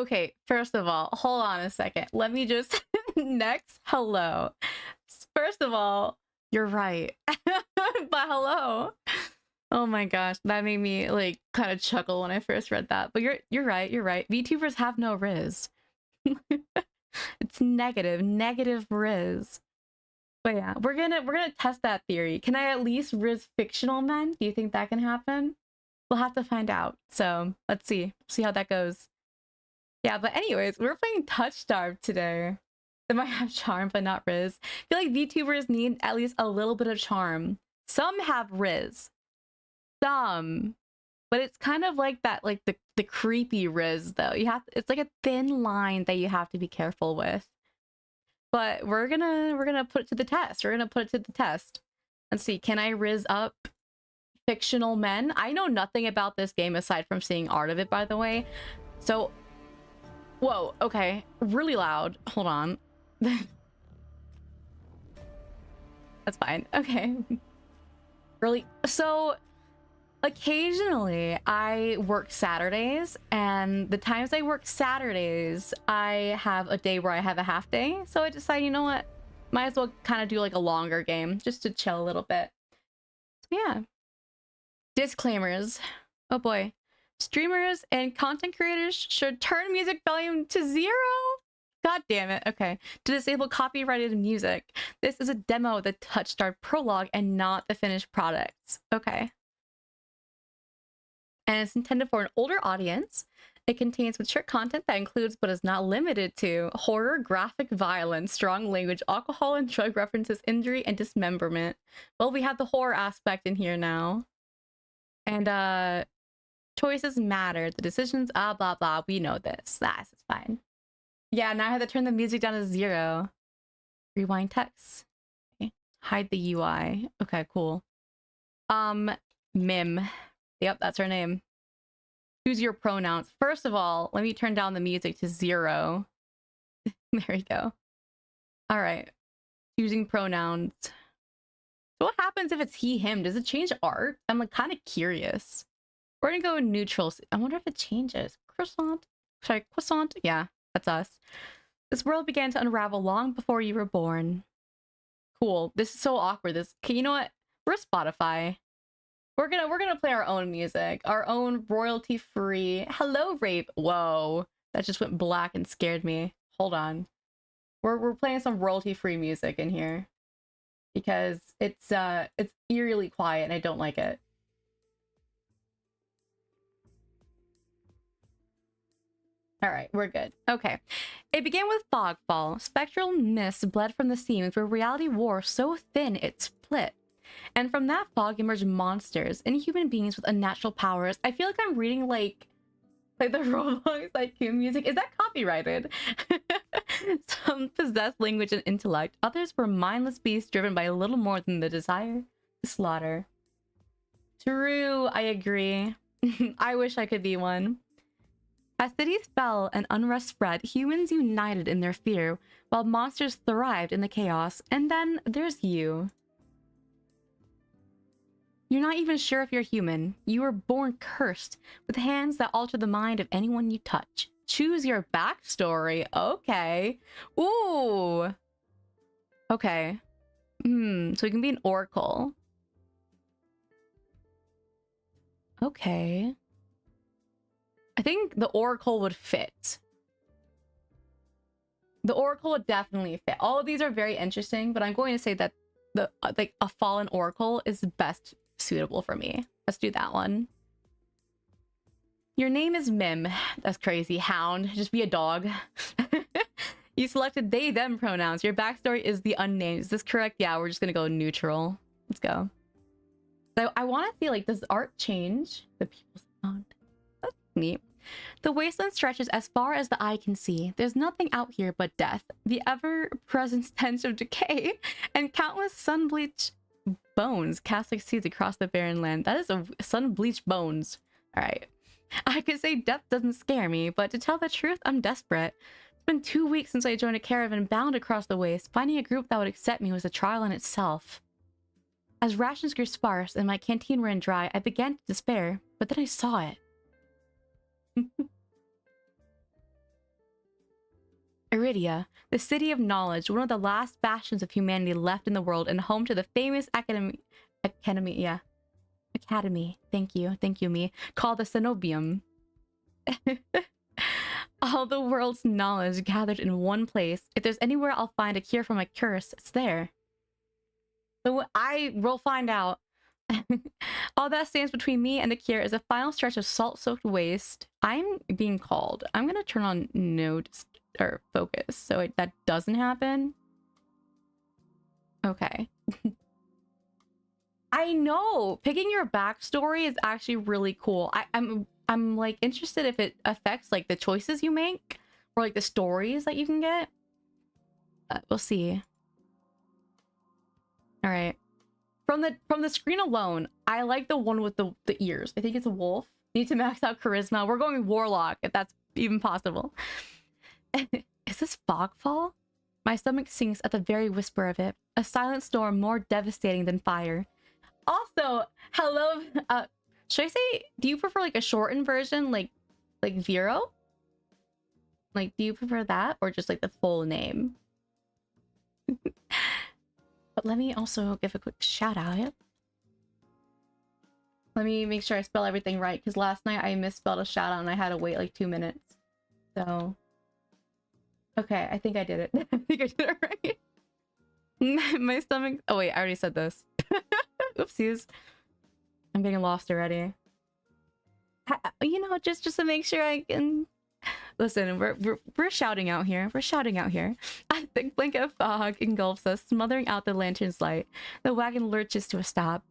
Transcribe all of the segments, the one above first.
Okay, first of all, hold on a second. Let me just next hello. First of all, you're right. But hello. Oh my gosh, that made me like kind of chuckle when I first read that. But you're right, you're right. VTubers have no rizz. It's negative rizz. But yeah, we're gonna test that theory. Can I at least rizz fictional men? Do you think that can happen? We'll have to find out. So let's see how that goes. Yeah, but anyways, we're playing TOUCHSTARVED today. They might have charm, but not rizz. I feel like VTubers need at least a little bit of charm. Some have rizz. Some. But it's kind of like that, like the creepy rizz though. It's like a thin line that you have to be careful with. But we're gonna put it to the test. We're gonna put it to the test. And see, can I rizz up fictional men? I know nothing about this game aside from seeing art of it, by the way. So whoa, okay. Really loud. Hold on. That's fine. Okay. Really. So occasionally I work Saturdays, and the times I work Saturdays, I have a day where I have a half day. So I decided, you know what? Might as well kind of do like a longer game just to chill a little bit. So yeah. Disclaimers. Oh boy. Streamers and content creators should turn music volume to 0. God damn it. Okay. To disable copyrighted music. This is a demo of the TOUCHSTARVED prologue and not the finished products. Okay. And it's intended for an older audience. It contains mature content that includes, but is not limited to, horror, graphic violence, strong language, alcohol and drug references, injury, and dismemberment. Well, we have the horror aspect in here now. And choices matter. The decisions, blah blah. We know this. That's fine. Yeah, now I have to turn the music down to 0. Rewind text. Okay. Hide the UI. Okay, cool. Mim. Yep, that's her name. Choose your pronouns. First of all, let me turn down the music to 0. There we go. All right. Choosing pronouns. So what happens if it's he, him? Does it change art? I'm like kind of curious. We're gonna go neutral. I wonder if it changes. Croissant. Sorry, croissant. Yeah, that's us. This world began to unravel long before you were born. Cool. This is so awkward. Okay, you know what? We're Spotify. We're gonna play our own music, our own royalty-free. Hello, rape. Whoa, that just went black and scared me. Hold on. We're playing some royalty-free music in here because it's eerily quiet and I don't like it. All right, we're good. Okay. It began with fogfall. Spectral mist bled from the seams where reality wore so thin it split. And from that fog emerged monsters, inhuman beings with unnatural powers. I feel like I'm reading like the Roblox IQ music. Is that copyrighted? Some possessed language and intellect. Others were mindless beasts driven by little more than the desire to slaughter. True, I agree. I wish I could be one. As cities fell and unrest spread, humans united in their fear, while monsters thrived in the chaos. And then there's you. You're not even sure if you're human. You were born cursed, with hands that alter the mind of anyone you touch. Choose your backstory. Okay. Ooh. Okay. So we can be an oracle. Okay. I think the oracle would fit. The oracle would definitely fit. All of these are very interesting, but I'm going to say that the like a fallen oracle is best suitable for me. Let's do that one. Your name is Mim. That's crazy. Hound. Just be a dog. You selected they, them pronouns. Your backstory is the unnamed. Is this correct? Yeah, we're just gonna go neutral. Let's go. So I want to see, like, does art change? The people's sound. That's neat. The wasteland stretches as far as the eye can see. There's nothing out here but death, the ever-present stench of decay, and countless sun-bleached bones cast like seeds across the barren land. That is a sun-bleached bones. All right. I could say death doesn't scare me, but to tell the truth, I'm desperate. It's been 2 weeks since I joined a caravan bound across the waste. Finding a group that would accept me was a trial in itself. As rations grew sparse and my canteen ran dry, I began to despair, but then I saw it. Iridia, the city of knowledge, one of the last bastions of humanity left in the world, and home to the famous academy, thank you, me, called the Cenobium. All the world's knowledge gathered in one place. If there's anywhere I'll find a cure for my curse, it's there. So I will find out. All that stands between me and the cure is a final stretch of salt-soaked waste. I'm being called. I'm gonna turn on notes or focus so that doesn't happen. Okay. I know picking your backstory is actually really cool. I'm like interested if it affects like the choices you make or like the stories that you can get. We'll see. All right. From the screen alone, I like the one with the ears. I think it's a wolf. Need to max out charisma. We're going warlock if that's even possible. Is this fogfall? My stomach sinks at the very whisper of it. A silent storm more devastating than fire. Also, hello. Should I say? Do you prefer like a shortened version, like Vero? Like, do you prefer that or just like the full name? But let me also give a quick shout out. Let me make sure I spell everything right, because last night I misspelled a shout out and I had to wait like 2 minutes. So, okay, I think I did it. I think I did it right. My stomach. Oh wait, I already said this. Oopsies. I'm getting lost already. You know, just to make sure I can. Listen, we're shouting out here. We're shouting out here. A thick blanket of fog engulfs us, smothering out the lantern's light. The wagon lurches to a stop.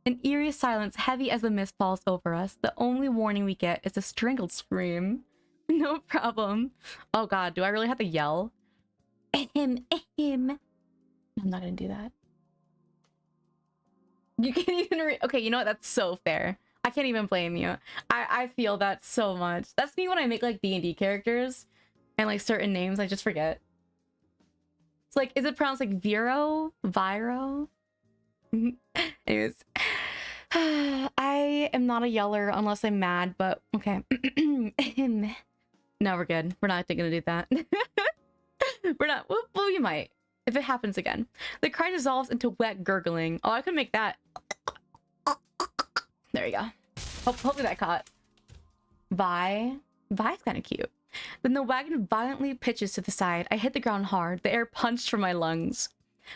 An eerie silence, heavy as the mist, falls over us. The only warning we get is a strangled scream. No problem. Oh god, do I really have to yell? Ahem, ahem. I'm not gonna do that. You can't even read. Okay, you know what? That's so fair. I can't even blame you. I feel that so much. That's me when I make like D&D characters and like certain names I just forget. It's like, is it pronounced like Viro? Viro? Anyways. I am not a yeller unless I'm mad, but okay. No, we're good. We're not gonna do that. We're not. Well, we might. If it happens again. The cry dissolves into wet gurgling. Oh, I could make that. There you go. Hopefully that caught. Vi's kind of cute. Then the wagon violently pitches to the side. I hit the ground hard. The air punched from my lungs.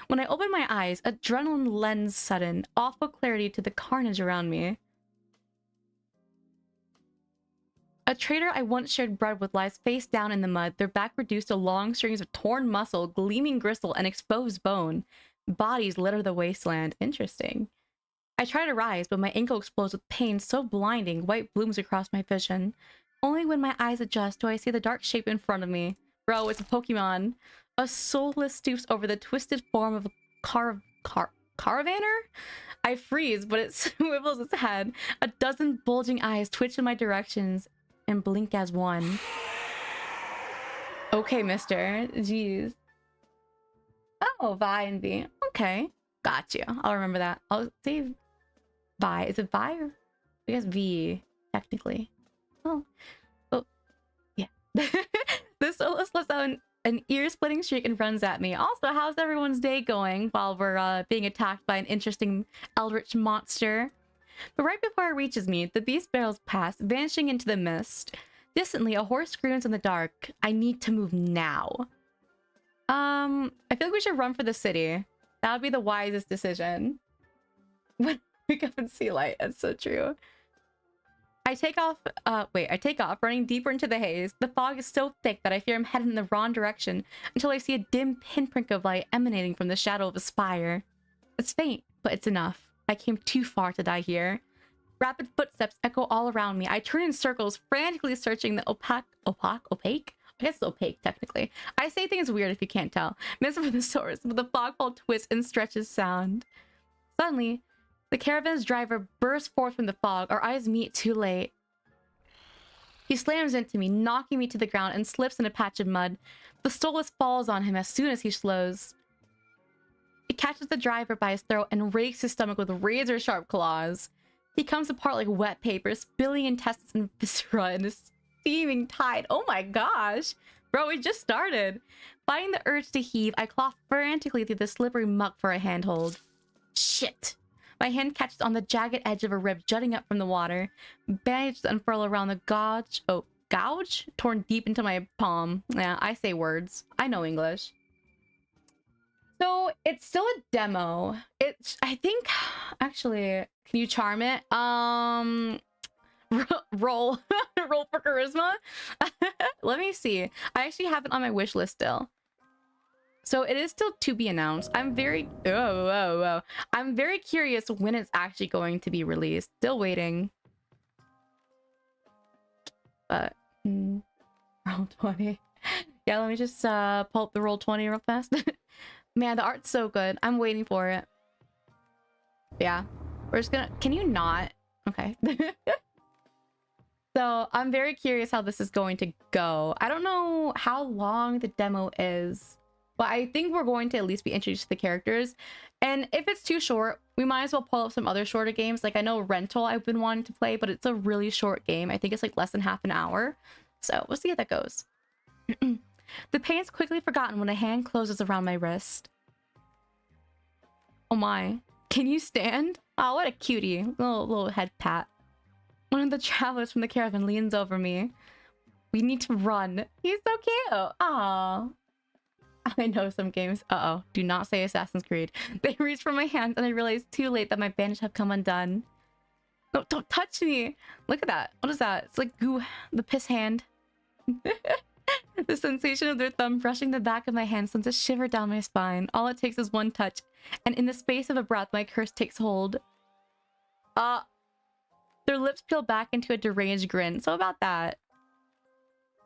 When I opened my eyes, adrenaline lends sudden, awful clarity to the carnage around me. A trader I once shared bread with lies face down in the mud, their back reduced to long strings of torn muscle, gleaming gristle, and exposed bone. Bodies litter the wasteland. Interesting. I try to rise, but my ankle explodes with pain so blinding, white blooms across my vision. Only when my eyes adjust do I see the dark shape in front of me. Bro, it's a Pokemon. A soulless stoops over the twisted form of a caravaner? I freeze, but it swivels its head. A dozen bulging eyes twitch in my directions and blink as one. Okay, mister. Jeez. Oh, Vi and V. Okay. Got you. I'll remember that. I'll save Vi. Is it Vi or I guess V, technically. Oh. Yeah. This solo lets out an ear-splitting shriek and runs at me. Also, how's everyone's day going while we're being attacked by an interesting eldritch monster? But right before it reaches me, the beast barrels past, vanishing into the mist. Distantly, a horse screams in the dark. I need to move now. I feel like we should run for the city. That would be the wisest decision. When we wake up and see light. That's so true. I take off, running deeper into the haze. The fog is so thick that I fear I'm headed in the wrong direction until I see a dim pinprick of light emanating from the shadow of a spire. It's faint, but it's enough. I came too far to die here. Rapid footsteps echo all around me. I turn in circles, frantically searching the opaque? I guess it's opaque, technically. I say things weird if you can't tell. Miss for the source, but the fog ball twists and stretches sound. Suddenly, the caravan's driver bursts forth from the fog. Our eyes meet too late. He slams into me, knocking me to the ground, and slips in a patch of mud. The Stolas falls on him as soon as he slows. He catches the driver by his throat and rakes his stomach with razor-sharp claws. He comes apart like wet paper, spilling intestines and viscera in a steaming tide. Oh my gosh! Bro, we just started. Fighting the urge to heave, I claw frantically through the slippery muck for a handhold. Shit. My hand catches on the jagged edge of a rib jutting up from the water. Bandages unfurl around the gouge. Oh, gouge? Torn deep into my palm. Yeah, I say words. I know English. So, it's still a demo. It's, I think, actually, can you charm it? Roll. Roll for charisma? Let me see. I actually have it on my wish list still. So it is still to be announced. I'm very I'm very curious when it's actually going to be released. Still waiting. But roll 20. Yeah, let me just pull up the roll 20 real fast. Man, the art's so good. I'm waiting for it. Yeah. We're just gonna... Can you not? Okay. So I'm very curious how this is going to go. I don't know how long the demo is, but I think we're going to at least be introduced to the characters. And if it's too short, we might as well pull up some other shorter games. Like I know Rental I've been wanting to play, but it's a really short game. I think it's like less than half an hour. So we'll see how that goes. The pain's quickly forgotten when a hand closes around my wrist. Oh my. Can you stand? Oh, what a cutie. Little head pat. One of the travelers from the caravan leans over me. We need to run. He's so cute. Aww. I know some games. Uh-oh. Do not say Assassin's Creed. They reach for my hands and I realize too late that my bandage have come undone. No, don't touch me. Look at that. What is that? It's like goo. The piss hand. The sensation of their thumb brushing the back of my hand sends a shiver down my spine. All it takes is one touch. And in the space of a breath, my curse takes hold. Their lips peel back into a deranged grin. So about that.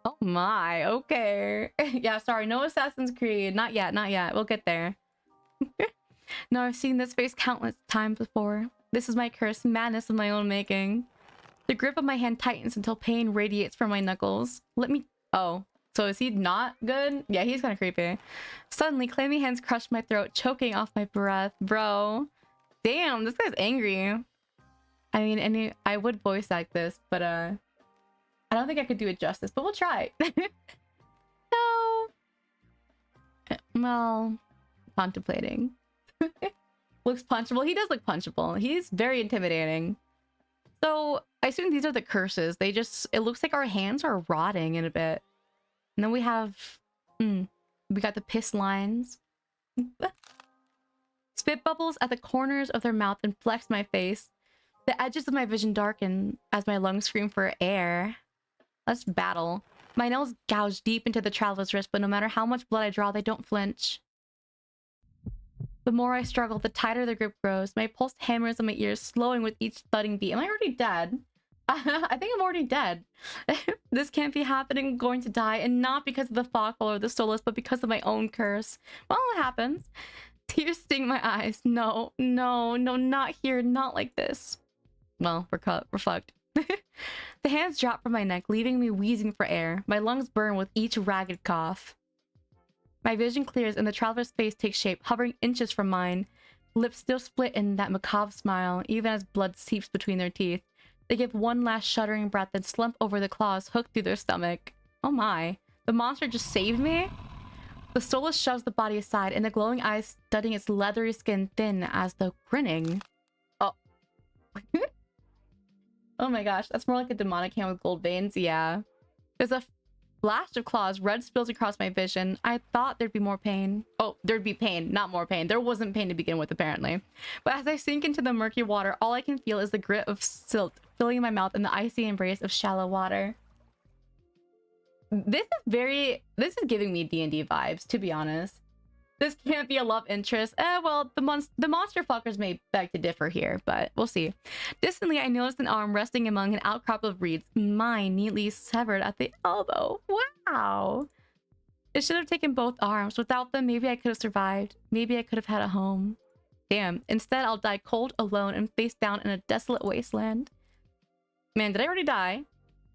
Oh my, okay. Yeah, sorry, no Assassin's Creed. Not yet, not yet. We'll get there. No, I've seen this face countless times before. This is my curse, madness of my own making. The grip of my hand tightens until pain radiates from my knuckles. Let me... Oh, so is he not good? Yeah, he's kind of creepy. Suddenly, clammy hands crush my throat, choking off my breath. Bro. Damn, this guy's angry. I mean, I would voice act this, but I don't think I could do it justice, but we'll try. No. Well, contemplating. Looks punchable. He does look punchable. He's very intimidating. So I assume these are the curses. They just, it looks like our hands are rotting in a bit. And then we have, we got the piss lines. Spit bubbles at the corners of their mouth inflex my face. The edges of my vision darken as my lungs scream for air. Let's battle. My nails gouge deep into the traveler's wrist, but no matter how much blood I draw, they don't flinch. The more I struggle, the tighter the grip grows. My pulse hammers on my ears, slowing with each thudding beat. Am I already dead? I think I'm already dead. This can't be happening. I'm going to die, and not because of the foghole or the soulless, but because of my own curse. Well, it happens. Tears sting my eyes. No, no, no, not here. Not like this. Well, we're fucked. The hands drop from my neck, leaving me wheezing for air. My lungs burn with each ragged cough. My vision clears and the traveler's face takes shape, hovering inches from mine. Lips still split in that macabre smile, even as blood seeps between their teeth. They give one last shuddering breath, then slump over the claws hooked through their stomach. Oh my. The monster just saved me? The soulless shoves the body aside, and the glowing eyes studying its leathery skin thin as though grinning. Oh. Oh my gosh, that's more like a demonic hand with gold veins. Yeah. There's a flash of claws. Red spills across my vision. I thought there'd be more pain. Oh, there'd be pain, not more pain. There wasn't pain to begin with, apparently. But as I sink into the murky water, all I can feel is the grit of silt filling my mouth and the icy embrace of shallow water. This is giving me D&D vibes, to be honest. This can't be a love interest. Well, the monster fuckers may beg to differ here, but we'll see. Distantly, I noticed an arm resting among an outcrop of reeds, mine neatly severed at the elbow. Wow! It should have taken both arms. Without them, maybe I could have survived. Maybe I could have had a home. Damn. Instead, I'll die cold, alone, and face down in a desolate wasteland. Man, did I already die?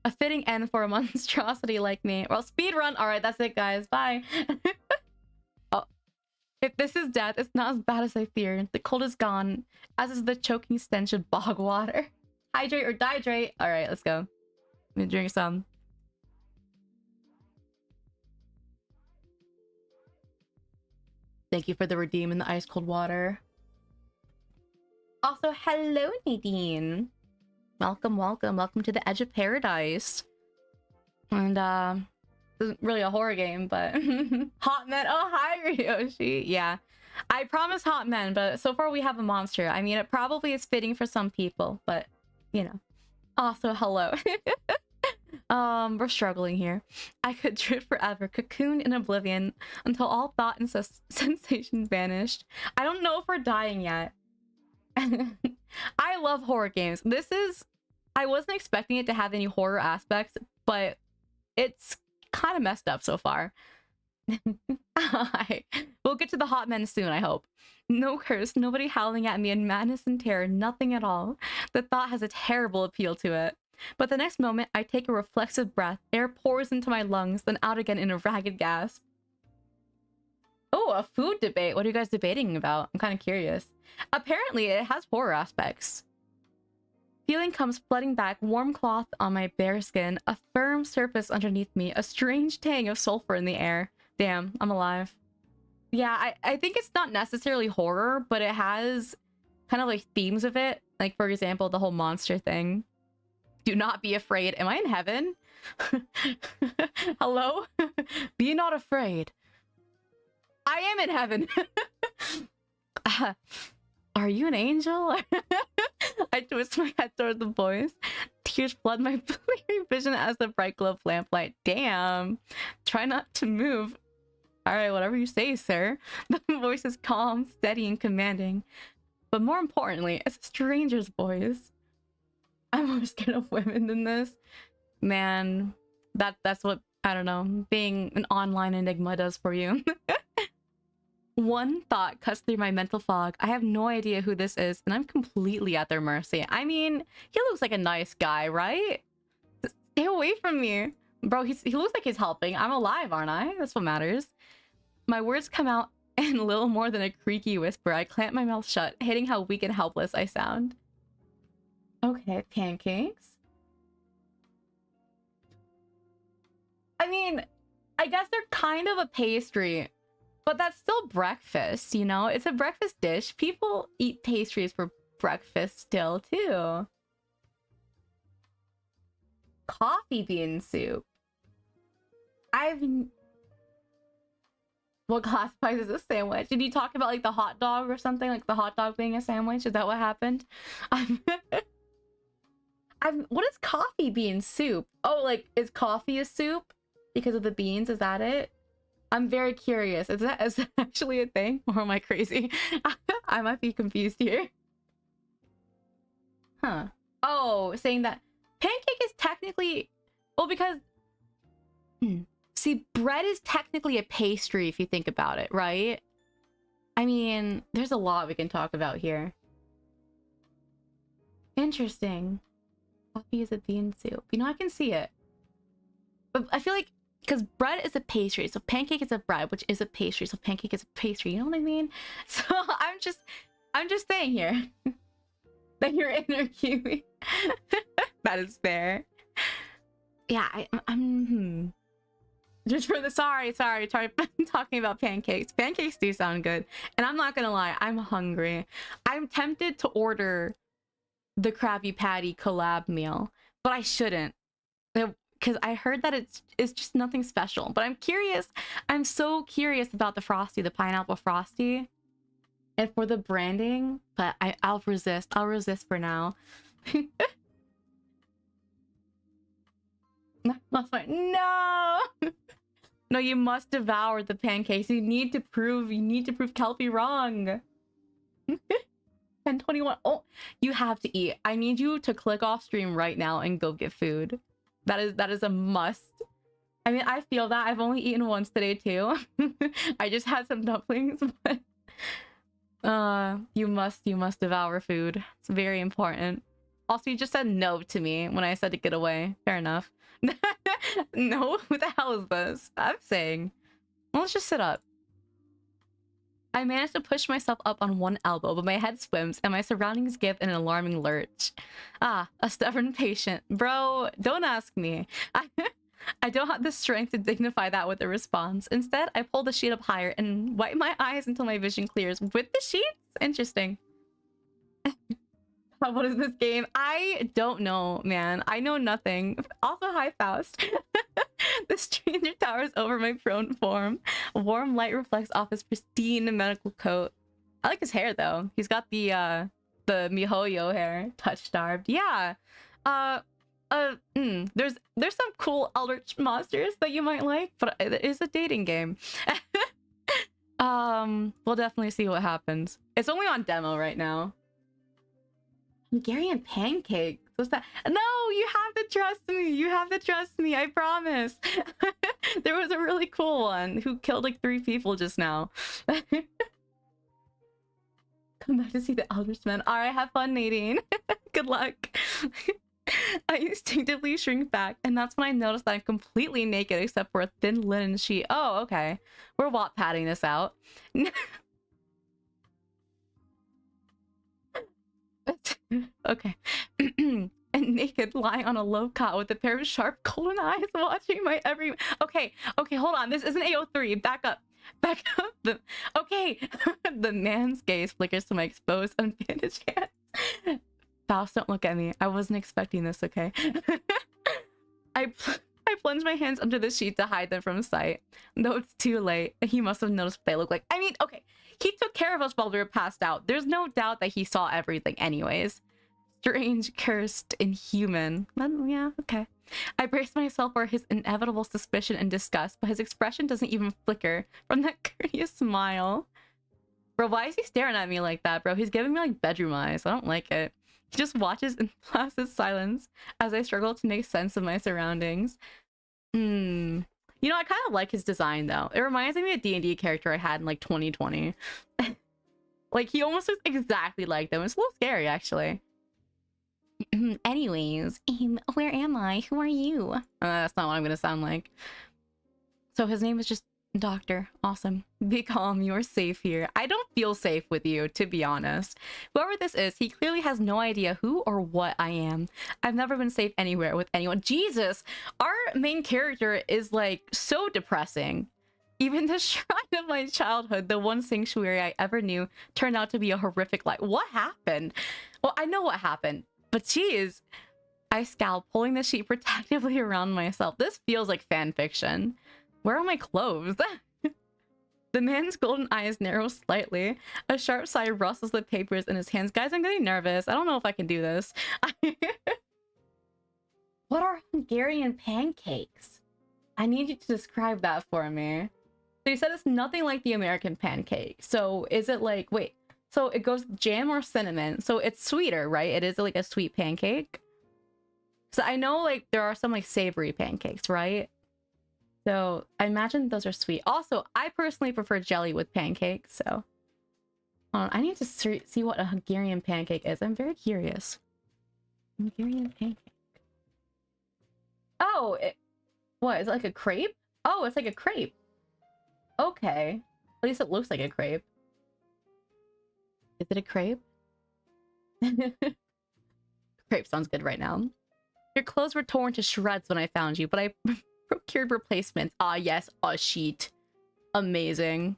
A fitting end for a monstrosity like me. Well, speedrun! Alright, that's it, guys. Bye! If this is death, it's not as bad as I feared. The cold is gone, as is the choking stench of bog water. Hydrate or dehydrate. All right, let's go. Let me drink some. Thank you for the redeem in the ice cold water. Also, hello, Nadine. Welcome, welcome, welcome to the edge of paradise. And this isn't really a horror game, but hot men. Oh, hi, Ryoshi. Yeah, I promise hot men, but so far we have a monster. I mean, it probably is fitting for some people, but you know. Also, hello. We're struggling here. I could drift forever, cocooned in oblivion, until all thought and sensation vanished. I don't know if we're dying yet. I love horror games. I wasn't expecting it to have any horror aspects, but it's kind of messed up so far. We'll get to the hot men soon, I hope. No curse, nobody howling at me in madness and terror, nothing at all. The thought has a terrible appeal to it. But the next moment, I take a reflexive breath. Air pours into my lungs, then out again in a ragged gasp. Oh, a food debate. What are you guys debating about? I'm kind of curious. Apparently, it has horror aspects. Feeling comes flooding back, warm cloth on my bare skin, a firm surface underneath me, a strange tang of sulfur in the air. Damn, I'm alive. Yeah, I think it's not necessarily horror, but it has kind of like themes of it. Like, for example, the whole monster thing. Do not be afraid. Am I in heaven? Hello? Be not afraid. I am in heaven. Are you an angel? I twist my head toward the voice. Tears flood my bleary vision as the bright glow of lamplight. Damn. Try not to move. All right, whatever you say, sir. The voice is calm, steady, and commanding. But more importantly, it's a stranger's voice. I'm more scared of women than this. Man, that's what, I don't know, being an online enigma does for you. One thought cuts through my mental fog. I have no idea who this is, and I'm completely at their mercy. I mean, he looks like a nice guy, right? Stay away from me. Bro, he looks like he's helping. I'm alive, aren't I? That's what matters. My words come out in little more than a creaky whisper. I clamp my mouth shut, hating how weak and helpless I sound. Okay, pancakes. I mean, I guess they're kind of a pastry, but that's still breakfast, you know? It's a breakfast dish. People eat pastries for breakfast still, too. Coffee bean soup. What classifies as a sandwich? Did you talk about like the hot dog or something? Like the hot dog being a sandwich? Is that what happened? What is coffee bean soup? Oh, like, is coffee a soup because of the beans? Is that it? I'm very curious. Is that actually a thing? Or am I crazy? I might be confused here. Huh. Oh, saying that pancake is technically... Well, because... See, bread is technically a pastry if you think about it, right? I mean, there's a lot we can talk about here. Interesting. Coffee is a bean soup. You know, I can see it. But I feel like, because bread is a pastry, so pancake is a bread, which is a pastry, so pancake is a pastry. You know what I mean? So I'm just saying here that you're inner Kiwi. That is fair. Yeah, I'm just for the sorry talking about pancakes. Pancakes do sound good, and I'm not gonna lie, I'm hungry. I'm tempted to order the Krabby Patty collab meal, but I shouldn't, because I heard that it's just nothing special. But I'm curious. I'm so curious about the Frosty, the pineapple Frosty, and for the branding. But I'll resist. I'll resist for now. No. No, you must devour the pancakes. You need to prove Kelpie wrong. 10:21. Oh, you have to eat. I need you to click off stream right now and go get food. That is a must. I mean, I feel that. I've only eaten once today too. I just had some dumplings, but you must devour food. It's very important. Also, you just said no to me when I said to get away. Fair enough. No, who the hell is this? I'm saying. Well, let's just sit up. I managed to push myself up on one elbow, but my head swims and my surroundings give an alarming lurch. Ah, a stubborn patient. Bro, don't ask me. I don't have the strength to dignify that with a response. Instead, I pull the sheet up higher and wipe my eyes until my vision clears. With the sheets? Interesting. What is this game? I don't know, man. I know nothing. Also, hi, Faust. The stranger towers over my prone form. Warm light reflects off his pristine medical coat. I like his hair, though. He's got the MiHoYo hair. Touch-starved. Yeah. There's some cool eldritch monsters that you might like, but it is a dating game. We'll definitely see what happens. It's only on demo right now. Hungarian pancake. What's that? No, you have to trust me. You have to trust me. I promise. There was a really cool one who killed like 3 people just now. Come back to see the Eldersman. All right, have fun, Nadine. Good luck. I instinctively shrink back, and that's when I notice that I'm completely naked except for a thin linen sheet. Oh, okay. We're Wattpadding this out. Okay. And naked, lying on a low cot with a pair of sharp golden eyes watching my every... Okay, hold on. This isn't AO3. Back up. Okay. The man's gaze flickers to my exposed, unbandaged hands. Faust, don't look at me. I wasn't expecting this, okay? I plunge my hands under the sheet to hide them from sight. Though it's too late, he must have noticed what they look like. I mean, okay. He took care of us while we were passed out. There's no doubt that he saw everything anyways. Strange, cursed, inhuman. Yeah, okay. I brace myself for his inevitable suspicion and disgust, but his expression doesn't even flicker from that courteous smile. Bro, why is he staring at me like that, bro? He's giving me like bedroom eyes. I don't like it. He just watches in placid silence as I struggle to make sense of my surroundings. You know, I kind of like his design, though. It reminds me of a D&D character I had in, like, 2020. Like, he almost looks exactly like them. It's a little scary, actually. Anyways, where am I? Who are you? That's not what I'm gonna sound like. So his name is just Doctor. Awesome. Be calm. You're safe here. I don't feel safe with you, to be honest. Whoever this is, he clearly has no idea who or what I am. I've never been safe anywhere with anyone. Jesus! Our main character is, like, so depressing. Even the shrine of my childhood, the one sanctuary I ever knew, turned out to be a horrific lie. What happened? Well, I know what happened. But geez. I scowl, pulling the sheet protectively around myself. This feels like fan fiction. Where are my clothes? The man's golden eyes narrow slightly. A sharp sigh rustles the papers in his hands. Guys, I'm getting nervous. I don't know if I can do this. What are Hungarian pancakes? I need you to describe that for me. So you said it's nothing like the American pancake. So is it like, wait, so it goes jam or cinnamon. So it's sweeter, right? It is like a sweet pancake. So I know like there are some like savory pancakes, right? So I imagine those are sweet. Also, I personally prefer jelly with pancakes, so I need to see what a Hungarian pancake is. I'm very curious. Hungarian pancake. Oh, what? Is it like a crepe? Oh, it's like a crepe. Okay. At least it looks like a crepe. Is it a crepe? Crepe sounds good right now. Your clothes were torn to shreds when I found you, but I procured replacements. Ah, yes, a sheet. Amazing.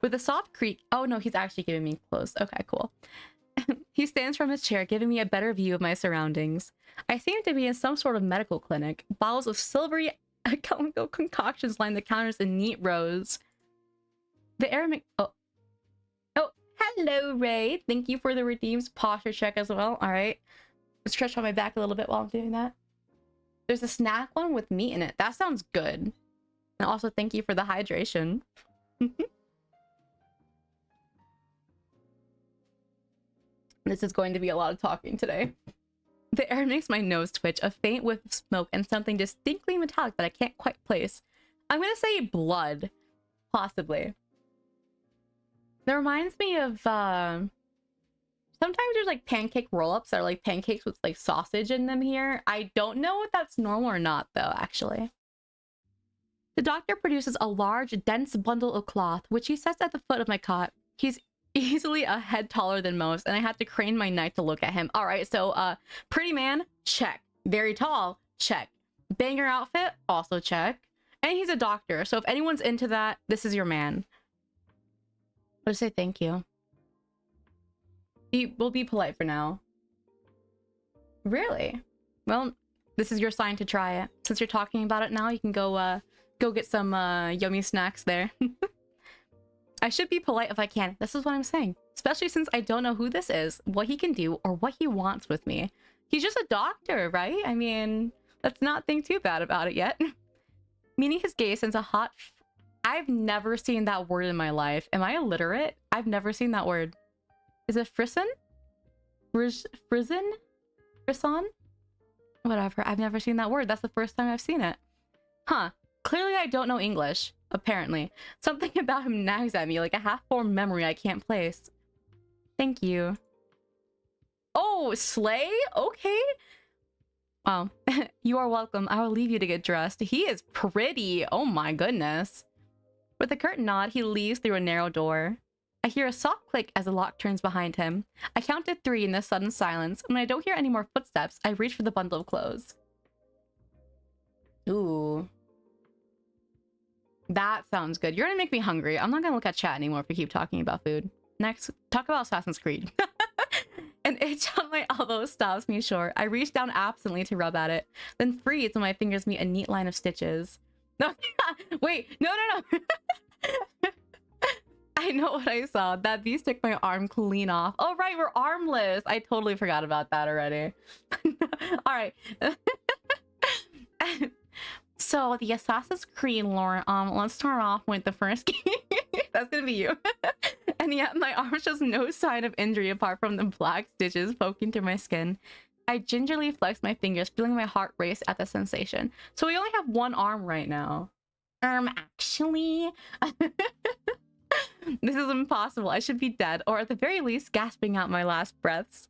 With a soft creak. Oh no, he's actually giving me clothes. Okay, cool. He stands from his chair, giving me a better view of my surroundings. I seem to be in some sort of medical clinic. Bottles of silvery chemical concoctions line the counters in neat rows. The air oh, hello, Ray. Thank you for the redeems posture check as well. All right. Let's stretch on my back a little bit while I'm doing that. There's a snack one with meat in it. That sounds good. And also thank you for the hydration. This is going to be a lot of talking today. The air makes my nose twitch, a faint whiff of smoke, and something distinctly metallic that I can't quite place. I'm gonna say blood. Possibly. That reminds me of, sometimes there's like pancake roll-ups that are like pancakes with like sausage in them here. I don't know if that's normal or not though, actually. The doctor produces a large, dense bundle of cloth, which he sets at the foot of my cot. He's easily a head taller than most, and I have to crane my neck to look at him. All right, so, pretty man, check. Very tall, check. Banger outfit, also check. And he's a doctor, so if anyone's into that, this is your man. I'll just say thank you. We'll be polite for now. Really? Well, this is your sign to try it. Since you're talking about it now, you can go get some yummy snacks there. I should be polite if I can. This is what I'm saying. Especially since I don't know who this is, what he can do, or what he wants with me. He's just a doctor, right? I mean, let's not think too bad about it yet. Meaning his gaze sends a hot... I've never seen that word in my life. Am I illiterate? I've never seen that word. Is it frisson? Frisson? Frisson? Whatever. I've never seen that word. That's the first time I've seen it. Huh. Clearly I don't know English. Apparently. Something about him nags at me like a half-formed memory I can't place. Thank you. Oh, slay? Okay. Wow. You are welcome. I will leave you to get dressed. He is pretty. Oh my goodness. With a curt nod, he leaves through a narrow door. I hear a soft click as the lock turns behind him. I count to 3 in this sudden silence. When I don't hear any more footsteps, I reach for the bundle of clothes. Ooh. That sounds good. You're gonna make me hungry. I'm not gonna look at chat anymore if we keep talking about food. Next, talk about Assassin's Creed. An itch on my elbow stops me short. I reach down absently to rub at it, then freeze when my fingers meet a neat line of stitches. No, wait, no. I know what I saw. That beast took my arm clean off. Oh, right, we're armless. I totally forgot about that already. All right. So the Assassin's Creed lore, let's start off with the first game. That's gonna be you. And yet my arm shows no sign of injury apart from the black stitches poking through my skin. I gingerly flex my fingers, feeling my heart race at the sensation. So we only have one arm right now. Actually... This is impossible. I should be dead, or at the very least, gasping out my last breaths.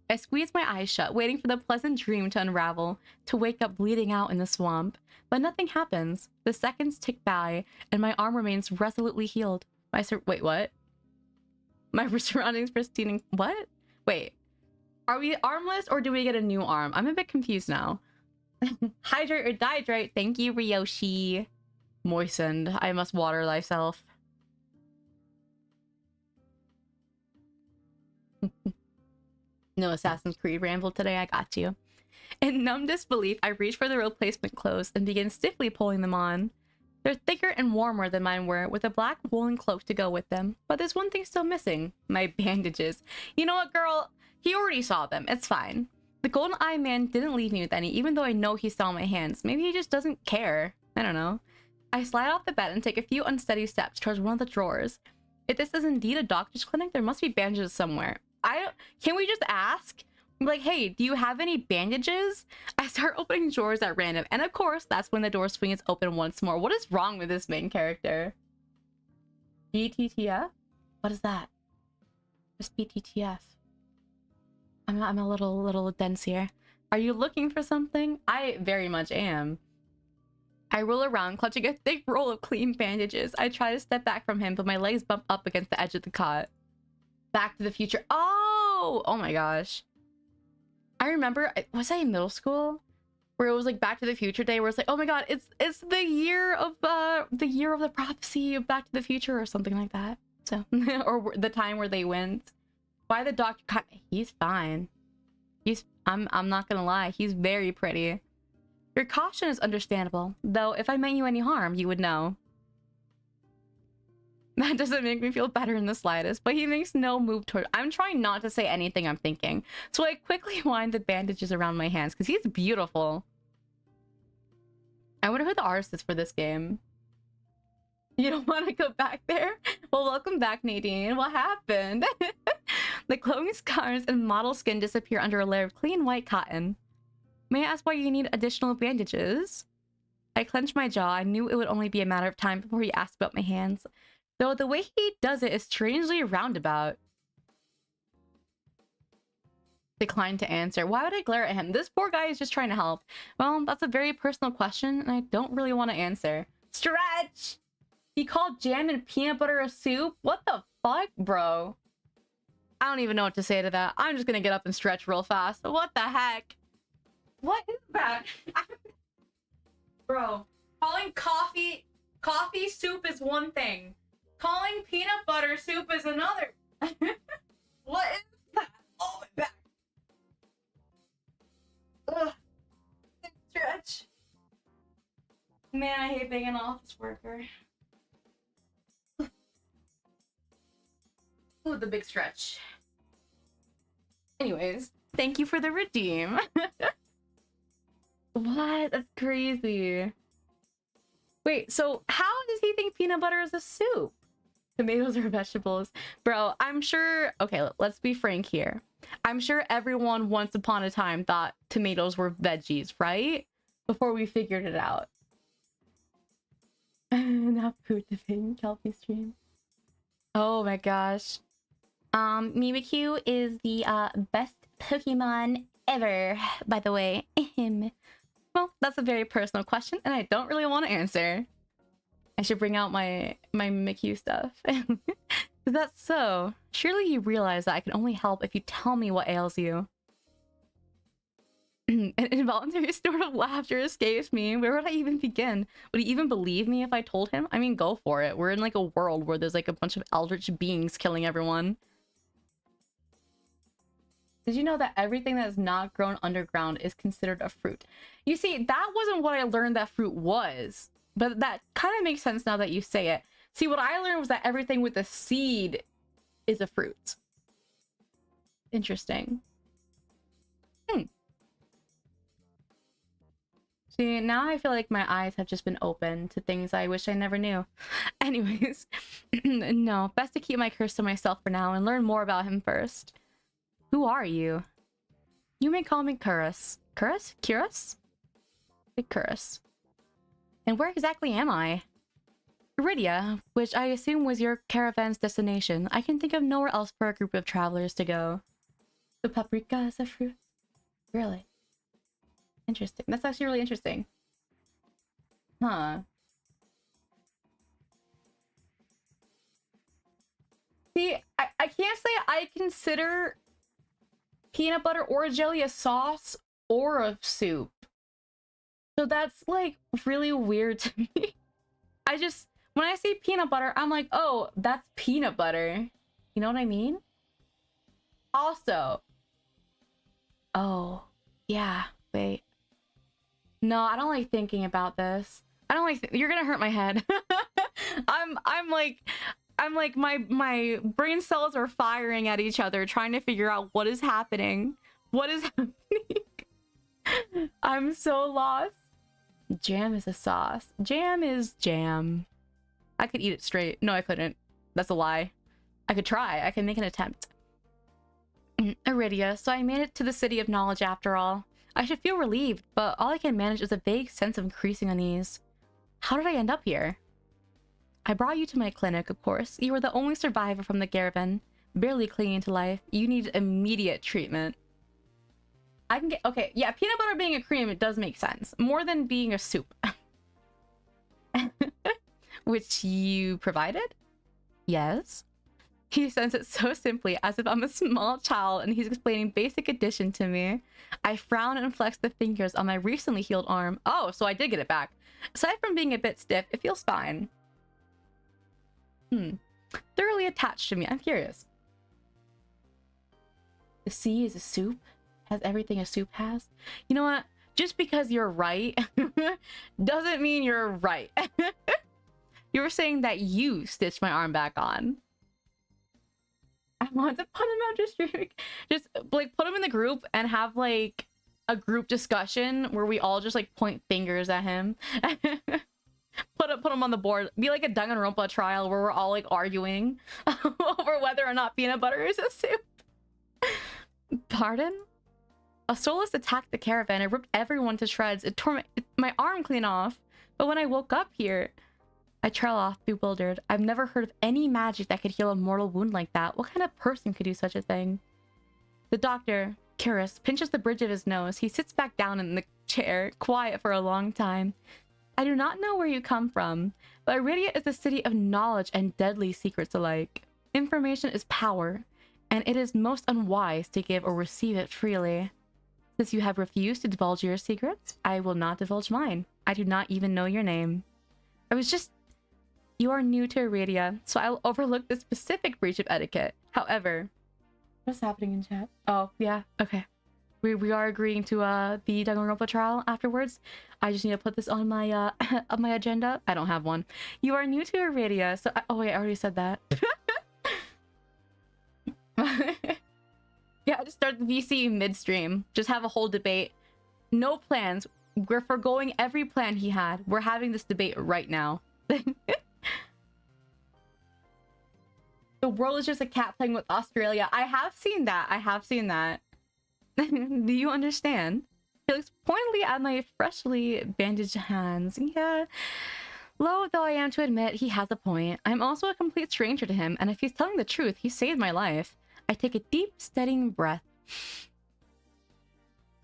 I squeeze my eyes shut, waiting for the pleasant dream to unravel, to wake up bleeding out in the swamp. But nothing happens. The seconds tick by, and my arm remains resolutely healed. Wait, what? My surroundings pristine and... What? Wait. Are we armless, or do we get a new arm? I'm a bit confused now. Hydrate or dihydrate. Thank you, Ryoshi. Moistened. I must water thyself. No Assassin's Creed ramble today, I got you. In numb disbelief, I reach for the replacement clothes and begin stiffly pulling them on. They're thicker and warmer than mine were, with a black woolen cloak to go with them. But there's one thing still missing. My bandages. You know what, girl? He already saw them. It's fine. The golden eye man didn't leave me with any, even though I know he saw my hands. Maybe he just doesn't care. I don't know. I slide off the bed and take a few unsteady steps towards one of the drawers. If this is indeed a doctor's clinic, there must be bandages somewhere. Can we just ask? Like, hey, do you have any bandages? I start opening drawers at random, and of course, that's when the door swings open once more. What is wrong with this main character? BTTF? What is that? Just BTTF. I'm a little dense here. Are you looking for something? I very much am. I roll around, clutching a thick roll of clean bandages. I try to step back from him, but my legs bump up against the edge of the cot. Back to the Future. Oh! Oh my gosh. I remember, was I in middle school? Where it was like Back to the Future Day, where it's like, oh my god, it's the year of the prophecy of Back to the Future or something like that. So, or the time where they went. Why the doctor? He's fine. I'm not gonna lie, he's very pretty. Your caution is understandable, though if I meant you any harm, you would know. That doesn't make me feel better in the slightest, but he makes no move toward... I'm trying not to say anything I'm thinking, so I quickly wind the bandages around my hands, because he's beautiful. I wonder who the artist is for this game. You don't want to go back there? Well, welcome back, Nadine. What happened? The glowing scars and model skin disappear under a layer of clean white cotton. May I ask why you need additional bandages? I clenched my jaw. I knew it would only be a matter of time before he asked about my hands. Though the way he does it is strangely roundabout. Declined to answer. Why would I glare at him? This poor guy is just trying to help. Well, that's a very personal question, and I don't really want to answer. Stretch! He called jam and peanut butter a soup? What the fuck, bro? I don't even know what to say to that. I'm just gonna get up and stretch real fast. What the heck? What is that? Bro, calling coffee soup is one thing. Calling peanut butter soup is another. What is that? Oh, my back. Ugh. Stretch. Man, I hate being an office worker. Ooh, the big stretch. Anyways, thank you for the redeem. What? That's crazy. Wait, so how does he think peanut butter is a soup? Tomatoes are vegetables. Bro, I'm sure... Okay, let's be frank here. I'm sure everyone once upon a time thought tomatoes were veggies, right? Before we figured it out. Not food debate, Kelpie stream. Oh my gosh. Mimikyu is the best Pokemon ever, by the way. Well, that's a very personal question, and I don't really want to answer. I should bring out my Mimikyu stuff. Is that so? Surely you realize that I can only help if you tell me what ails you. An involuntary snort of laughter escapes me. Where would I even begin? Would he even believe me if I told him? I mean, go for it. We're in like a world where there's like a bunch of eldritch beings killing everyone. Did you know that everything that is not grown underground is considered a fruit? You see, that wasn't what I learned that fruit was. But that kind of makes sense now that you say it. See, what I learned was that everything with a seed is a fruit. Interesting. See, now I feel like my eyes have just been opened to things I wish I never knew. Anyways, no, best to keep my curse to myself for now and learn more about him first. Who are you? You may call me Kurus. Kurus? Kurus? Kurus. And where exactly am I? Iridia, which I assume was your caravan's destination. I can think of nowhere else for a group of travelers to go. The paprika is a fruit? Really? Interesting. That's actually really interesting. Huh. See, I can't say I consider peanut butter or jelly a sauce or a soup. So that's like really weird to me. I just, when I say peanut butter, I'm like, oh, that's peanut butter. You know what I mean? Also, oh, yeah, wait. No, I don't like thinking about this. I don't like, you're gonna hurt my head. I'm like my brain cells are firing at each other, trying to figure out what is happening. What is happening? I'm so lost. Jam is a sauce. Jam is jam. I could eat it straight. No, I couldn't. That's a lie. I could try. I can make an attempt. Iridia, so I made it to the city of knowledge after all. I should feel relieved, but all I can manage is a vague sense of increasing unease. How did I end up here? I brought you to my clinic, of course. You were the only survivor from the caravan, barely clinging to life. You need immediate treatment. I can get... Okay, yeah, peanut butter being a cream, it does make sense. More than being a soup. Which you provided? Yes. He says it so simply, as if I'm a small child and he's explaining basic addition to me. I frown and flex the fingers on my recently healed arm. Oh, so I did get it back. Aside from being a bit stiff, it feels fine. Thoroughly attached to me. I'm curious. The sea is a soup? Has everything a soup has? You know what? Just because you're right doesn't mean you're right. You were saying that you stitched my arm back on. I want to put him out just streaming. Just like put him in the group and have like a group discussion where we all just like point fingers at him. Put him on the board. Be like a Danganronpa trial where we're all like arguing over whether or not peanut butter is a soup. Pardon? A Solus attacked the caravan. It ripped everyone to shreds. It tore my arm clean off. But when I woke up here, I trail off, bewildered. I've never heard of any magic that could heal a mortal wound like that. What kind of person could do such a thing? The doctor, Kurus, pinches the bridge of his nose. He sits back down in the chair, quiet for a long time. I do not know where you come from, but Iridia is a city of knowledge and deadly secrets alike. Information is power, and it is most unwise to give or receive it freely. Since you have refused to divulge your secrets, I will not divulge mine. I do not even know your name. You are new to Iridia, so I will overlook the specific breach of etiquette. However, what's happening in chat? Oh, yeah, okay. We are agreeing to the Danganronpa trial afterwards. I just need to put this on my on my agenda. I don't have one. You are new to Iridia, so oh wait, I already said that. Yeah, just start the VC midstream. Just have a whole debate. No plans. We're forgoing every plan he had. We're having this debate right now. The world is just a cat playing with Australia. I have seen that. I have seen that. Do you understand? He looks pointedly at my freshly bandaged hands. Yeah. Low though I am to admit, he has a point. I'm also a complete stranger to him, and if he's telling the truth, he saved my life. I take a deep, steadying breath.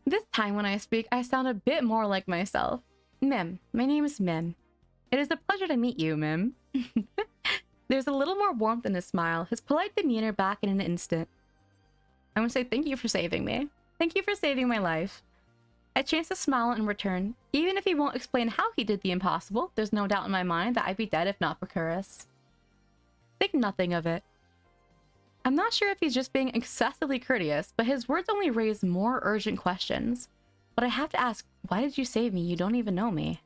This time when I speak, I sound a bit more like myself. Mim. My name is Mim. It is a pleasure to meet you, Mim. There's a little more warmth in his smile, his polite demeanor back in an instant. I want to say thank you for saving me. Thank you for saving my life. I chance to smile in return. Even if he won't explain how he did the impossible, there's no doubt in my mind that I'd be dead if not for Curris. Think nothing of it. I'm not sure if he's just being excessively courteous, but his words only raise more urgent questions. But I have to ask, why did you save me? You don't even know me.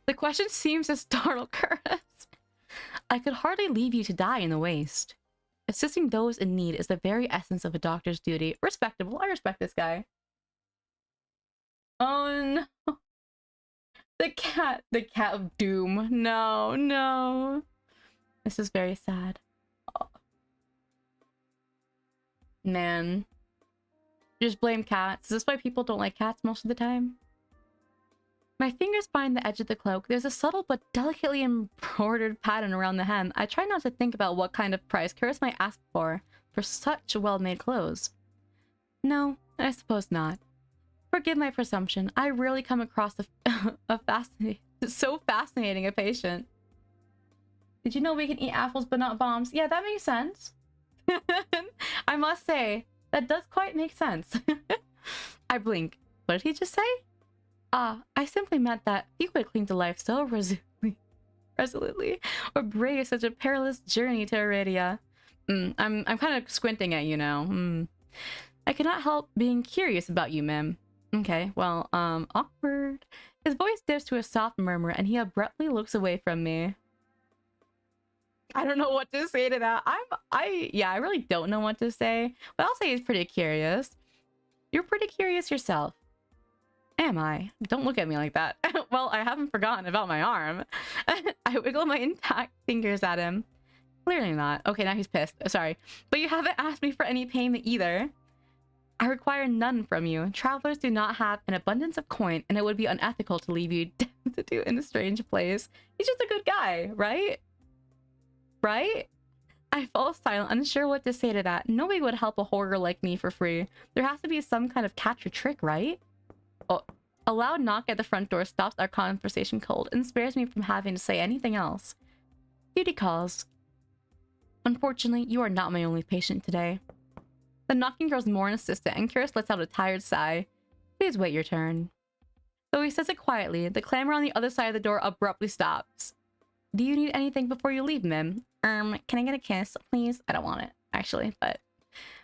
The question seems to startle Curris. I could hardly leave you to die in the waste. Assisting those in need is the very essence of a doctor's duty. Respectable. I respect this guy. Oh no. The cat of doom. No, no. This is very sad. Oh. Man. Just blame cats. Is this why people don't like cats most of the time? My fingers find the edge of the cloak. There's a subtle but delicately embroidered pattern around the hem. I try not to think about what kind of price Curris might ask for such well-made clothes. No, I suppose not. Forgive my presumption. I rarely come across so fascinating a patient. Did you know we can eat apples but not bombs? Yeah, that makes sense. I must say, that does quite make sense. I blink. What did he just say? I simply meant that you would cling to life so resolutely, or brave such a perilous journey to Iridia. I'm kind of squinting at you now. I cannot help being curious about you, Mim. Okay, well, awkward. His voice dips to a soft murmur, and he abruptly looks away from me. I don't know what to say to that. Yeah, I really don't know what to say, but I'll say he's pretty curious. You're pretty curious yourself. Am I? Don't look at me like that. Well, I haven't forgotten about my arm. I wiggle my intact fingers at him. Clearly not. Okay, now he's pissed. Sorry. But you haven't asked me for any payment either. I require none from you. Travelers do not have an abundance of coin, and it would be unethical to leave you destitute in a strange place. He's just a good guy, right? Right? I fall silent, unsure what to say to that. Nobody would help a hoarder like me for free. There has to be some kind of catch or trick, right? Oh, a loud knock at the front door stops our conversation cold and spares me from having to say anything else. Duty calls. Unfortunately, you are not my only patient today. The knocking grows more insistent, and Curris lets out a tired sigh. Please wait your turn. Though he says it quietly, the clamor on the other side of the door abruptly stops. Do you need anything before you leave, Mim? Can I get a kiss, please? I don't want it, actually, but...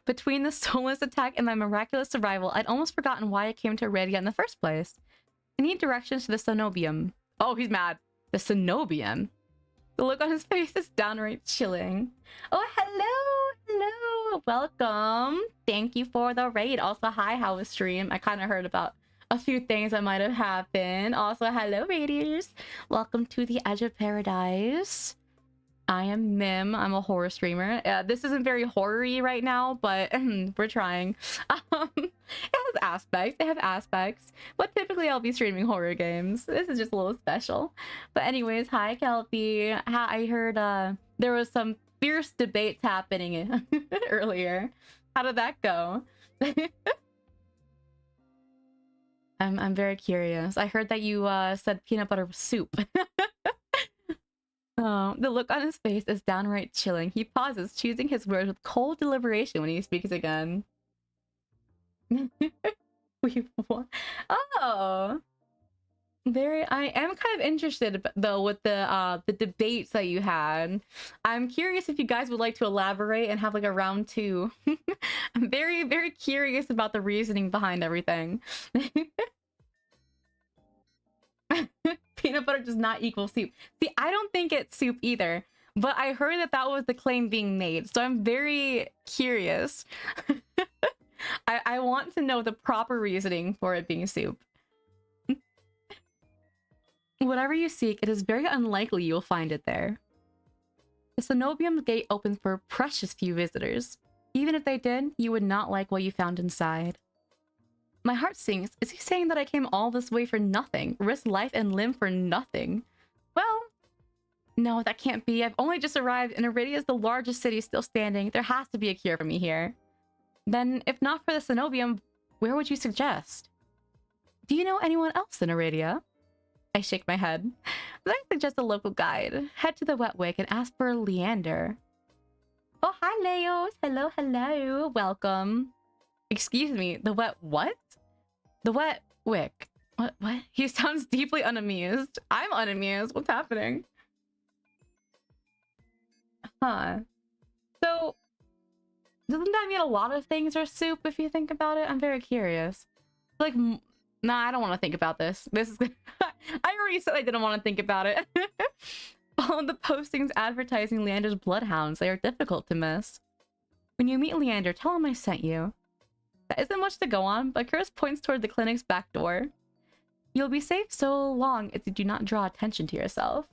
Between the soulless attack and my miraculous survival, I'd almost forgotten why I came to Iridia in the first place. I need directions to the cenobium. Oh, he's mad. The cenobium? The look on his face is downright chilling. Oh, hello! Hello! Welcome! Thank you for the raid. Also, hi, how was stream? I kind of heard about a few things that might have happened. Also, hello, raiders! Welcome to the Edge of Paradise. I am Mim. I'm a horror streamer. This isn't very horror-y right now, but we're trying. It has aspects. They have aspects. But typically I'll be streaming horror games. This is just a little special. But anyways, hi, Kelpie. I heard there was some fierce debates happening earlier. How did that go? I'm very curious. I heard that you said peanut butter soup. Oh, the look on his face is downright chilling. He pauses, choosing his words with cold deliberation when he speaks again. Wait, what? Oh, very. I am kind of interested though with the debates that you had. I'm curious if you guys would like to elaborate and have like a round two. I'm very, very curious about the reasoning behind everything. Peanut butter does not equal soup. See, I don't think it's soup either, but I heard that that was the claim being made, so I'm very curious. I want to know the proper reasoning for it being soup. Whatever you seek, it is very unlikely you'll find it there. The Cenobium gate opens for precious few visitors. Even if they did, you would not like what you found inside. My heart sinks. Is he saying that I came all this way for nothing? Risked life and limb for nothing? Well, no, that can't be. I've only just arrived and Iridia is the largest city still standing. There has to be a cure for me here. Then, if not for the Cenobium, where would you suggest? Do you know anyone else in Iridia? I shake my head. Then I suggest a local guide. Head to the Wet Wick and ask for Leander. Oh, hi, Leos. Hello, hello. Welcome. Excuse me, the wet what? The Wet Wick. What? He sounds deeply unamused. I'm unamused. What's happening? Huh. So, doesn't that mean a lot of things are soup if you think about it? I'm very curious. Like, nah, I don't want to think about this. This is... I already said I didn't want to think about it. All of the postings advertising Leander's bloodhounds, they are difficult to miss. When you meet Leander, tell him I sent you. That isn't much to go on, but Chris points toward the clinic's back door. You'll be safe so long as you do not draw attention to yourself.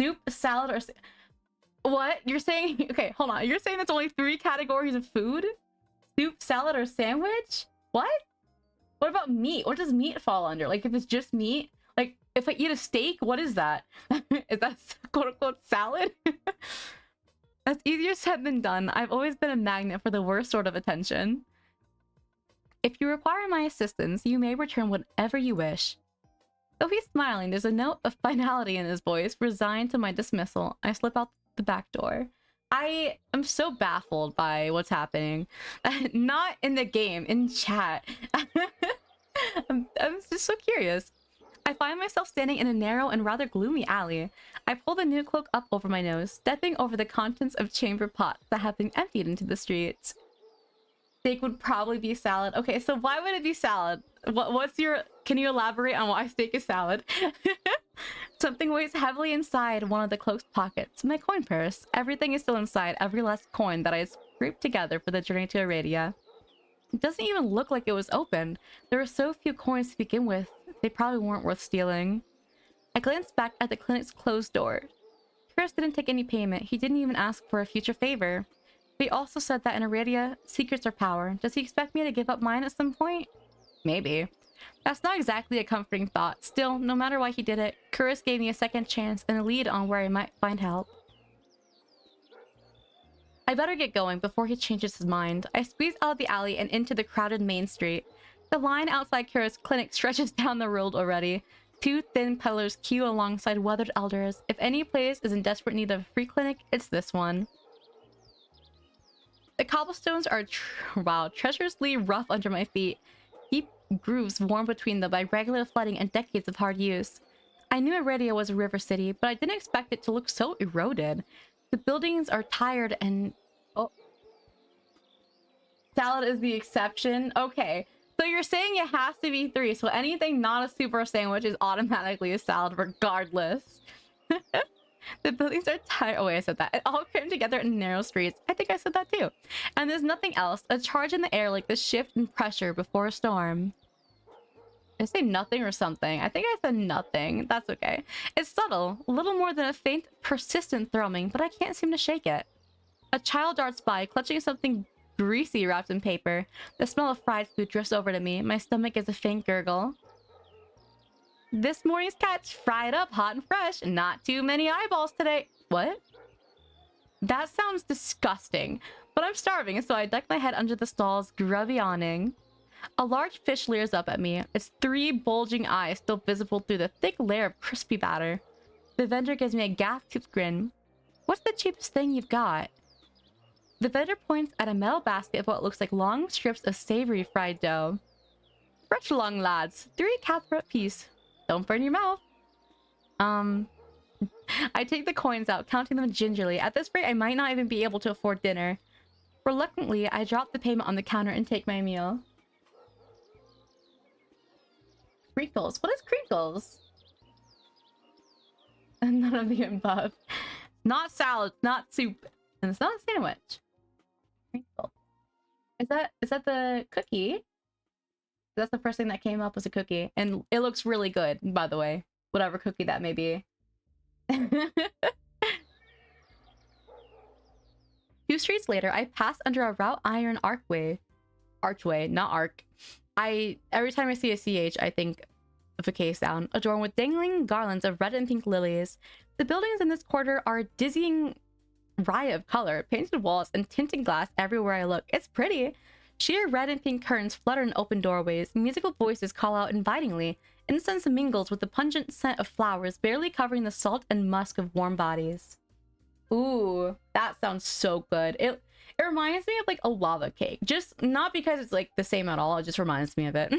Soup, salad, or... What? You're saying... Okay, hold on. You're saying there's only 3 categories of food? Soup, salad, or sandwich? What? What about meat? What does meat fall under? Like, if it's just meat? Like, if I eat a steak, what is that? Is that quote-unquote salad? That's easier said than done. I've always been a magnet for the worst sort of attention. If you require my assistance, you may return whatever you wish. Though he's smiling, there's a note of finality in his voice. Resigned to my dismissal, I slip out the back door. I am so baffled by what's happening. Not in the game, in chat. I'm just so curious. I find myself standing in a narrow and rather gloomy alley. I pull the new cloak up over my nose, stepping over the contents of chamber pots that have been emptied into the streets. Steak would probably be salad. Okay, so why would it be salad? What's your... Can you elaborate on why steak is salad? Something weighs heavily inside one of the cloak's pockets. My coin purse. Everything is still inside, every last coin that I scraped together for the journey to Iridia. It doesn't even look like it was open. There were so few coins to begin with. They probably weren't worth stealing. I glanced back at the clinic's closed door. Chris didn't take any payment. He didn't even ask for a future favor. But he also said that in Iridia, secrets are power. Does he expect me to give up mine at some point? Maybe. That's not exactly a comforting thought. Still, no matter why he did it, Chris gave me a second chance and a lead on where I might find help. I better get going before he changes his mind. I squeeze out of the alley and into the crowded main street. The line outside Kira's clinic stretches down the road already. 2 thin peddlers queue alongside weathered elders. If any place is in desperate need of a free clinic, it's this one. The cobblestones are treacherously rough under my feet. Deep grooves worn between them by regular flooding and decades of hard use. I knew Iridia was a river city, but I didn't expect it to look so eroded. The buildings are tired and... Oh. Salad is the exception? Okay. So you're saying it has to be 3, so anything not a soup or a sandwich is automatically a salad regardless. The buildings are tired. Oh wait, I said that. It all came together in narrow streets. I think I said that too. And there's nothing else. A charge in the air like the shift in pressure before a storm. Did I say nothing or something? I think I said nothing. That's okay. It's subtle. A little more than a faint, persistent thrumming, but I can't seem to shake it. A child darts by, clutching something greasy wrapped in paper. The smell of fried food drifts over to me. My stomach is a faint gurgle. This morning's catch, fried up, hot and fresh. Not too many eyeballs today. What? That sounds disgusting. But I'm starving, so I duck my head under the stall's grubby awning. A large fish leers up at me, its 3 bulging eyes still visible through the thick layer of crispy batter. The vendor gives me a gaff-toothed grin. What's the cheapest thing you've got? The vendor points at a metal basket of what looks like long strips of savory fried dough. Rush along, lads. 3 capra apiece. Don't burn your mouth. I take the coins out, counting them gingerly. At this rate, I might not even be able to afford dinner. Reluctantly, I drop the payment on the counter and take my meal. Crinkles. What is crinkles? None of the above. Not salad, not soup, and it's not a sandwich. Crinkle. Is that the cookie? That's the first thing that came up was a cookie, and it looks really good, by the way. Whatever cookie that may be. 2 streets later, I pass under a wrought iron archway, not arc. Every time I see a CH, I think of a K sound, adorned with dangling garlands of red and pink lilies. The buildings in this quarter are a dizzying riot of color, painted walls and tinted glass everywhere I look. It's pretty. Sheer red and pink curtains flutter in open doorways. Musical voices call out invitingly. Incense mingles with the pungent scent of flowers, barely covering the salt and musk of warm bodies. Ooh, that sounds so good. It reminds me of like a lava cake. Just not because it's like the same at all, it just reminds me of it.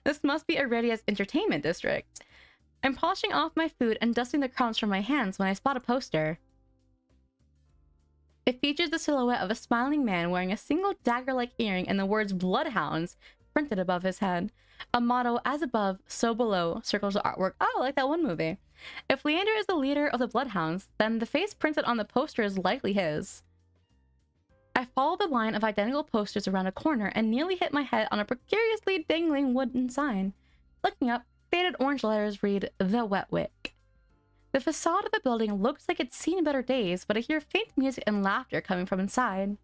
This must be Iredia's entertainment district. I'm polishing off my food and dusting the crumbs from my hands when I spot a poster. It features the silhouette of a smiling man wearing a single dagger-like earring and the words Bloodhounds printed above his head. A motto, as above, so below, circles the artwork. Oh, like that one movie. If Leander is the leader of the Bloodhounds, then the face printed on the poster is likely his. I follow the line of identical posters around a corner and nearly hit my head on a precariously dangling wooden sign. Looking up, faded orange letters read, The Wet Wick. The facade of the building looks like it's seen better days, but I hear faint music and laughter coming from inside.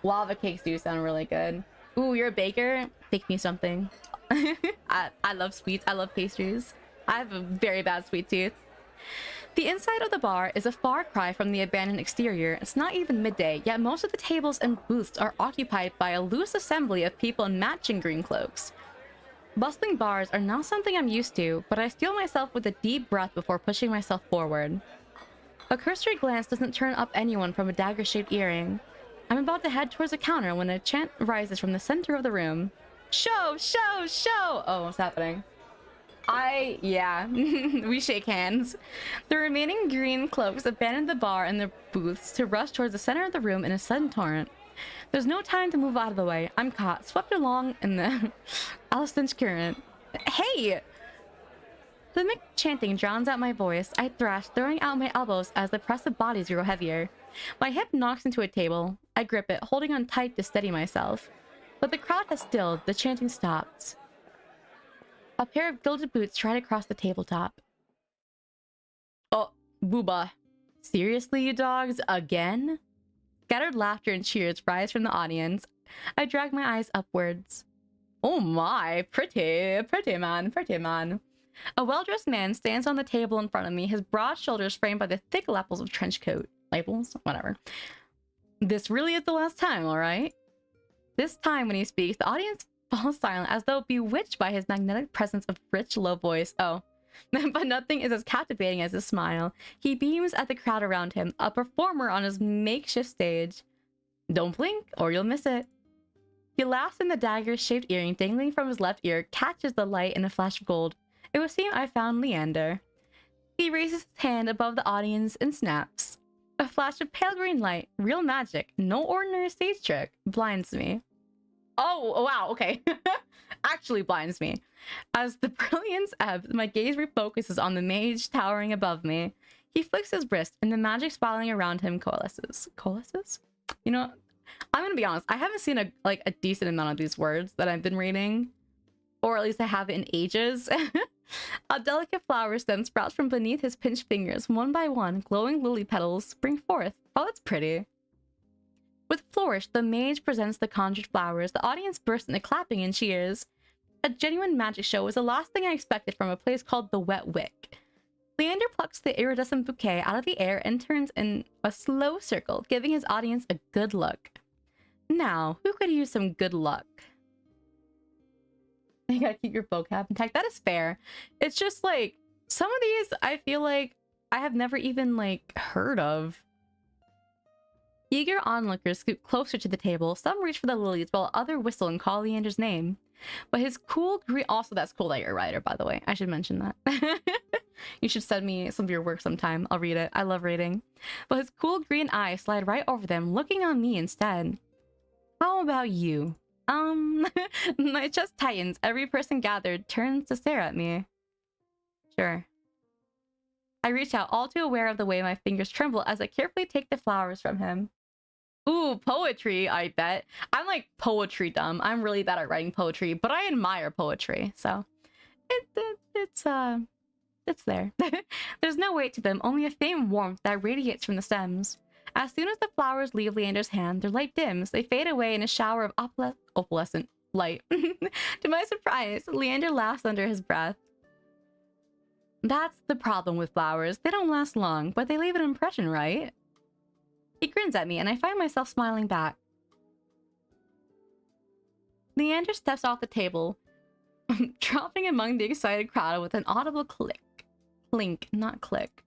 Lava cakes do sound really good. Ooh, you're a baker? Bake me something. I love sweets. I love pastries. I have a very bad sweet tooth. The inside of the bar is a far cry from the abandoned exterior. It's not even midday, yet most of the tables and booths are occupied by a loose assembly of people in matching green cloaks. Bustling bars are not something I'm used to, but I steel myself with a deep breath before pushing myself forward. A cursory glance doesn't turn up anyone from a dagger-shaped earring. I'm about to head towards the counter when a chant rises from the center of the room. Show! Show! Show! Oh, what's happening? Yeah, we shake hands. The remaining green cloaks abandon the bar and the booths to rush towards the center of the room in a sudden torrent. There's no time to move out of the way. I'm caught, swept along in the Aliston's current. Hey! The rhythmic chanting drowns out my voice. I thrash, throwing out my elbows as the press of bodies grow heavier. My hip knocks into a table. I grip it, holding on tight to steady myself. But the crowd has stilled. The chanting stops. A pair of gilded boots stride across the tabletop. Oh, booba. Seriously, you dogs? Again? Scattered laughter and cheers rise from the audience. I drag my eyes upwards. Oh my, pretty man, pretty man. A well-dressed man stands on the table in front of me, his broad shoulders framed by the thick lapels of trench coat. Labels? Whatever. This really is the last time, alright? This time when he speaks, the audience falls silent as though bewitched by his magnetic presence of rich, low voice. Oh. But nothing is as captivating as his smile. He beams at the crowd around him, a performer on his makeshift stage. Don't blink or you'll miss it. He laughs and the dagger-shaped earring dangling from his left ear catches the light in a flash of gold. It would seem I found Leander. He raises his hand above the audience and snaps. A flash of pale green light, real magic, no ordinary stage trick, blinds me. Oh, wow, okay. Actually blinds me. As the brilliance ebbs, my gaze refocuses on the mage towering above me. He flicks his wrist, and the magic spiraling around him coalesces. Coalesces? You know, I'm gonna be honest. I haven't seen a decent amount of these words that I've been reading. Or at least I haven't in ages. A delicate flower stem sprouts from beneath his pinched fingers. One by one, glowing lily petals spring forth. Oh, that's pretty. With flourish, the mage presents the conjured flowers. The audience bursts into clapping and cheers. A genuine magic show was the last thing I expected from a place called the Wet Wick. Leander plucks the iridescent bouquet out of the air and turns in a slow circle, giving his audience a good look. Now, who could use some good luck? You gotta keep your vocab intact. That is fair. It's just like, some of these I feel like I have never even like heard of. Eager onlookers scoot closer to the table. Some reach for the lilies while others whistle and call Leander's name. But his cool green... Also, that's cool that you're a writer, by the way. I should mention that. You should send me some of your work sometime. I'll read it. I love reading. But his cool green eyes slide right over them, looking on me instead. How about you? My chest tightens. Every person gathered turns to stare at me. Sure. I reach out, all too aware of the way my fingers tremble as I carefully take the flowers from him. Ooh, poetry, I bet. I'm like poetry dumb. I'm really bad at writing poetry, but I admire poetry, so it's there. There's no weight to them, only a faint warmth that radiates from the stems. As soon as the flowers leave Leander's hand, their light dims. They fade away in a shower of opalescent light. To my surprise, Leander laughs under his breath. That's the problem with flowers. They don't last long, but they leave an impression, right? He grins at me, and I find myself smiling back. Leander steps off the table, dropping among the excited crowd with an audible click. Clink, not click.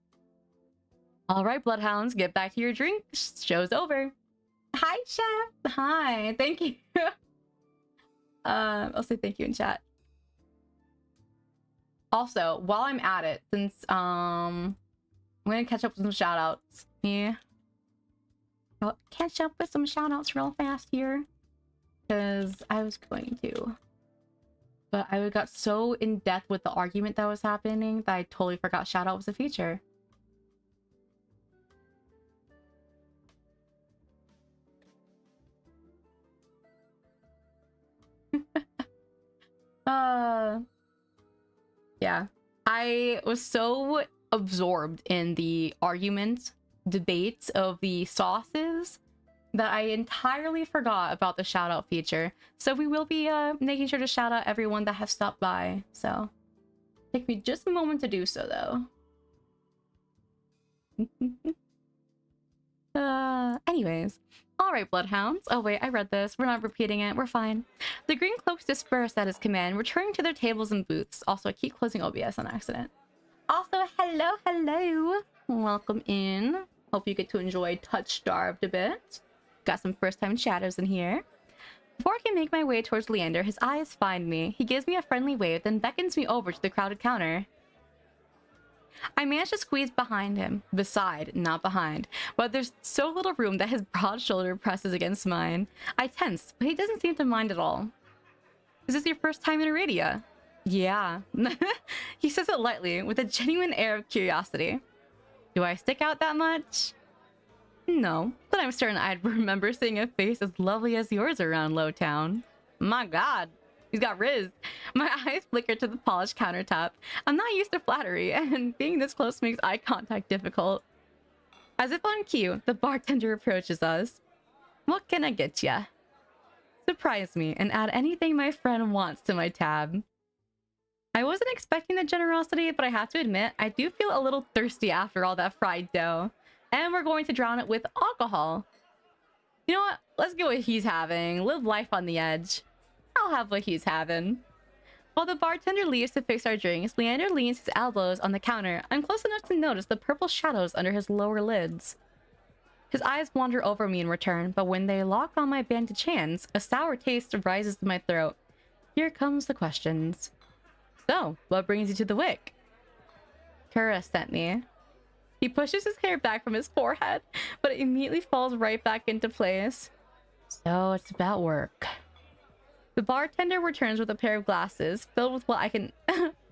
All right, bloodhounds, get back to your drink. Show's over. Hi, chef. Hi, thank you. I'll say thank you in chat. Also, while I'm at it, since I'm gonna catch up with some shoutouts. Yeah. I'll catch up with some shoutouts real fast here. Because I was going to. But I got so in depth with the argument that was happening that I totally forgot shoutout was a feature. Yeah. I was so absorbed in the argument, debates of the sauces that I entirely forgot about the shout out feature. So we will be making sure to shout out everyone that has stopped by. So take me just a moment to do so though. Anyways. Alright, bloodhounds. Oh wait, I read this. We're not repeating it. We're fine. The green cloaks disperse at his command, returning to their tables and booths. Also, I keep closing OBS on accident. Also, hello. Welcome in. Hope you get to enjoy TOUCHSTARVED a bit. Got some first-time chatters in here. Before I can make my way towards Leander, his eyes find me. He gives me a friendly wave, then beckons me over to the crowded counter. I manage to squeeze behind him. Beside, not behind. But there's so little room that his broad shoulder presses against mine. I tense, but he doesn't seem to mind at all. Is this your first time in Iridia? Yeah. He says it lightly, with a genuine air of curiosity. Do I stick out that much? No, but I'm certain I'd remember seeing a face as lovely as yours around Lowtown. My god. He's got rizz. My eyes flicker to the polished countertop. I'm not used to flattery, and being this close makes eye contact difficult. As if on cue, the bartender approaches us. What can I get ya? Surprise me and add anything my friend wants to my tab. I wasn't expecting the generosity, but I have to admit, I do feel a little thirsty after all that fried dough. And we're going to drown it with alcohol. You know what? Let's get what he's having. Live life on the edge. I'll have what he's having. While the bartender leaves to fix our drinks, Leander leans his elbows on the counter. I'm close enough to notice the purple shadows under his lower lids. His eyes wander over me in return, but when they lock on my bandaged hands, a sour taste rises to my throat. Here comes the questions. So, what brings you to the wick? Kura sent me. He pushes his hair back from his forehead, but it immediately falls right back into place. So, it's about work. The bartender returns with a pair of glasses filled with what I can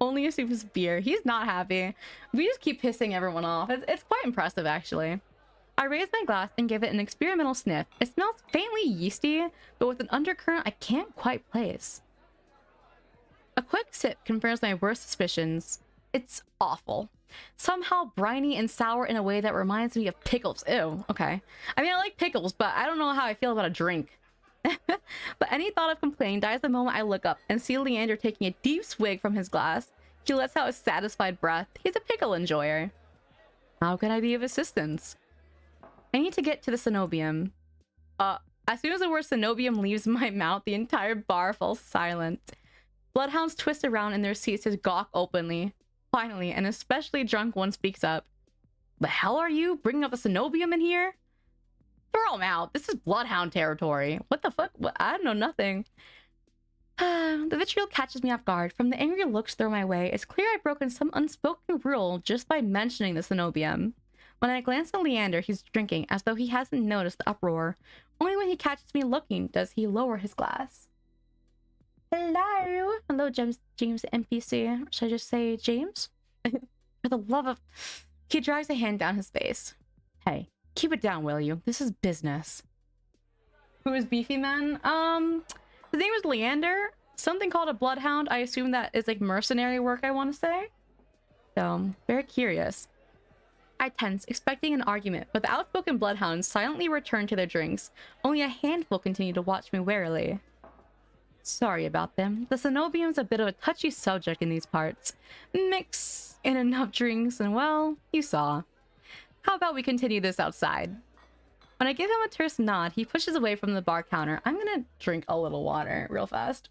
only assume is beer. He's not happy. We just keep pissing everyone off. It's quite impressive, actually. I raise my glass and give it an experimental sniff. It smells faintly yeasty, but with an undercurrent I can't quite place. A quick sip confirms my worst suspicions. It's awful. Somehow briny and sour in a way that reminds me of pickles. Ew, okay. I mean, I like pickles, but I don't know how I feel about a drink. But any thought of complaining dies the moment I look up and see Leander taking a deep swig from his glass. He lets out a satisfied breath. He's a pickle enjoyer. How can I be of assistance? I need to get to the cenobium. As soon as the word cenobium leaves my mouth, the entire bar falls silent. Bloodhounds twist around in their seats to gawk openly. Finally, an especially drunk one speaks up. The hell are you bringing up the cenobium in here? For Throw him out. This is bloodhound territory. What the fuck? I know nothing. The vitriol catches me off guard. From the angry looks thrown my way, it's clear I've broken some unspoken rule just by mentioning the cenobium. When I glance at Leander, he's drinking as though he hasn't noticed the uproar. Only when he catches me looking does he lower his glass. Hello? Hello, James NPC. Should I just say James? For the love of... He drags a hand down his face. Hey, keep it down, will you? This is business. Who is Beefy Man? His name is Leander. Something called a bloodhound. I assume that is like mercenary work, I want to say. So, very curious. I tense, expecting an argument, but the outspoken bloodhounds silently return to their drinks. Only a handful continue to watch me warily. Sorry about them. The cenobium's a bit of a touchy subject in these parts. Mix in enough drinks and, well, you saw. How about we continue this outside? When I give him a terse nod, he pushes away from the bar counter. I'm gonna drink a little water real fast.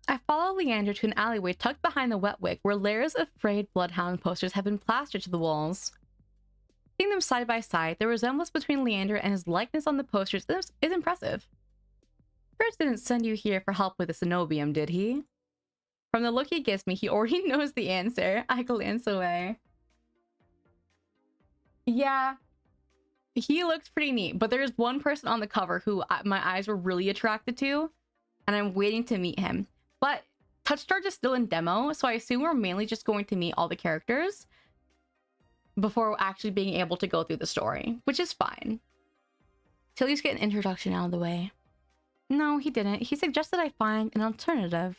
I follow Leander to an alleyway tucked behind the wet wick where layers of frayed bloodhound posters have been plastered to the walls. Seeing them side by side, the resemblance between Leander and his likeness on the posters is impressive. First didn't send you here for help with the cenobium, did he? From the look he gives me, he already knows the answer. I glance away. Yeah, he looks pretty neat, but there's one person on the cover who my eyes were really attracted to, and I'm waiting to meet him. But TOUCHSTARVED is still in demo, so I assume we're mainly just going to meet all the characters before actually being able to go through the story, which is fine. Till you get an introduction out of the way. No, he didn't. He suggested I find an alternative.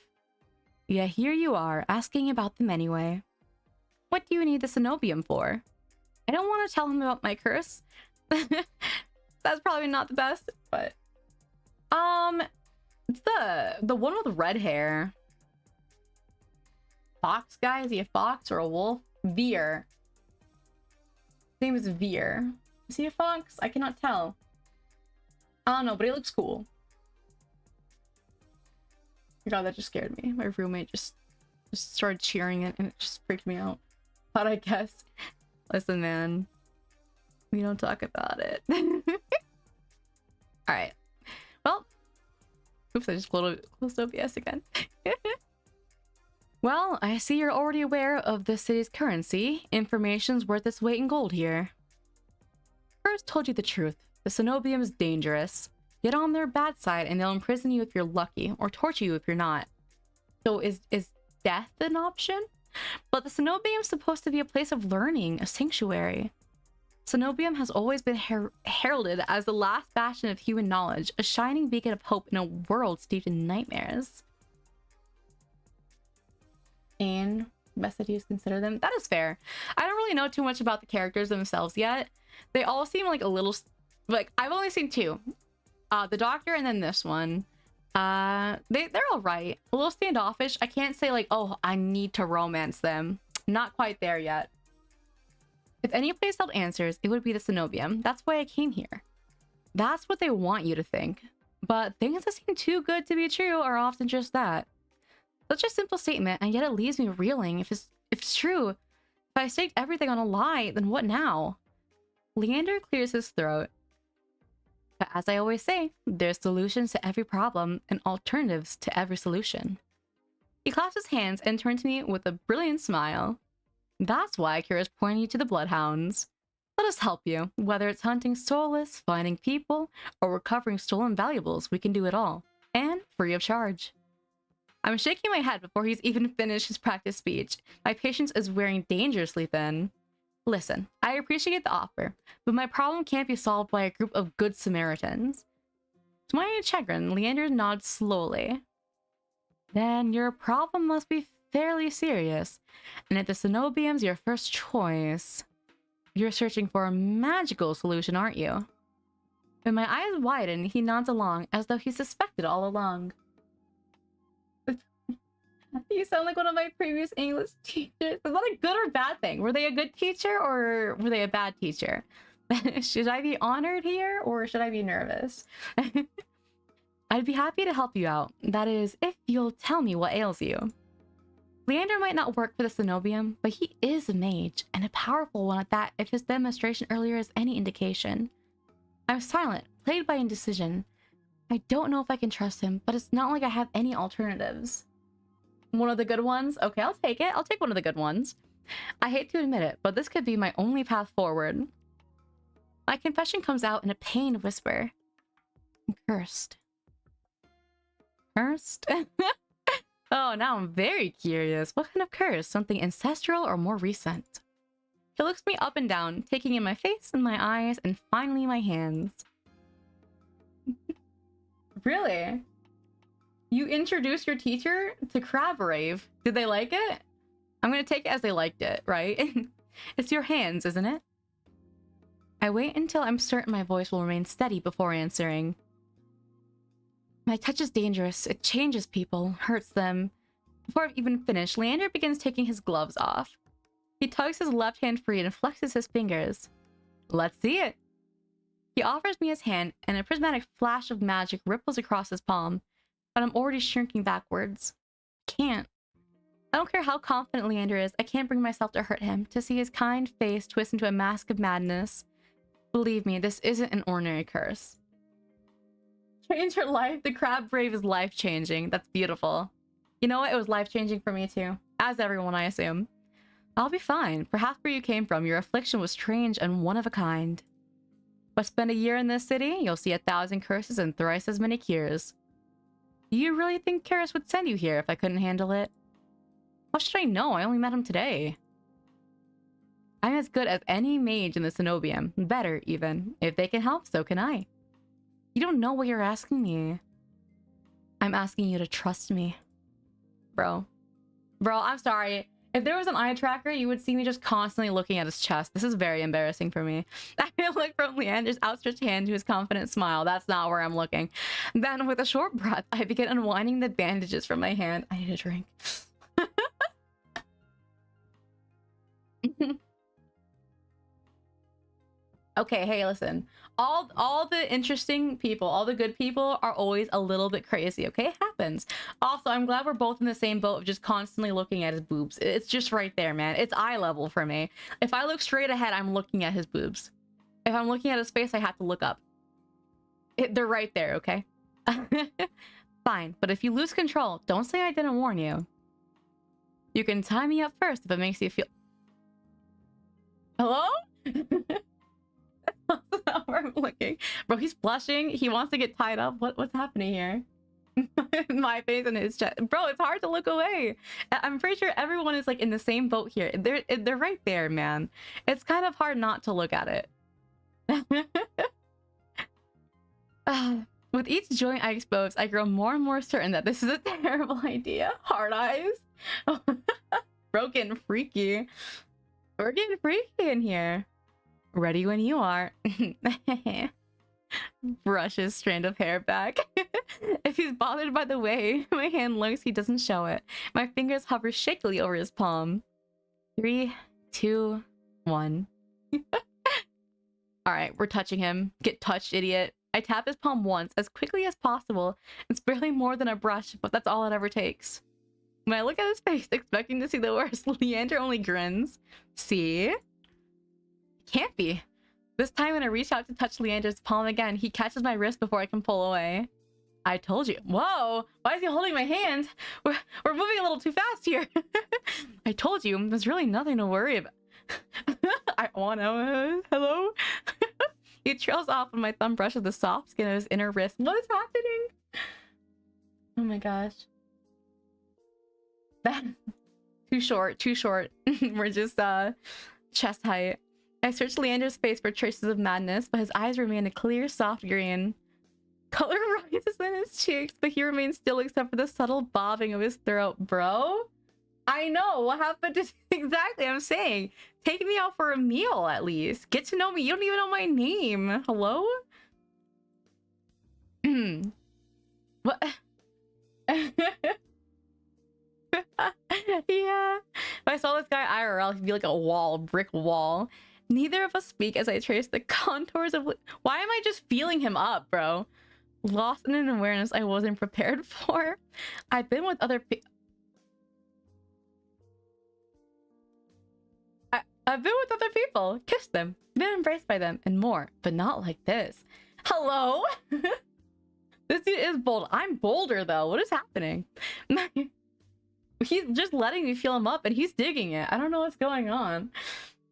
Yeah, here you are, asking about them anyway. What do you need the cenobium for? I don't want to tell him about my curse. That's probably not the best, but... It's the one with red hair. Fox guy? Is he a fox or a wolf? Veer. His name is Veer. Is he a fox? I cannot tell. I don't know, but he looks cool. God, that just scared me. My roommate just started cheering it and it just freaked me out. But I guess... Listen, man. We don't talk about it. Alright. Well. Oops, I just closed OBS again. Well, I see you're already aware of the city's currency. Information's worth its weight in gold here. First told you the truth. The cenobium is dangerous. Get on their bad side and they'll imprison you if you're lucky, or torture you if you're not. So is death an option? But the cenobium is supposed to be a place of learning, a sanctuary. Cenobium has always been heralded as the last bastion of human knowledge, a shining beacon of hope in a world steeped in nightmares. And best that you consider them. That is fair. I don't really know too much about the characters themselves yet. They all seem like a little... Like, I've only seen two. The doctor and then this one. They're all right. A little standoffish. I can't say like, oh, I need to romance them. Not quite there yet. If any place held answers, it would be the cenobium. That's why I came here. That's what they want you to think. But things that seem too good to be true are often just that. Such a simple statement, and yet it leaves me reeling. If it's true, if I staked everything on a lie, then what now? Leander clears his throat. But as I always say, there's solutions to every problem and alternatives to every solution. He claps his hands and turns to me with a brilliant smile. That's why Kira's pointing you to the bloodhounds. Let us help you. Whether it's hunting soulless, finding people, or recovering stolen valuables, we can do it all. And free of charge. I'm shaking my head before he's even finished his practice speech. My patience is wearing dangerously thin. Listen, I appreciate the offer, but my problem can't be solved by a group of good Samaritans. To my chagrin, Leander nods slowly. Then your problem must be fairly serious, and if the cenobium's your first choice, you're searching for a magical solution, aren't you? When my eyes widen, he nods along as though he suspected all along. You sound like one of my previous English teachers. Is that a good or bad thing? Were they a good teacher or were they a bad teacher? Should I be honored here or should I be nervous? I'd be happy to help you out. That is, if you'll tell me what ails you. Leander might not work for the Cenobium, but he is a mage, and a powerful one at that if his demonstration earlier is any indication. I'm silent, plagued by indecision. I don't know if I can trust him, but it's not like I have any alternatives. One of the good ones? Okay, I'll take it. I'll take one of the good ones. I hate to admit it, but this could be my only path forward. My confession comes out in a pained whisper. I'm cursed. Cursed? Oh, now I'm very curious. What kind of curse? Something ancestral or more recent? He looks me up and down, taking in my face and my eyes, and finally my hands. Really? You introduced your teacher to Crab Rave. Did they like it? I'm gonna take it as they liked it, right? It's your hands, isn't it? I wait until I'm certain my voice will remain steady before answering. My touch is dangerous. It changes people, hurts them. Before I've even finished, Leander begins taking his gloves off. He tugs his left hand free and flexes his fingers. Let's see it. He offers me his hand, and a prismatic flash of magic ripples across his palm, but I'm already shrinking backwards. Can't. I don't care how confident Leander is, I can't bring myself to hurt him, to see his kind face twist into a mask of madness. Believe me, this isn't an ordinary curse. Change your life. The Crab Brave is life-changing. That's beautiful. You know what? It was life-changing for me too. As everyone, I assume. I'll be fine. Perhaps where you came from, your affliction was strange and one of a kind. But spend a year in this city, you'll see 1,000 curses and thrice as many cures. Do you really think Karis would send you here if I couldn't handle it? How should I know? I only met him today. I'm as good as any mage in the Cenobium. Better, even. If they can help, so can I. You don't know what you're asking me. I'm asking you to trust me. Bro. Bro, I'm sorry. If there was an eye tracker, you would see me just constantly looking at his chest. This is very embarrassing for me. I look from Leander's outstretched hand to his confident smile. That's not where I'm looking. Then, with a short breath, I begin unwinding the bandages from my hand. I need a drink. Okay, hey, listen. All the interesting people, all the good people are always a little bit crazy, okay? It happens. Also, I'm glad we're both in the same boat of just constantly looking at his boobs. It's just right there, man. It's eye level for me. If I look straight ahead, I'm looking at his boobs. If I'm looking at his face, I have to look up. They're right there, okay? Fine, but if you lose control, don't say I didn't warn you. You can tie me up first if it makes you feel... Hello? That's not where I'm looking. Bro, he's blushing. He wants to get tied up. What's happening here? My face and his chest. Bro, it's hard to look away. I'm pretty sure everyone is like in the same boat here. They're right there, man. It's kind of hard not to look at it. With each joint I expose, I grow more and more certain that this is a terrible idea. Hard eyes. Bro, getting freaky. We're getting freaky in here. Ready when you are. Brush his strand of hair back. If he's bothered by the way my hand looks, he doesn't show it. My fingers hover shakily over his palm. 3, 2, 1. Alright, we're touching him. Get touched, idiot. I tap his palm once, as quickly as possible. It's barely more than a brush, but that's all it ever takes. When I look at his face, expecting to see the worst, Leander only grins. See? Can't be. This time when I reach out to touch Leander's palm again, he catches my wrist before I can pull away. I told you. Whoa! Why is he holding my hand? We're moving a little too fast here. I told you, there's really nothing to worry about. I wanna... Hello? He trails off when my thumb brushes the soft skin of his inner wrist. What is happening? Oh my gosh. That... Too short, too short. We're just, chest height. I searched Leander's face for traces of madness, but his eyes remain a clear, soft green. Color rises in his cheeks, but he remains still except for the subtle bobbing of his throat. Bro? I know, what happened to... Exactly, I'm saying. Take me out for a meal, at least. Get to know me. You don't even know my name. Hello? What? Yeah. If I saw this guy IRL, he'd be like a wall, brick wall. Neither of us speak as I trace the contours of... Why am I just feeling him up, bro? Lost in an awareness I wasn't prepared for. I've been with other people... I've been with other people, kissed them, been embraced by them, and more, but not like this. Hello? This dude is bold. I'm bolder though. What is happening? He's just letting me feel him up and he's digging it. I don't know what's going on.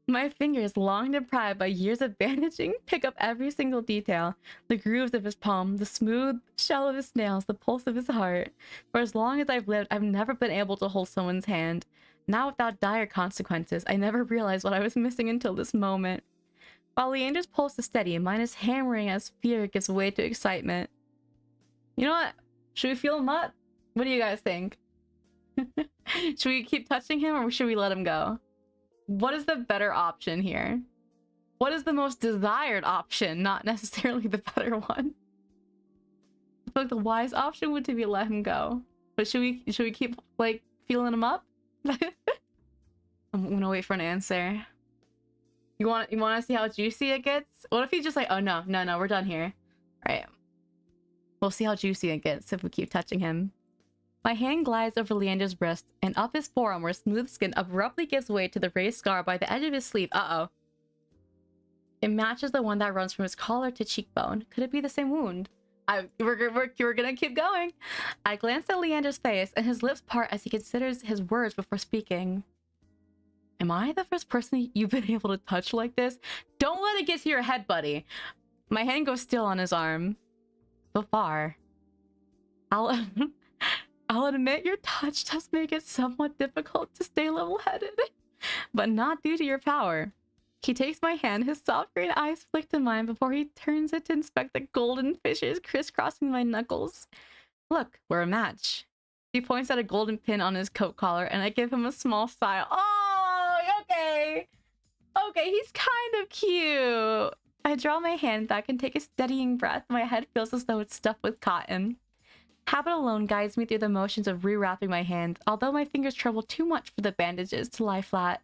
My fingers, long deprived by years of bandaging, pick up every single detail. The grooves of his palm, the smooth shell of his nails, the pulse of his heart. For as long as I've lived, I've never been able to hold someone's hand. Now without dire consequences, I never realized what I was missing until this moment. While Leander's pulse is steady, mine is hammering as fear gives way to excitement. You know what? Should we feel him up? What do you guys think? Should we keep touching him or should we let him go? What is the better option here? What is the most desired option, not necessarily the better one? I feel like the wise option would be let him go. But should we keep like feeling him up? I'm gonna wait for an answer. You want to see how juicy it gets? What if he's just like, oh no, we're done here. All right. We'll see how juicy it gets if we keep touching him. My hand glides over Leander's wrist and up his forearm where smooth skin abruptly gives way to the raised scar by the edge of his sleeve. Uh-oh. It matches the one that runs from his collar to cheekbone. Could it be the same wound? We're gonna keep going. I glance at Leander's face and his lips part as he considers his words before speaking. Am I the first person you've been able to touch like this? Don't let it get to your head, buddy. My hand goes still on his arm. So far. I'll admit your touch does make it somewhat difficult to stay level-headed, but not due to your power. He takes my hand, his soft green eyes flick to mine before he turns it to inspect the golden fissures crisscrossing my knuckles. Look, we're a match. He points at a golden pin on his coat collar, and I give him a small sigh. Oh, okay. Okay, he's kind of cute. I draw my hand back and take a steadying breath. My head feels as though it's stuffed with cotton. Habit alone guides me through the motions of rewrapping my hand, although my fingers tremble too much for the bandages to lie flat.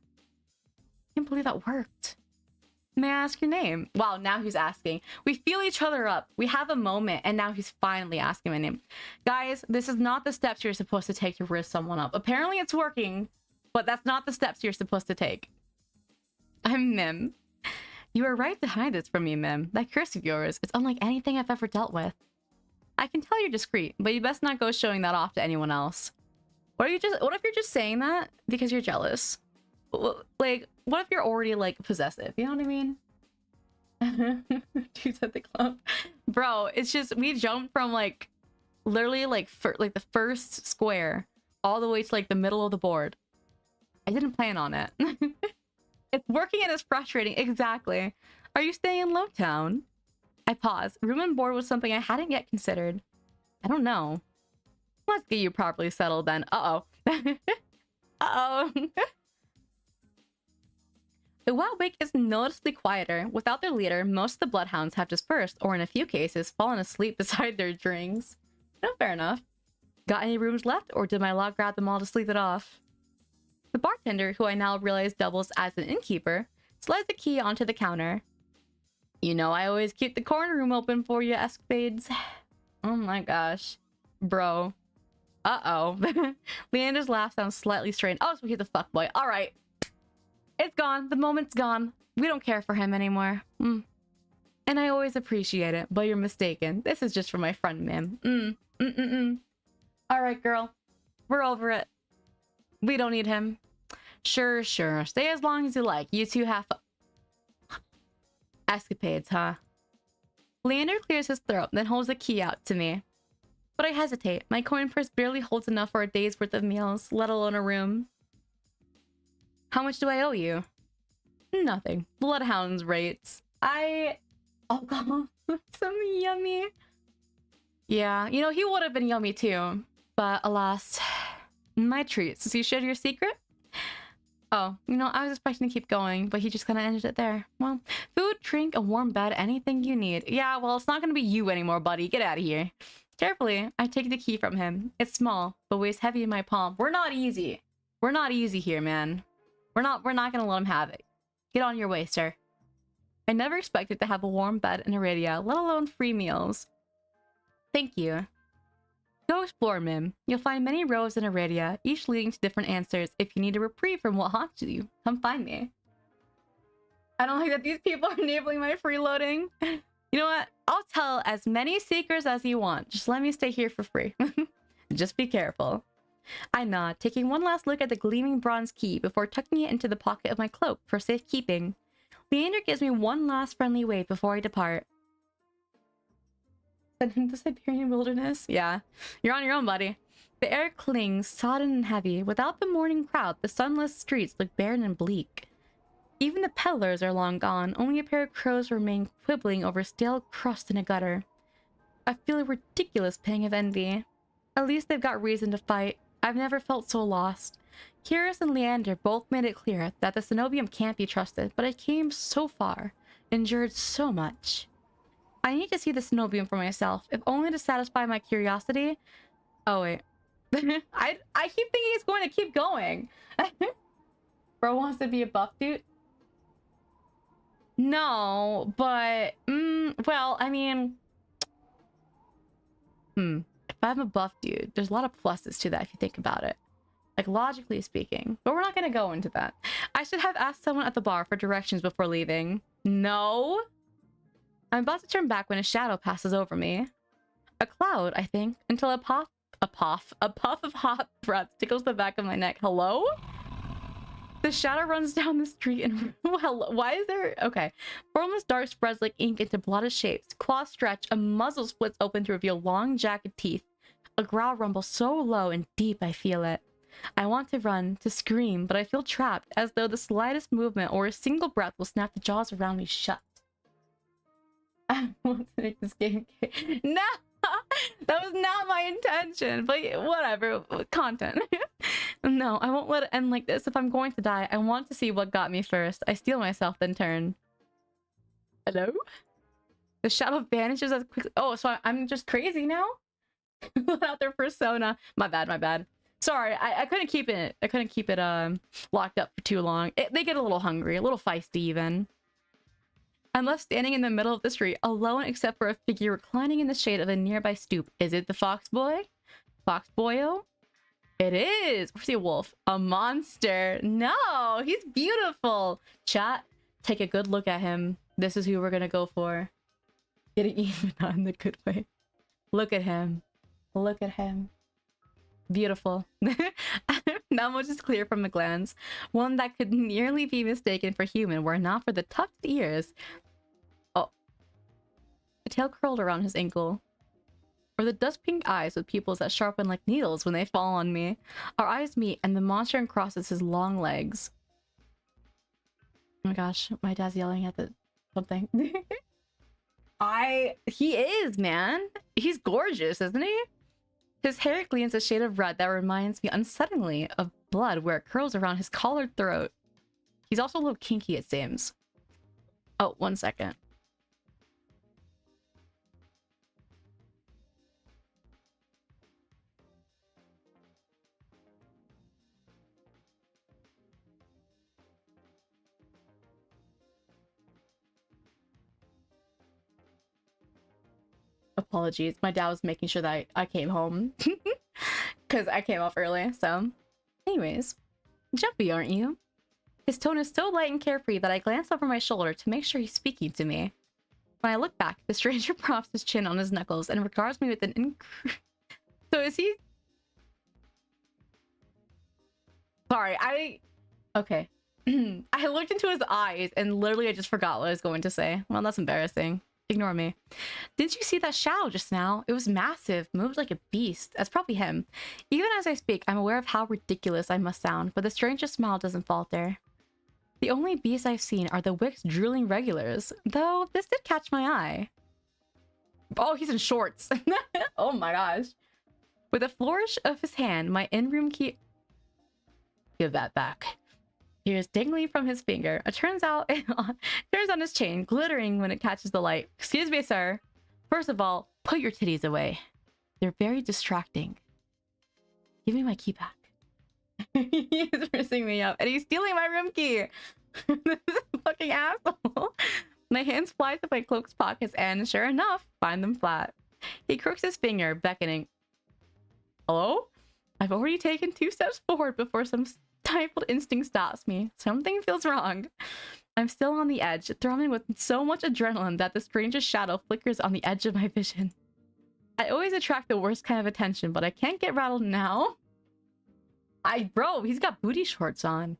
I can't believe that worked. May I ask your name? Wow, now he's asking. We feel each other up. We have a moment, and now he's finally asking my name. Guys, this is not the steps you're supposed to take to rizz someone up. Apparently it's working, but that's not the steps you're supposed to take. I'm Mim. You were right to hide this from me, Mim. That curse of yours, it's unlike anything I've ever dealt with. I can tell you're discreet, but you best not go showing that off to anyone else. What if you're just saying that because you're jealous? Like, what if you're already like possessive? You know what I mean? Dudes at the club, bro. It's just we jumped from like literally like the first square all the way to like the middle of the board. I didn't plan on it. It's working and it's frustrating. Exactly. Are you staying in Lowtown? I pause. Room and board was something I hadn't yet considered. I don't know. Let's get you properly settled then. Uh-oh. Uh-oh. The Wild Wake is noticeably quieter. Without their leader, most of the bloodhounds have dispersed, or in a few cases, fallen asleep beside their drinks. No, fair enough. Got any rooms left, or did my log grab them all to sleep it off? The bartender, who I now realize doubles as an innkeeper, slides the key onto the counter. You know I always keep the corner room open for you, escapades. Oh my gosh. Bro. Uh-oh. Leander's laugh sounds slightly strained. Oh, so he's a fuckboy. Alright. It's gone. The moment's gone. We don't care for him anymore. And I always appreciate it, but you're mistaken. This is just for my friend Mim. Alright, girl. We're over it. We don't need him. Sure. Stay as long as you like. You two have escapades, huh? Leander clears his throat, then holds the key out to me. But I hesitate. My coin purse barely holds enough for a day's worth of meals, let alone a room. How much do I owe you? Nothing. Bloodhound's rates. Oh god. Something yummy. Yeah, you know, he would have been yummy too. But alas, my treat. Since you shared your secret? Oh, you know, I was expecting to keep going, but he just kind of ended it there. Well, food, drink, a warm bed, anything you need. Yeah, well, it's not going to be you anymore, buddy. Get out of here. Carefully, I take the key from him. It's small, but weighs heavy in my palm. We're not easy. We're not easy here, man. We're not going to let him have it. Get on your way, sir. I never expected to have a warm bed and a radio, let alone free meals. Thank you. Go explore, Mim. You'll find many rows in Aradia, each leading to different answers. If you need a reprieve from what haunts you, come find me. I don't like that these people are enabling my freeloading. You know what? I'll tell as many seekers as you want. Just let me stay here for free. Just be careful. I nod, taking one last look at the gleaming bronze key before tucking it into the pocket of my cloak for safekeeping. Leander gives me one last friendly wave before I depart. In the Siberian wilderness? Yeah, you're on your own, buddy. The air clings, sodden and heavy. Without the morning crowd, the sunless streets look barren and bleak. Even the peddlers are long gone. Only a pair of crows remain quibbling over stale crust in a gutter. I feel a ridiculous pang of envy. At least they've got reason to fight. I've never felt so lost. Kyrus and Leander both made it clear that the Cenobium can't be trusted, but I came so far, endured so much. I need to see the Cenobium for myself, if only to satisfy my curiosity. Oh wait. I keep thinking it's going to keep going. Bro wants to be a buff dude? No, but well, I mean, if I'm a buff dude, there's a lot of pluses to that if you think about it. Like, logically speaking. But we're not gonna go into that. I should have asked someone at the bar for directions before leaving. No. I'm about to turn back when a shadow passes over me. A cloud, I think, until a puff of hot breath tickles the back of my neck. Hello? The shadow runs down the street and well, why is there okay? Formless dark spreads like ink into blotted shapes. Claws stretch, a muzzle splits open to reveal long jagged teeth. A growl rumbles so low and deep I feel it. I want to run, to scream, but I feel trapped, as though the slightest movement or a single breath will snap the jaws around me shut. I want to make this game. No! That was not my intention, but whatever. Content. No, I won't let it end like this. If I'm going to die, I want to see what got me first. I steel myself, then turn. Hello? The shadow vanishes as quickly. Oh, so I'm just crazy now? Without their persona. My bad. Sorry, I couldn't keep it. I couldn't keep it locked up for too long. They get a little hungry, a little feisty even. I'm left standing in the middle of the street, alone except for a figure reclining in the shade of a nearby stoop. Is it the fox boy? Fox boyo? It is! Or is he a wolf? A monster! No! He's beautiful! Chat, take a good look at him. This is who we're gonna go for. Getting even, not in the good way. Look at him. Look at him. Beautiful. Not much is clear from a glance. One that could nearly be mistaken for human were it not for the tufted ears. Oh. The tail curled around his ankle. Or the dust pink eyes with pupils that sharpen like needles when they fall on me. Our eyes meet and the monster uncrosses his long legs. Oh my gosh, my dad's yelling at the something. He is, man. He's gorgeous, isn't he? His hair gleams a shade of red that reminds me unsettlingly of blood where it curls around his collared throat. He's also a little kinky, it seems. Oh, 1 second. Apologies. My dad was making sure that I came home. Because I came off early, so... Anyways. Jumpy, aren't you? His tone is so light and carefree that I glance over my shoulder to make sure he's speaking to me. When I look back, the stranger props his chin on his knuckles and regards me with an So is he... Sorry, Okay. I looked into his eyes and literally I just forgot what I was going to say. Well, that's embarrassing. Ignore me. Didn't you see that shadow just now? It was massive, moved like a beast. That's probably him. Even as I speak, I'm aware of how ridiculous I must sound, but the stranger's smile doesn't falter. The only beasts I've seen are the Wick's drooling regulars, though this did catch my eye. Oh, he's in shorts. Oh my gosh. With a flourish of his hand, my in-room key... Give that back. Tears dangling from his finger. It turns on his chain, glittering when it catches the light. Excuse me, sir. First of all, put your titties away. They're very distracting. Give me my key back. He's rizzing me up, and he's stealing my room key. This is a fucking asshole. My hands fly to my cloak's pockets, and sure enough, find them flat. He crooks his finger, beckoning. Hello? I've already taken 2 steps forward before some stifled instinct stops me. Something feels wrong. I'm still on the edge, throbbing with so much adrenaline that the strangest shadow flickers on the edge of my vision. I always attract the worst kind of attention, but I can't get rattled now. Bro, he's got booty shorts on.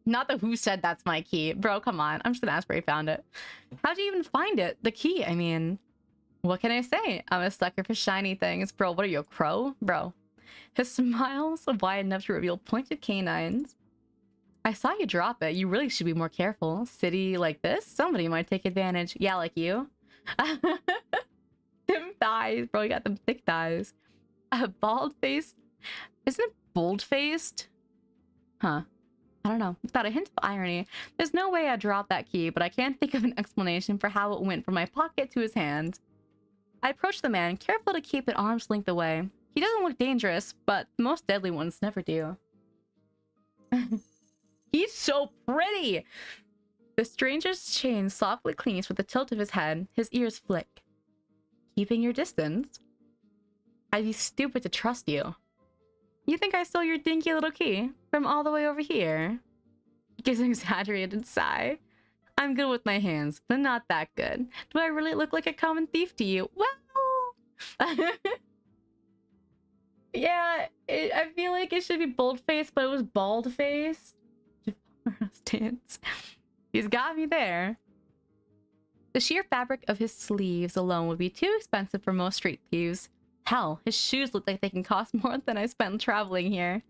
Not the who said that's my key. Bro, come on. I'm just gonna ask where he found it. How'd you even find it? The key, I mean. What can I say? I'm a sucker for shiny things. Bro, what are you, a crow? Bro. His smile's wide enough to reveal pointed canines. I saw you drop it. You really should be more careful. City like this? Somebody might take advantage. Yeah, like you. Them thighs, bro. You got them thick thighs. Bald-faced? Isn't it bold-faced? Huh. I don't know. Without a hint of irony. There's no way I dropped that key, but I can't think of an explanation for how it went from my pocket to his hand. I approached the man, careful to keep an arm's length away. He doesn't look dangerous, but most deadly ones never do. He's so pretty! The stranger's chain softly clings with the tilt of his head. His ears flick. Keeping your distance? I'd be stupid to trust you. You think I stole your dinky little key from all the way over here? He gives an exaggerated sigh. I'm good with my hands, but not that good. Do I really look like a common thief to you? Well... yeah, I feel like it should be bold-faced, but it was bald-faced. Stance. He's got me there. The sheer fabric of his sleeves alone would be too expensive for most street thieves. Hell, his shoes look like they can cost more than I spent traveling here.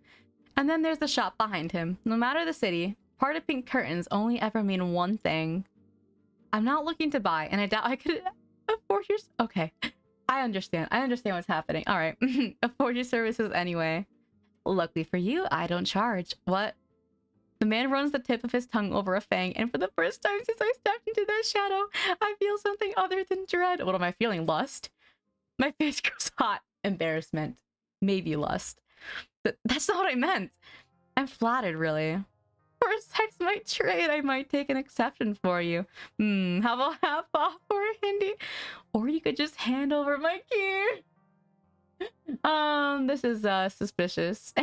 And then there's the shop behind him. No matter the city, parted pink curtains only ever mean one thing. I'm not looking to buy, and I doubt I could afford your... Okay. I understand. I understand what's happening. Alright. Afford your services anyway. Luckily for you, I don't charge. What? The man runs the tip of his tongue over a fang, and for the first time since I stepped into that shadow, I feel something other than dread. What am I feeling? Lust? My face grows hot. Embarrassment. Maybe lust. That's not what I meant. I'm flattered, really. For a sex might trade, I might take an exception for you. How about half off for a Hindi? Or you could just hand over my key. This is suspicious.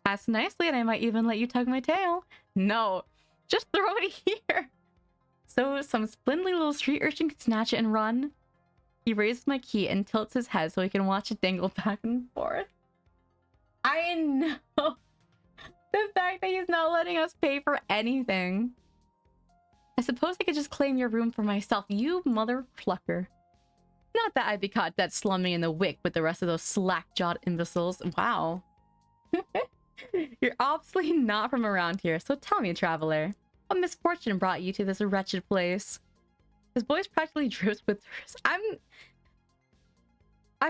Ask nicely and I might even let you tug my tail. No, just throw it here. So some splendidly little street urchin can snatch it and run. He raises my key and tilts his head so he can watch it dangle back and forth. I know. The fact that he's not letting us pay for anything. I suppose I could just claim your room for myself, you mother clucker. Not that I'd be caught dead slumming in the wick with the rest of those slack-jawed imbeciles. Wow. You're obviously not from around here, so tell me, traveler, what misfortune brought you to this wretched place? His voice practically drips with... I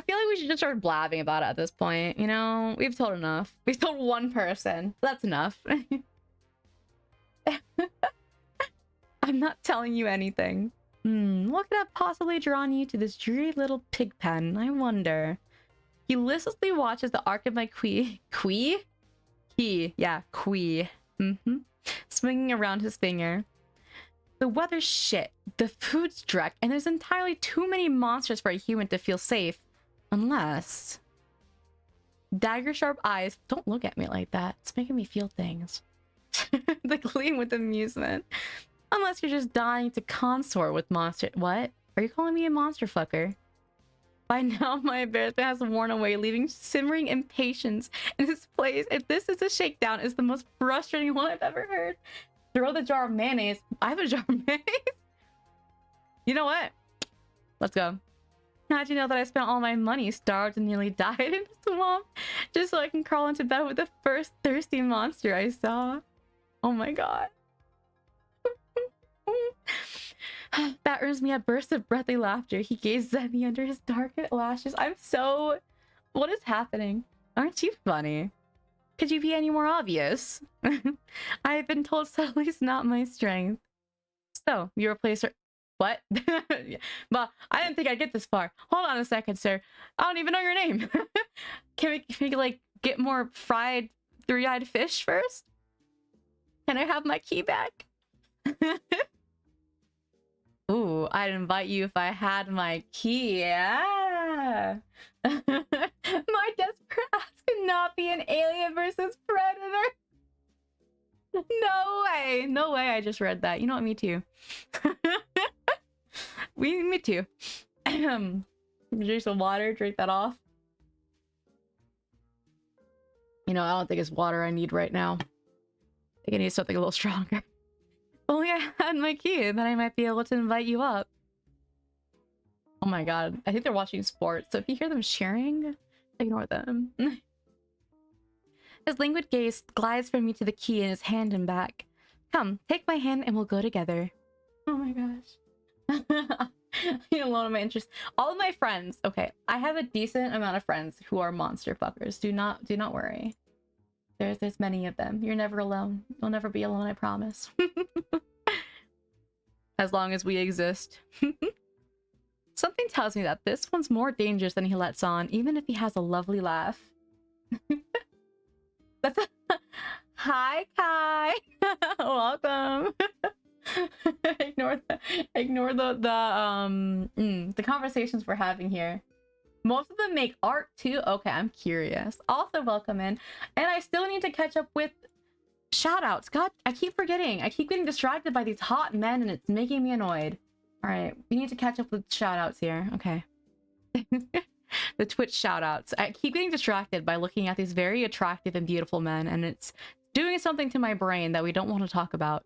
feel like we should just start blabbing about it at this point, you know? We've told enough. We've told one person. That's enough. I'm not telling you anything. What could have possibly drawn you to this dreary little pig pen? I wonder. He listlessly watches the arc of my key. Yeah, key. Swinging around his finger. The weather's shit. The food's dreck, and there's entirely too many monsters for a human to feel safe. Unless... Dagger-sharp eyes. Don't look at me like that. It's making me feel things. The gleam with amusement. Unless you're just dying to consort with monster... What? Are you calling me a monster fucker? By now, my embarrassment has worn away, leaving simmering impatience in this place. If this is a shakedown, it's the most frustrating one I've ever heard. Throw the jar of mayonnaise. I have a jar of mayonnaise. You know what? Let's go. How'd you know that I spent all my money, starved and nearly died in the swamp, just so I can crawl into bed with the first thirsty monster I saw? Oh my god. That earns me a burst of breathy laughter. He gazes at me under his dark lashes. I'm so... What is happening? Aren't you funny? Could you be any more obvious? I have been told subtly's not my strength. So, you replace her... What? But I didn't think I'd get this far. Hold on a second, sir. I don't even know your name. Can we like, get more fried three-eyed fish first? Can I have my key back? Ooh, I'd invite you if I had my key. Yeah. My desperate ask could not be an alien versus predator. No way. No way I just read that. You know what? Me too. Me too. Drink some water, drink that off. You know, I don't think it's water I need right now. I think I need something a little stronger. If only I had my key, then I might be able to invite you up. Oh my god. I think they're watching sports, so if you hear them cheering, ignore them. His languid gaze glides from me to the key in his hand and back. Come, take my hand and we'll go together. Oh my gosh. You know, one of my interests. All of my friends, okay, I have a decent amount of friends who are monster fuckers. Do not worry. There's many of them. You're never alone. You'll never be alone, I promise. As long as we exist. Something tells me that this one's more dangerous than he lets on, even if he has a lovely laugh. That's a... Hi, Kai. Welcome. ignore the conversations we're having here. Most of them make art too. Okay, I'm curious. Also welcome in. And I still need to catch up with shoutouts. God, I keep forgetting. I keep getting distracted by these hot men and it's making me annoyed. All right, we need to catch up with shoutouts here. Okay. The Twitch shoutouts. I keep getting distracted by looking at these very attractive and beautiful men, and it's doing something to my brain that we don't want to talk about.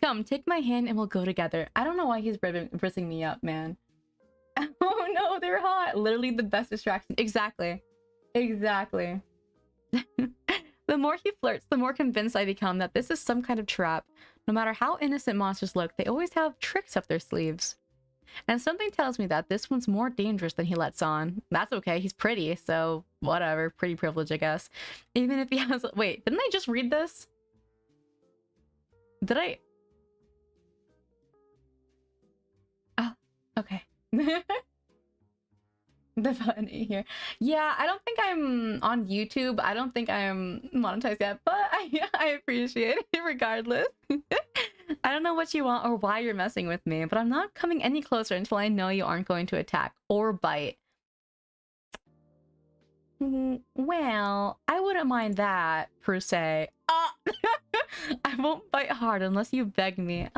Come, take my hand and we'll go together. I don't know why he's rizzing me up, man. Oh no, they're hot. Literally the best distraction. Exactly. Exactly. The more he flirts, the more convinced I become that this is some kind of trap. No matter how innocent monsters look, they always have tricks up their sleeves. And something tells me that this one's more dangerous than he lets on. That's okay, he's pretty, so whatever. Pretty privilege, I guess. Even if he has... Wait, didn't I just read this? Did I... Oh, okay. The funny here. Yeah, I don't think I'm on YouTube. I don't think I'm monetized yet, but I appreciate it regardless. I don't know what you want or why you're messing with me, but I'm not coming any closer until I know you aren't going to attack or bite. Well, I wouldn't mind that, per se. I won't bite hard unless you beg me.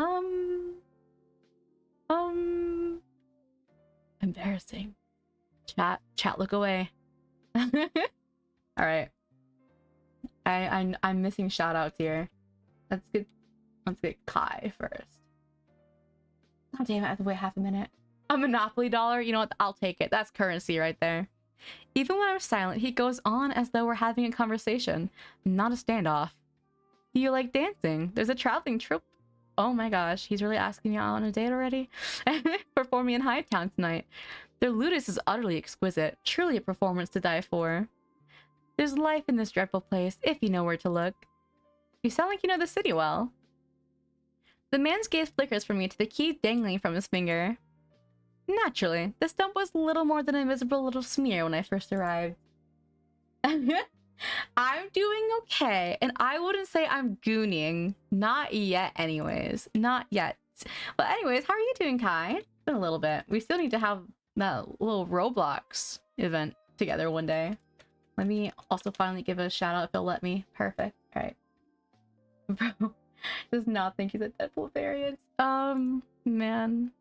Embarrassing. Chat, look away. All right. I'm missing shoutouts here. Let's get Kai first. Oh damn it! I have to wait half a minute. A Monopoly dollar? You know what? I'll take it. That's currency right there. Even when I'm silent, he goes on as though we're having a conversation, not a standoff. Do you like dancing? There's a traveling troupe. Oh my gosh, he's really asking me out on a date already? Performing in Hightown tonight. Their ludus is utterly exquisite, truly a performance to die for. There's life in this dreadful place, if you know where to look. You sound like you know the city well. The man's gaze flickers from me to the key dangling from his finger. Naturally, the stump was little more than a visible little smear when I first arrived. I'm doing okay, and I wouldn't say I'm gooning. Not yet, anyways. Not yet. But anyways, how are you doing, Kai? It's been a little bit. We still need to have that little Roblox event together one day. Let me also finally give a shout out if he'll let me. Perfect. All right. Bro does not think he's a Deadpool variant. Man.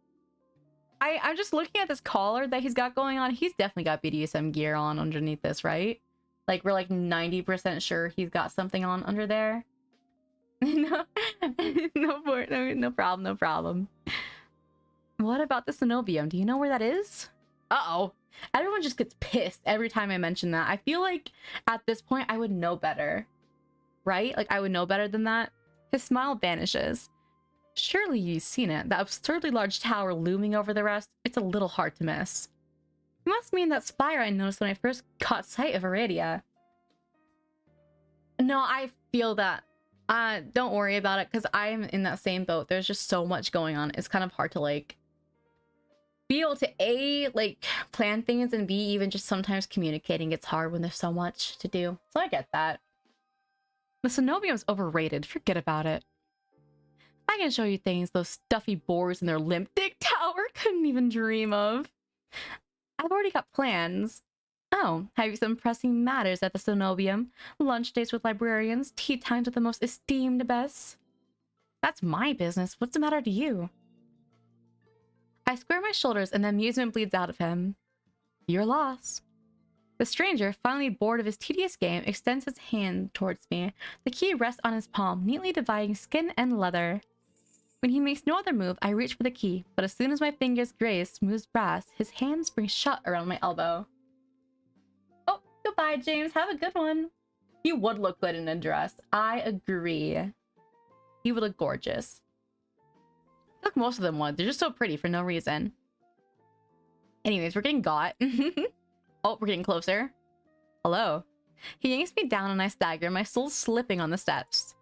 I'm just looking at this collar that he's got going on. He's definitely got BDSM gear on underneath this, right? Like, we're like 90% sure he's got something on under there. No, no problem, no problem. What about the Cenobium? Do you know where that is? Uh-oh. Everyone just gets pissed every time I mention that. I feel like at this point I would know better. Right? Like, I would know better than that. His smile vanishes. Surely you've seen it. That absurdly large tower looming over the rest. It's a little hard to miss. It must mean that spire I noticed when I first caught sight of Iridia. No, I feel that. Don't worry about it, because I'm in that same boat. There's just so much going on. It's kind of hard to, like, be able to A, like, plan things, and B, even just sometimes communicating. It's hard when there's so much to do. So I get that. The Cenobium's overrated. Forget about it. I can show you things those stuffy boars in their limp dick tower couldn't even dream of. I've already got plans. Oh, have you some pressing matters at the Cenobium? Lunch dates with librarians, tea times with the most esteemed Bess? That's my business. What's the matter to you? I square my shoulders and the amusement bleeds out of him. Your loss. The stranger, finally bored of his tedious game, extends his hand towards me. The key rests on his palm, neatly dividing skin and leather. When he makes no other move, I reach for the key, but as soon as my fingers graze smooth brass, his hand springs shut around my elbow. Oh, goodbye, James. Have a good one. He would look good in a dress. I agree. He would look gorgeous. I think most of them would. They're just so pretty for no reason. Anyways, we're getting got. Oh, we're getting closer. Hello. He yanks me down and I stagger, my soul slipping on the steps.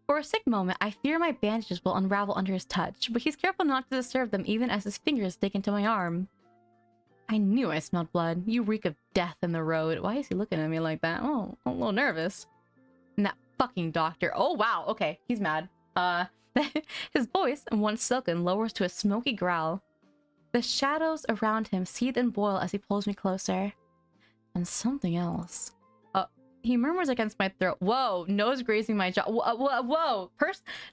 For a sick moment, I fear my bandages will unravel under his touch, but he's careful not to disturb them even as his fingers dig into my arm. I knew I smelled blood. You reek of death in the road. Why is he looking at me like that? Oh, I'm a little nervous. And that fucking doctor. Oh, wow. Okay, he's mad. His voice, once silken, lowers to a smoky growl. The shadows around him seethe and boil as he pulls me closer. And something else. He murmurs against my throat. Whoa, nose grazing my jaw. Whoa.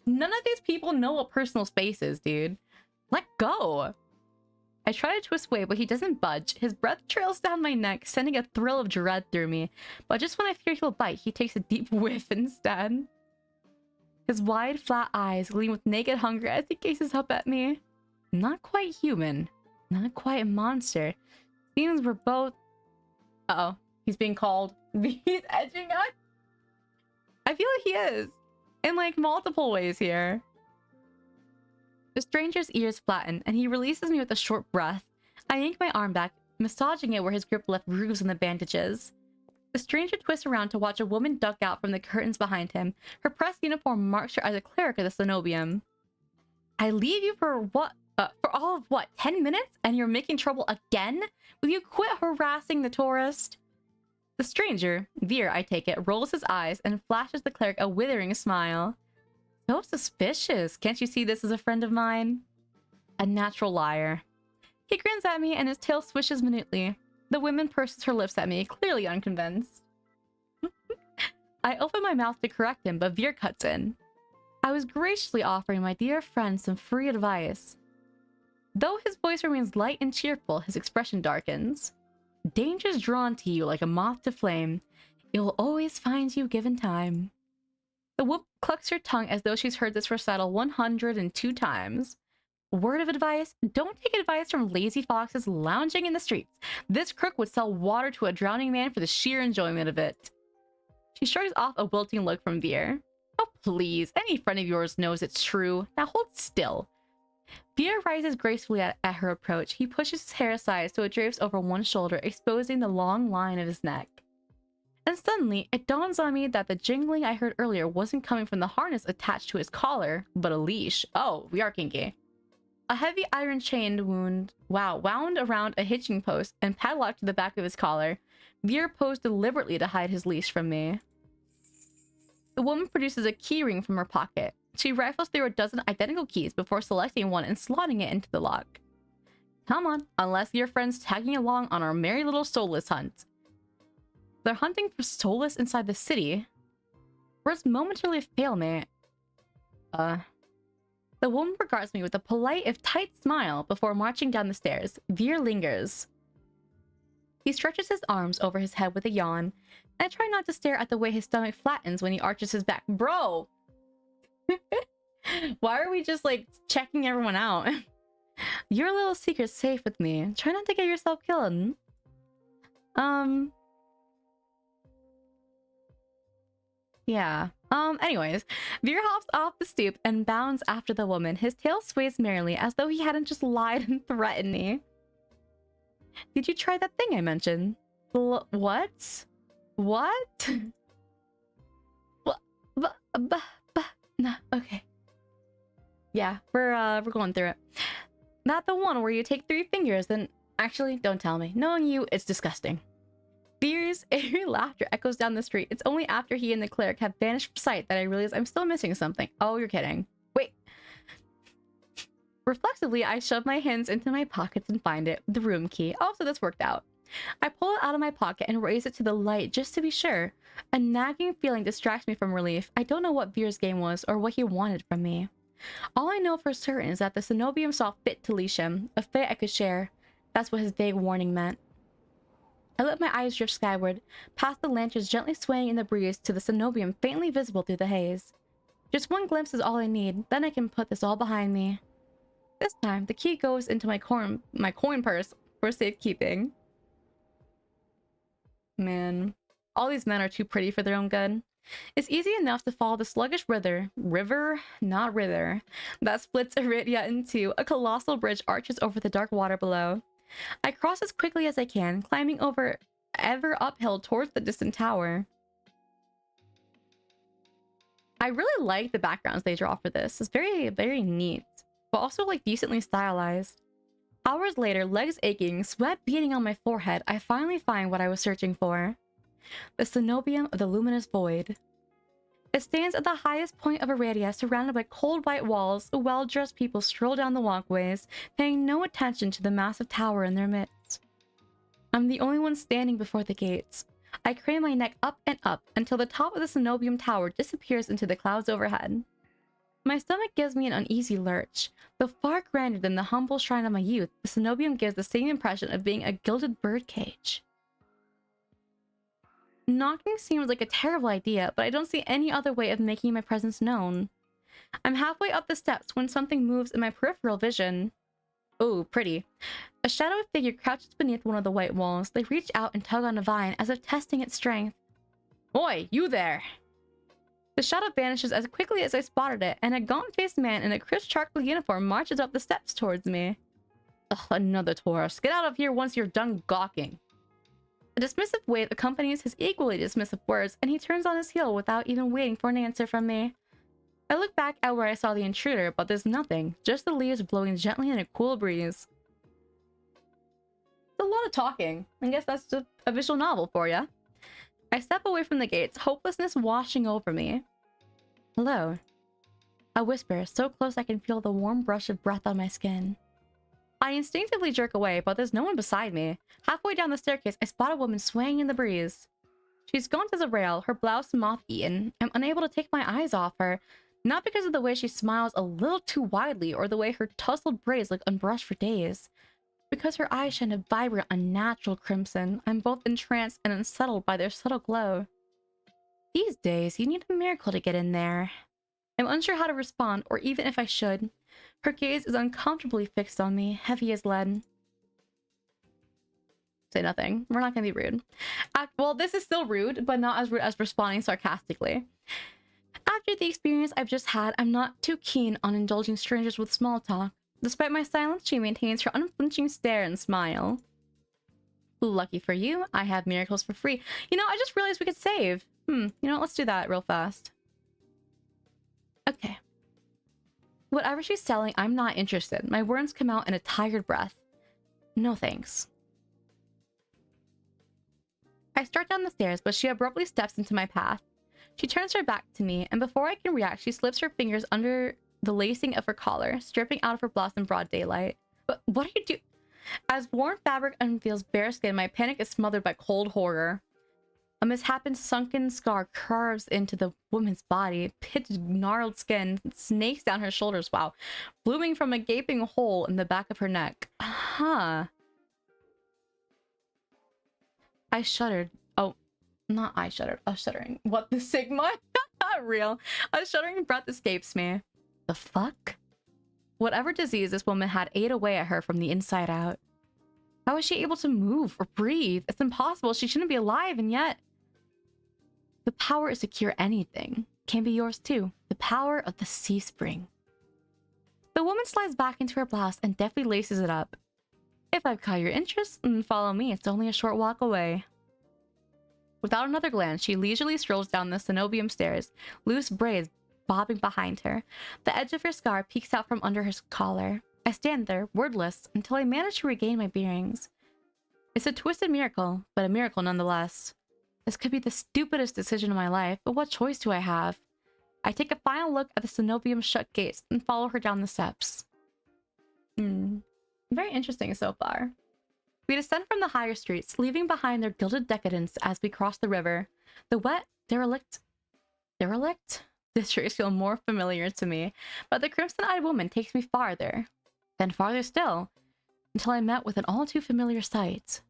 None of these people know what personal space is, dude. Let go. I try to twist away, but he doesn't budge. His breath trails down my neck, sending a thrill of dread through me. But just when I fear he'll bite, he takes a deep whiff instead. His wide, flat eyes gleam with naked hunger as he gazes up at me. Not quite human. Not quite a monster. Seems we're both... Uh-oh. He's being called. He's edging us. I feel like he is. In, like, multiple ways here. The stranger's ears flatten, and he releases me with a short breath. I yank my arm back, massaging it where his grip left grooves in the bandages. The stranger twists around to watch a woman duck out from the curtains behind him. Her press uniform marks her as a cleric of the Cenobium. I leave you for what? For all of what? 10 minutes? And you're making trouble again? Will you quit harassing the tourist? The stranger, Veer I take it, rolls his eyes and flashes the cleric a withering smile. So suspicious. Can't you see this as a friend of mine? A natural liar. He grins at me and his tail swishes minutely. The woman purses her lips at me, clearly unconvinced. I open my mouth to correct him, but Veer cuts in. I was graciously offering my dear friend some free advice. Though his voice remains light and cheerful, his expression darkens. Danger's drawn to you like a moth to flame. It will always find you given time. The woman clucks her tongue as though she's heard this recital 102 times. Word of advice, don't take advice from lazy foxes lounging in the streets. This crook would sell water to a drowning man for the sheer enjoyment of it. She shrugs off a wilting look from Veer. Oh, please, any friend of yours knows it's true. Now hold still. Veer rises gracefully at her approach. He pushes his hair aside so it drapes over one shoulder, exposing the long line of his neck. And suddenly, it dawns on me that the jingling I heard earlier wasn't coming from the harness attached to his collar, but a leash. Oh, we are kinky. A heavy iron chain wound around a hitching post and padlocked to the back of his collar. Veer posed deliberately to hide his leash from me. The woman produces a key ring from her pocket. She rifles through a dozen identical keys before selecting one and slotting it into the lock. Come on, unless your friend's tagging along on our merry little soulless hunt. They're hunting for soulless inside the city. Words momentarily fail me. The woman regards me with a polite, if tight, smile before marching down the stairs. Veer lingers. He stretches his arms over his head with a yawn, and I try not to stare at the way his stomach flattens when he arches his back. Bro! Why are we just, like, checking everyone out? Your little secret's safe with me. Try not to get yourself killed. Yeah. Anyways, Veer hops off the stoop and bounds after the woman. His tail sways merrily as though he hadn't just lied and threatened me. Did you try that thing I mentioned? What? What? No, okay. Yeah, we're going through it. Not the one where you take 3 fingers, then... Actually, don't tell me. Knowing you, it's disgusting. Veer's airy laughter echoes down the street. It's only after he and the cleric have vanished from sight that I realize I'm still missing something. Oh, you're kidding. Wait. Reflexively, I shove my hands into my pockets and find it. The room key. Also, this worked out. I pull it out of my pocket and raise it to the light just to be sure. A nagging feeling distracts me from relief. I don't know what Veer's game was or what he wanted from me. All I know for certain is that the Cenobium saw fit to leash him, a fate I could share. That's what his vague warning meant. I let my eyes drift skyward, past the lanterns gently swaying in the breeze to the Cenobium faintly visible through the haze. Just one glimpse is all I need, then I can put this all behind me. This time, the key goes into my coin purse for safekeeping. Man, all these men are too pretty for their own good. It's easy enough to follow the sluggish river, that splits Iridia in two. A colossal bridge arches over the dark water below. I cross as quickly as I can, climbing over ever uphill towards the distant tower. I really like the backgrounds they draw for this. It's very, very neat, but also like decently stylized. Hours later, legs aching, sweat beating on my forehead, I finally find what I was searching for. The Cenobium of the Luminous Void. It stands at the highest point of Iridia, surrounded by cold white walls. Well-dressed people stroll down the walkways, paying no attention to the massive tower in their midst. I'm the only one standing before the gates. I crane my neck up and up until the top of the Cenobium tower disappears into the clouds overhead. My stomach gives me an uneasy lurch. Though far grander than the humble shrine of my youth, the Cenobium gives the same impression of being a gilded birdcage. Knocking seems like a terrible idea, but I don't see any other way of making my presence known. I'm halfway up the steps when something moves in my peripheral vision. Oh, pretty. A shadowy figure crouches beneath one of the white walls. They reach out and tug on a vine as if testing its strength. Oi, you there! The shadow vanishes as quickly as I spotted it, and a gaunt-faced man in a crisp charcoal uniform marches up the steps towards me. Ugh, another tourist. Get out of here once you're done gawking. A dismissive wave accompanies his equally dismissive words, and he turns on his heel without even waiting for an answer from me. I look back at where I saw the intruder, but there's nothing, just the leaves blowing gently in a cool breeze. It's a lot of talking. I guess that's just a visual novel for ya. I step away from the gates, hopelessness washing over me. Hello. A whisper, so close I can feel the warm brush of breath on my skin. I instinctively jerk away, but there's no one beside me. Halfway down the staircase, I spot a woman swaying in the breeze. She's gaunt as a rail, her blouse moth-eaten. I'm unable to take my eyes off her, not because of the way she smiles a little too widely or the way her tousled braids look unbrushed for days. Because her eyes shine a vibrant, unnatural crimson. I'm both entranced and unsettled by their subtle glow. These days, you need a miracle to get in there. I'm unsure how to respond, or even if I should. Her gaze is uncomfortably fixed on me, heavy as lead. Say nothing. We're not gonna be rude. Well, this is still rude, but not as rude as responding sarcastically. After the experience I've just had, I'm not too keen on indulging strangers with small talk. Despite my silence, she maintains her unflinching stare and smile. Lucky for you, I have miracles for free. You know, I just realized we could save. You know, let's do that real fast. Okay. Whatever she's selling, I'm not interested. My words come out in a tired breath. No thanks. I start down the stairs, but she abruptly steps into my path. She turns her back to me, and before I can react, she slips her fingers under the lacing of her collar, stripping out of her blouse in broad daylight. But what are you doing? As worn fabric unveils bare skin, my panic is smothered by cold horror. A misshapen sunken scar carves into the woman's body, pitched gnarled skin snakes down her shoulders, wow, blooming from a gaping hole in the back of her neck. Huh. I shuddered. Oh, not I shuddered. A shuddering. What the Sigma? Not real. A shuddering breath escapes me. The fuck? Whatever disease this woman had ate away at her from the inside out. How was she able to move or breathe? It's impossible. She shouldn't be alive, and yet... The power is to cure anything. Can be yours too. The power of the sea spring. The woman slides back into her blouse and deftly laces it up. If I've caught your interest, then follow me. It's only a short walk away. Without another glance, she leisurely strolls down the Cenobium stairs, loose braids bobbing behind her. The edge of her scar peeks out from under her collar. I stand there, wordless, until I manage to regain my bearings. It's a twisted miracle, but a miracle nonetheless. This could be the stupidest decision of my life, but what choice do I have? I take a final look at the Cenobium shut gates and follow her down the steps. Very interesting so far. We descend from the higher streets, leaving behind their gilded decadence as we cross the river. The wet, derelict? Districts feel more familiar to me, but the crimson-eyed woman takes me farther, then farther still, until I met with an all-too-familiar sight.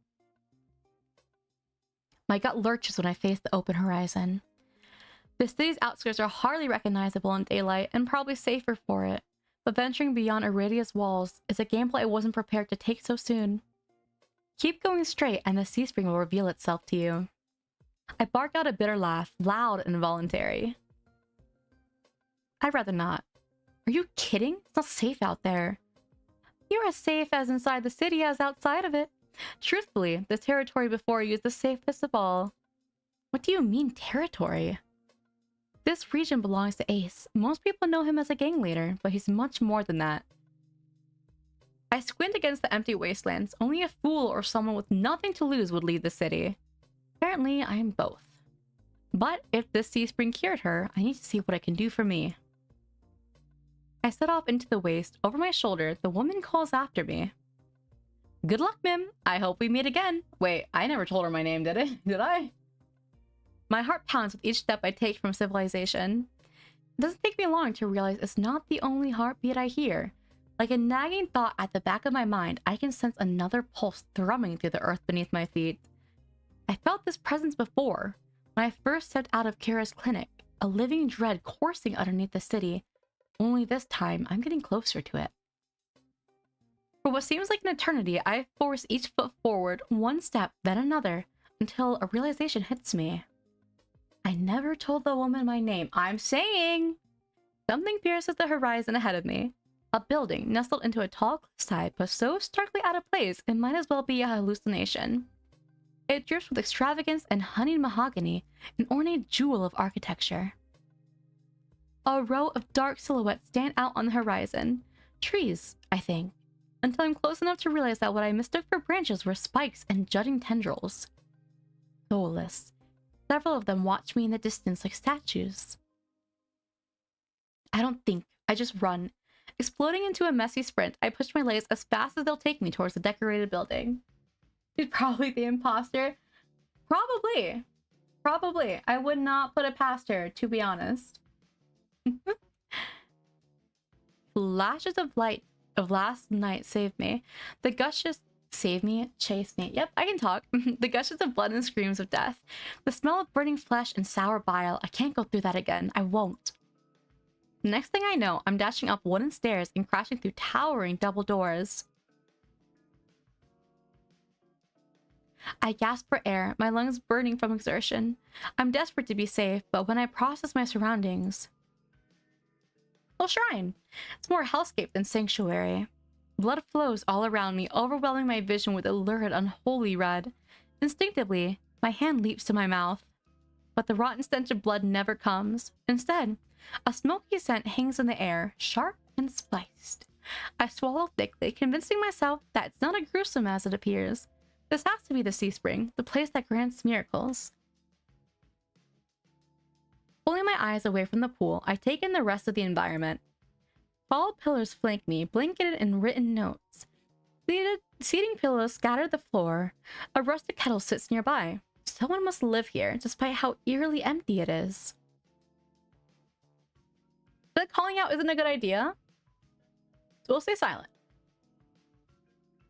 My gut lurches when I face the open horizon. The city's outskirts are hardly recognizable in daylight, and probably safer for it, but venturing beyond Irradia's walls is a gamble I wasn't prepared to take so soon. Keep going straight, and the sea spring will reveal itself to you. I bark out a bitter laugh, loud and involuntary. I'd rather not. Are you kidding? It's not safe out there. You're as safe as inside the city as outside of it. Truthfully, the territory before you is the safest of all. What do you mean, territory? This region belongs to Ace. Most people know him as a gang leader, but he's much more than that. I squint against the empty wastelands. Only a fool or someone with nothing to lose would leave the city. Apparently, I am both. But if this sea spring cured her, I need to see what it can do for me. I set off into the waste. Over my shoulder, the woman calls after me. Good luck, Mim. I hope we meet again. Wait, I never told her my name, did it? Did I? My heart pounds with each step I take from civilization. It doesn't take me long to realize it's not the only heartbeat I hear. Like a nagging thought at the back of my mind, I can sense another pulse thrumming through the earth beneath my feet. I felt this presence before, when I first stepped out of Kira's clinic, a living dread coursing underneath the city. Only this time, I'm getting closer to it. For what seems like an eternity, I force each foot forward, one step, then another, until a realization hits me. I never told the woman my name. I'm saying! Something pierces the horizon ahead of me. A building nestled into a tall cliffside, but so starkly out of place it might as well be a hallucination. It drips with extravagance and honeyed mahogany, an ornate jewel of architecture. A row of dark silhouettes stand out on the horizon. Trees, I think, until I'm close enough to realize that what I mistook for branches were spikes and jutting tendrils. Soulless. Several of them watch me in the distance like statues. I don't think, I just run. Exploding into a messy sprint, I push my legs as fast as they'll take me towards the decorated building. She's probably the imposter. Probably. Probably. I would not put it past her, to be honest. Flashes of light of last night saved me. The gushes save me, chase me. Yep, I can talk. The gushes of blood and screams of death. The smell of burning flesh and sour bile. I can't go through that again. I won't. The next thing I know, I'm dashing up wooden stairs and crashing through towering double doors. I gasp for air, my lungs burning from exertion. I'm desperate to be safe, but when I process my surroundings... Well, shrine. It's more hellscape than sanctuary. Blood flows all around me, overwhelming my vision with a lurid, unholy red. Instinctively, my hand leaps to my mouth. But the rotten stench of blood never comes. Instead, a smoky scent hangs in the air, sharp and spiced. I swallow thickly, convincing myself that it's not as gruesome as it appears. This has to be the sea spring, the place that grants miracles. Pulling my eyes away from the pool, I take in the rest of the environment. Tall pillars flank me, blanketed in written notes. Seating pillows scatter the floor. A rusted kettle sits nearby. Someone must live here, despite how eerily empty it is. But calling out isn't a good idea. So we'll stay silent.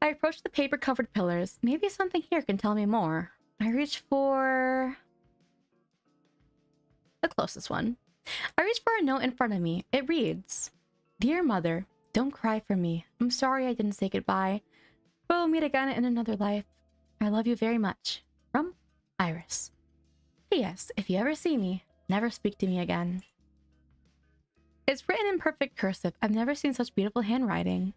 I approach the paper-covered pillars. Maybe something here can tell me more. I reach for... the closest one. I reach for a note in front of me. It reads, Dear Mother, don't cry for me. I'm sorry I didn't say goodbye. We'll meet again in another life. I love you very much. From Iris. P.S. If you ever see me, never speak to me again. It's written in perfect cursive. I've never seen such beautiful handwriting.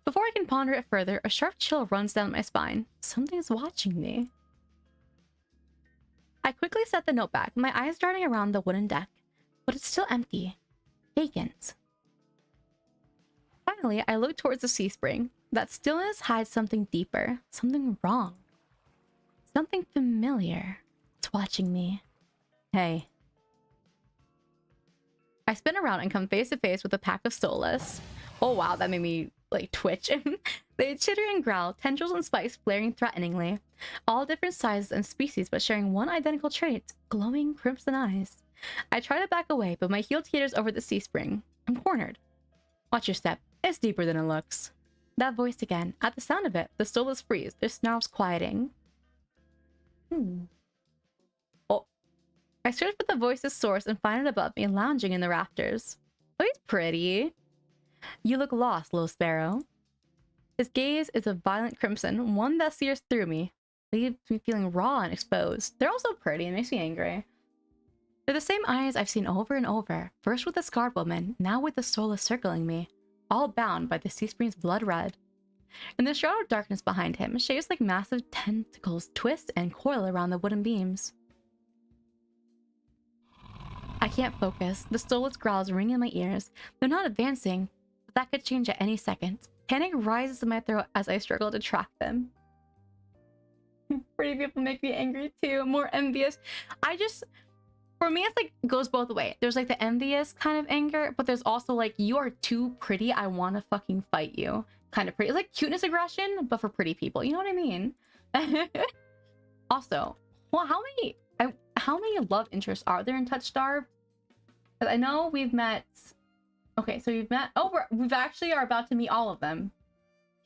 Before I can ponder it further, a sharp chill runs down my spine. Something's watching me. I quickly set the note back, my eyes darting around the wooden deck. But it's still empty. Vacant. Finally, I look towards the sea spring. That stillness hides something deeper. Something wrong. Something familiar. It's watching me. Hey. I spin around and come face to face with a pack of soulless. Oh wow, that made me like twitch. They chitter and growl, tendrils and spikes flaring threateningly. All different sizes and species, but sharing one identical trait, glowing crimson eyes. I try to back away, but my heel teeters over the sea spring. I'm cornered. Watch your step. It's deeper than it looks. That voice again. At the sound of it, the stolas freeze, their snarls quieting. Oh. I search for the voice's source and find it above me, lounging in the rafters. Oh, he's pretty. You look lost, little sparrow. His gaze is a violent crimson, one that sears through me, leaves me feeling raw and exposed. They're also pretty and makes me angry. They're the same eyes I've seen over and over, first with the scarred woman, now with the stola circling me, all bound by the sea spring's blood red. In the shroud of darkness behind him, shapes like massive tentacles twist and coil around the wooden beams. I can't focus. The stola's growls ring in my ears. They're not advancing, but that could change at any second. Panic rises in my throat as I struggle to track them. Pretty people make me angry too, more envious. For me, it's like, goes both ways. There's like the envious kind of anger, but there's also like, you are too pretty, I want to fucking fight you kind of pretty. It's like cuteness aggression, but for pretty people. You know what I mean? Also, well, how many love interests are there in TOUCHSTARVED? I know we've met. Okay, so we've met. Oh, we've actually are about to meet all of them.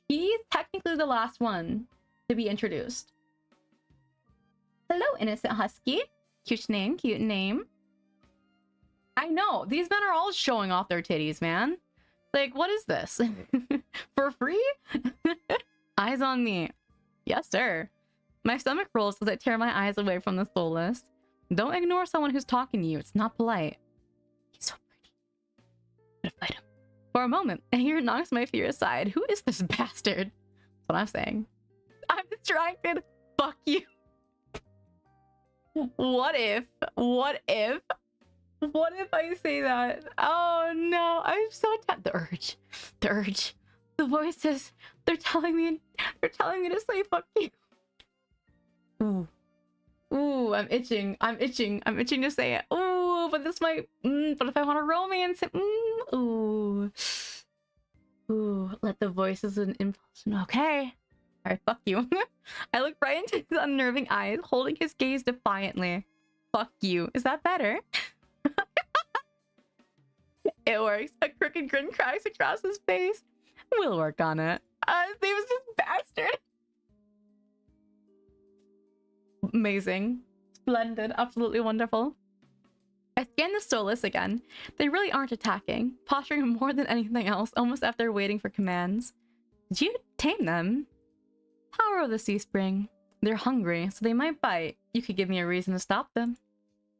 He's technically the last one to be introduced. Hello, innocent husky. Cute name, cute name. I know these men are all showing off their titties, man. Like, what is this? For free? Eyes on me. Yes, sir. My stomach rolls as I tear my eyes away from the soulless. Don't ignore someone who's talking to you. It's not polite. He's so pretty. I'm gonna fight him. For a moment, anger knocks my fear aside. Who is this bastard? That's what I'm saying. I'm distracted. Fuck you. What if I say that? Oh no, I'm so the urge. The voices, they're telling me to say fuck you. Ooh, I'm itching to say it. Ooh, but this might, but if I want to romance it, ooh, let the voices and impulse. Okay. Alright, fuck you. I look right into his unnerving eyes, holding his gaze defiantly. Fuck you. Is that better? It works. A crooked grin cracks across his face. We'll work on it. His name is just bastard. Amazing. Splendid. Absolutely wonderful. I scan the stolas again. They really aren't attacking, posturing more than anything else, almost after waiting for commands. Did you tame them? Power of the sea spring. They're hungry, so they might bite. You could give me a reason to stop them.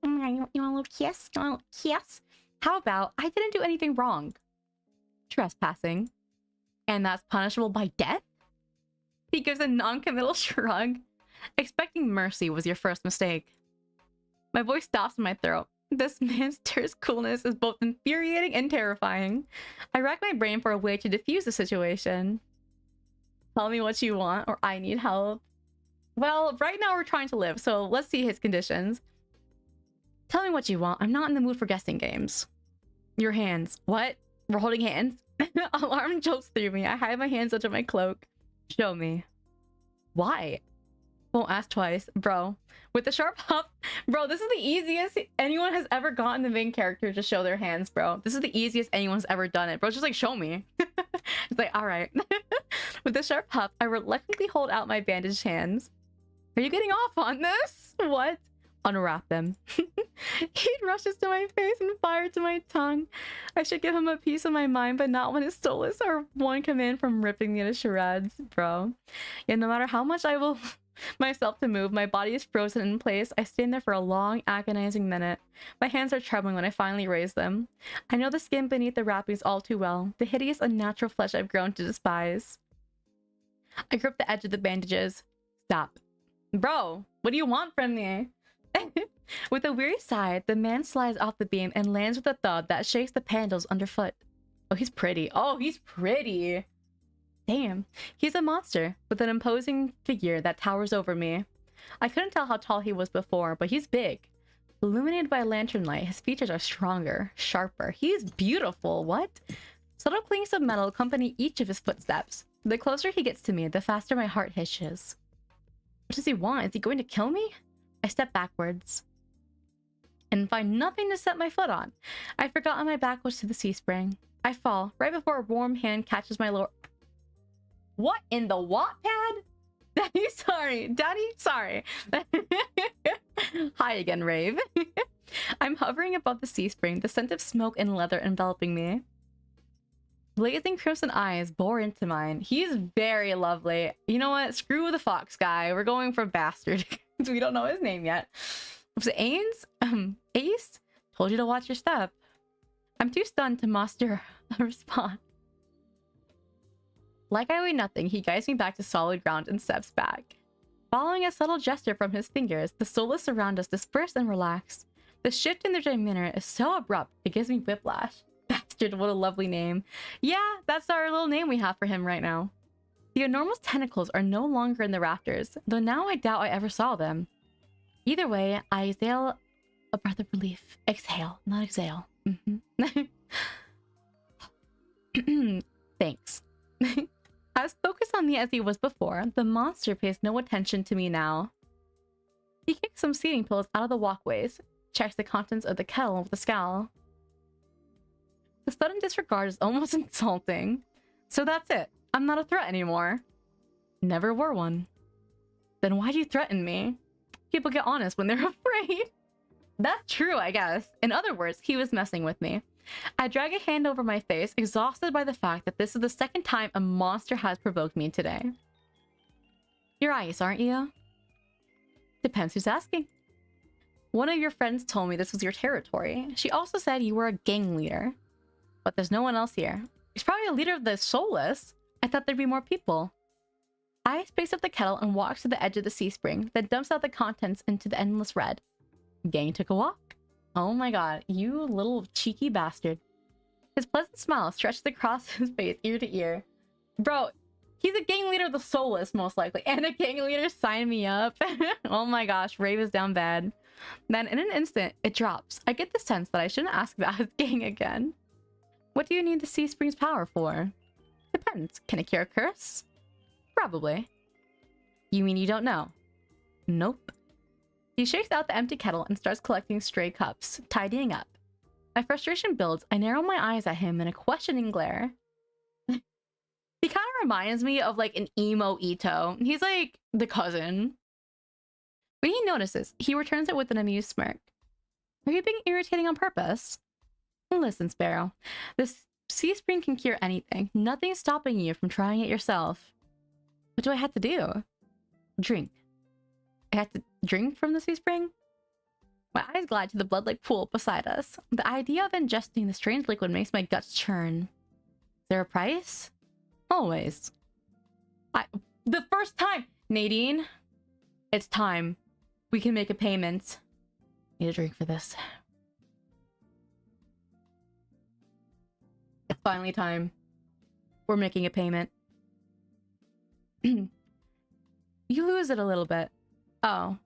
You want a little kiss? You want a little kiss? How about I didn't do anything wrong? Trespassing. And that's punishable by death? He gives a non-committal shrug. Expecting mercy was your first mistake. My voice stops in my throat. This man's terse coolness is both infuriating and terrifying. I rack my brain for a way to diffuse the situation. Tell me what you want, or I need help. Well, right now we're trying to live, so let's see his conditions. Tell me what you want. I'm not in the mood for guessing games. Your hands. What? We're holding hands? Alarm jolts through me. I hide my hands under my cloak. Show me. Why? Won't ask twice. Bro. With the sharp hop. Bro, this is the easiest anyone has ever gotten the main character to show their hands, bro. This is the easiest anyone's ever done it. Bro, just like, show me. It's like, alright. With the sharp huff, I reluctantly hold out my bandaged hands. Are you getting off on this? What? Unwrap them. He rushes to my face and fires to my tongue. I should give him a piece of my mind, but not when his stolas are one command from ripping me to shreds, bro. Yet no matter how much I will myself to move, my body is frozen in place. I stand there for a long, agonizing minute. My hands are trembling when I finally raise them. I know the skin beneath the wrappings all too well, the hideous, unnatural flesh I've grown to despise. I grip the edge of the bandages. Stop. Bro, what do you want from me? With a weary sigh, the man slides off the beam and lands with a thud that shakes the panels underfoot. Oh, he's pretty. Oh, he's pretty. Damn. He's a monster with an imposing figure that towers over me. I couldn't tell how tall he was before, but he's big. Illuminated by lantern light, his features are stronger, sharper. He's beautiful. What? Subtle clinks of metal accompany each of his footsteps. The closer he gets to me, the faster my heart hitches. What does he want? Is he going to kill me? I step backwards and find nothing to set my foot on. I forgot on my back was to the sea spring. I fall right before a warm hand catches my lower... What in the Wattpad? Daddy, sorry. Daddy, sorry. Hi again, Rave. I'm hovering above the sea spring, the scent of smoke and leather enveloping me. Blazing crimson eyes bore into mine. He's very lovely. You know what? Screw the fox guy. We're going for bastard. We don't know his name yet. Was it Ains? Ace? Told you to watch your step. I'm too stunned to muster a response. Like I weigh nothing, he guides me back to solid ground and steps back. Following a subtle gesture from his fingers, the soulless around us disperse and relax. The shift in their demeanor is so abrupt, it gives me whiplash. Bastard, what a lovely name. Yeah, that's our little name we have for him right now. The enormous tentacles are no longer in the rafters, though now I doubt I ever saw them. Either way, I exhale a breath of relief. Exhale, not exhale. Thanks. As focused on me as he was before, the monster pays no attention to me now. He kicks some seating pillows out of the walkways, checks the contents of the kettle with a scowl. The sudden disregard is almost insulting. So that's it. I'm not a threat anymore. Never were one. Then why'd you threaten me? People get honest when they're afraid. That's true, I guess. In other words, he was messing with me. I drag a hand over my face, exhausted by the fact that this is the second time a monster has provoked me today. You're ice, aren't you? Depends who's asking. One of your friends told me this was your territory. She also said you were a gang leader. But there's no one else here. He's probably a leader of the soulless. I thought there'd be more people. Ice picks up the kettle and walks to the edge of the sea spring, then dumps out the contents into the endless red. Gang took a walk. Oh my god, you little cheeky bastard. His pleasant smile stretched across his face ear to ear. Bro, he's a gang leader of the soulless, most likely. And a gang leader, sign me up. Oh my gosh, Rave is down bad. Then in an instant, it drops. I get the sense that I shouldn't ask about his gang again. What do you need the sea spring's power for? Depends. Can it cure a curse? Probably. You mean you don't know? Nope. He shakes out the empty kettle and starts collecting stray cups, tidying up. My frustration builds. I narrow my eyes at him in a questioning glare. He kind of reminds me of like an emo Ito. He's like the cousin. When he notices, he returns it with an amused smirk. Are you being irritating on purpose? Listen, Sparrow. This sea spring can cure anything. Nothing's stopping you from trying it yourself. What do I have to do? Drink. I have to drink from the sea spring? My eyes glide to the blood-like pool beside us. The idea of ingesting the strange liquid makes my guts churn. Is there a price? Always. The first time! Nadine, it's time. We can make a payment. Need a drink for this. It's finally time. We're making a payment. You lose it a little bit. Oh.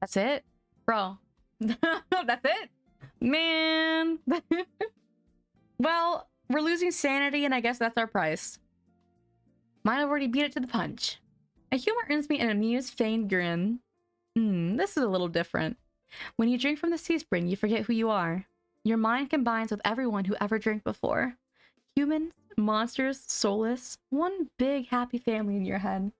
That's it? Bro. That's it? Man. Well, we're losing sanity and I guess that's our price. Might have already beat it to the punch. A humor earns me an amused, feigned grin. This is a little different. When you drink from the sea spring, you forget who you are. Your mind combines with everyone who ever drank before. Humans, monsters, soulless, one big happy family in your head.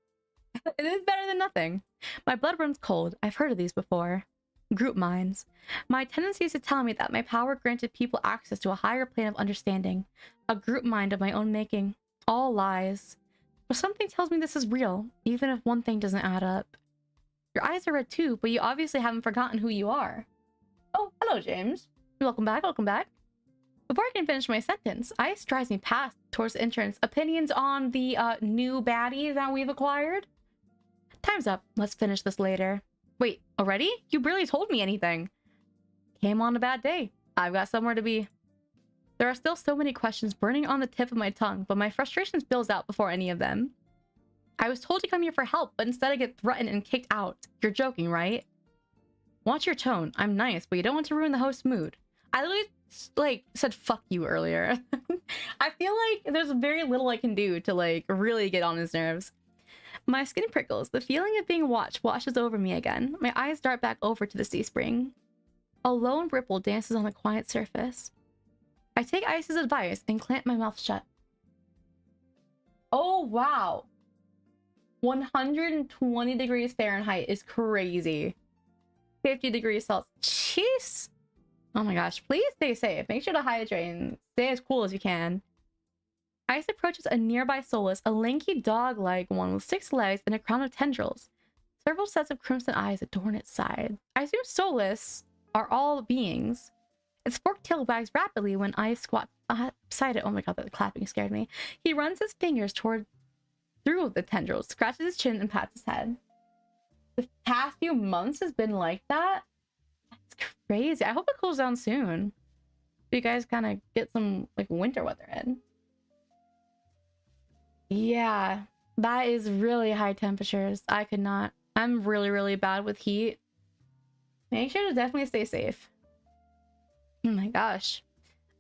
It is better than nothing. My blood runs cold. I've heard of these before. Group minds. My tendency is to tell me that my power granted people access to a higher plane of understanding. A group mind of my own making. All lies. But something tells me this is real, even if one thing doesn't add up. Your eyes are red too, but you obviously haven't forgotten who you are. Oh, hello, James. Welcome back, welcome back. Before I can finish my sentence, Ice drives me past towards the entrance. Opinions on the new baddies that we've acquired? Time's up. Let's finish this later. Wait, already? You barely told me anything. Came on a bad day. I've got somewhere to be. There are still so many questions burning on the tip of my tongue, but my frustration spills out before any of them. I was told to come here for help, but instead I get threatened and kicked out. You're joking, right? Watch your tone. I'm nice, but you don't want to ruin the host's mood. I literally, like, said fuck you earlier. I feel like there's very little I can do to like really get on his nerves. My skin prickles. The feeling of being watched washes over me again. My eyes dart back over to the sea spring. A lone ripple dances on the quiet surface. I take Ice's advice and clamp my mouth shut. Oh, wow. 120 degrees Fahrenheit is crazy. 50 degrees Celsius. Jeez. Oh my gosh. Please stay safe. Make sure to hydrate and stay as cool as you can. Ice approaches a nearby Solus, a lanky dog-like one with 6 legs and a crown of tendrils. Several sets of crimson eyes adorn its sides. I assume Solus are all beings. Its forked tail wags rapidly when Ice squats beside it. Oh my god, that clapping scared me. He runs his fingers through the tendrils, scratches his chin, and pats his head. The past few months has been like that? That's crazy. I hope it cools down soon. So you guys kind of get some like winter weather in. Yeah, that is really high temperatures. I could not. I'm really, really bad with heat. Make sure to definitely stay safe. Oh my gosh.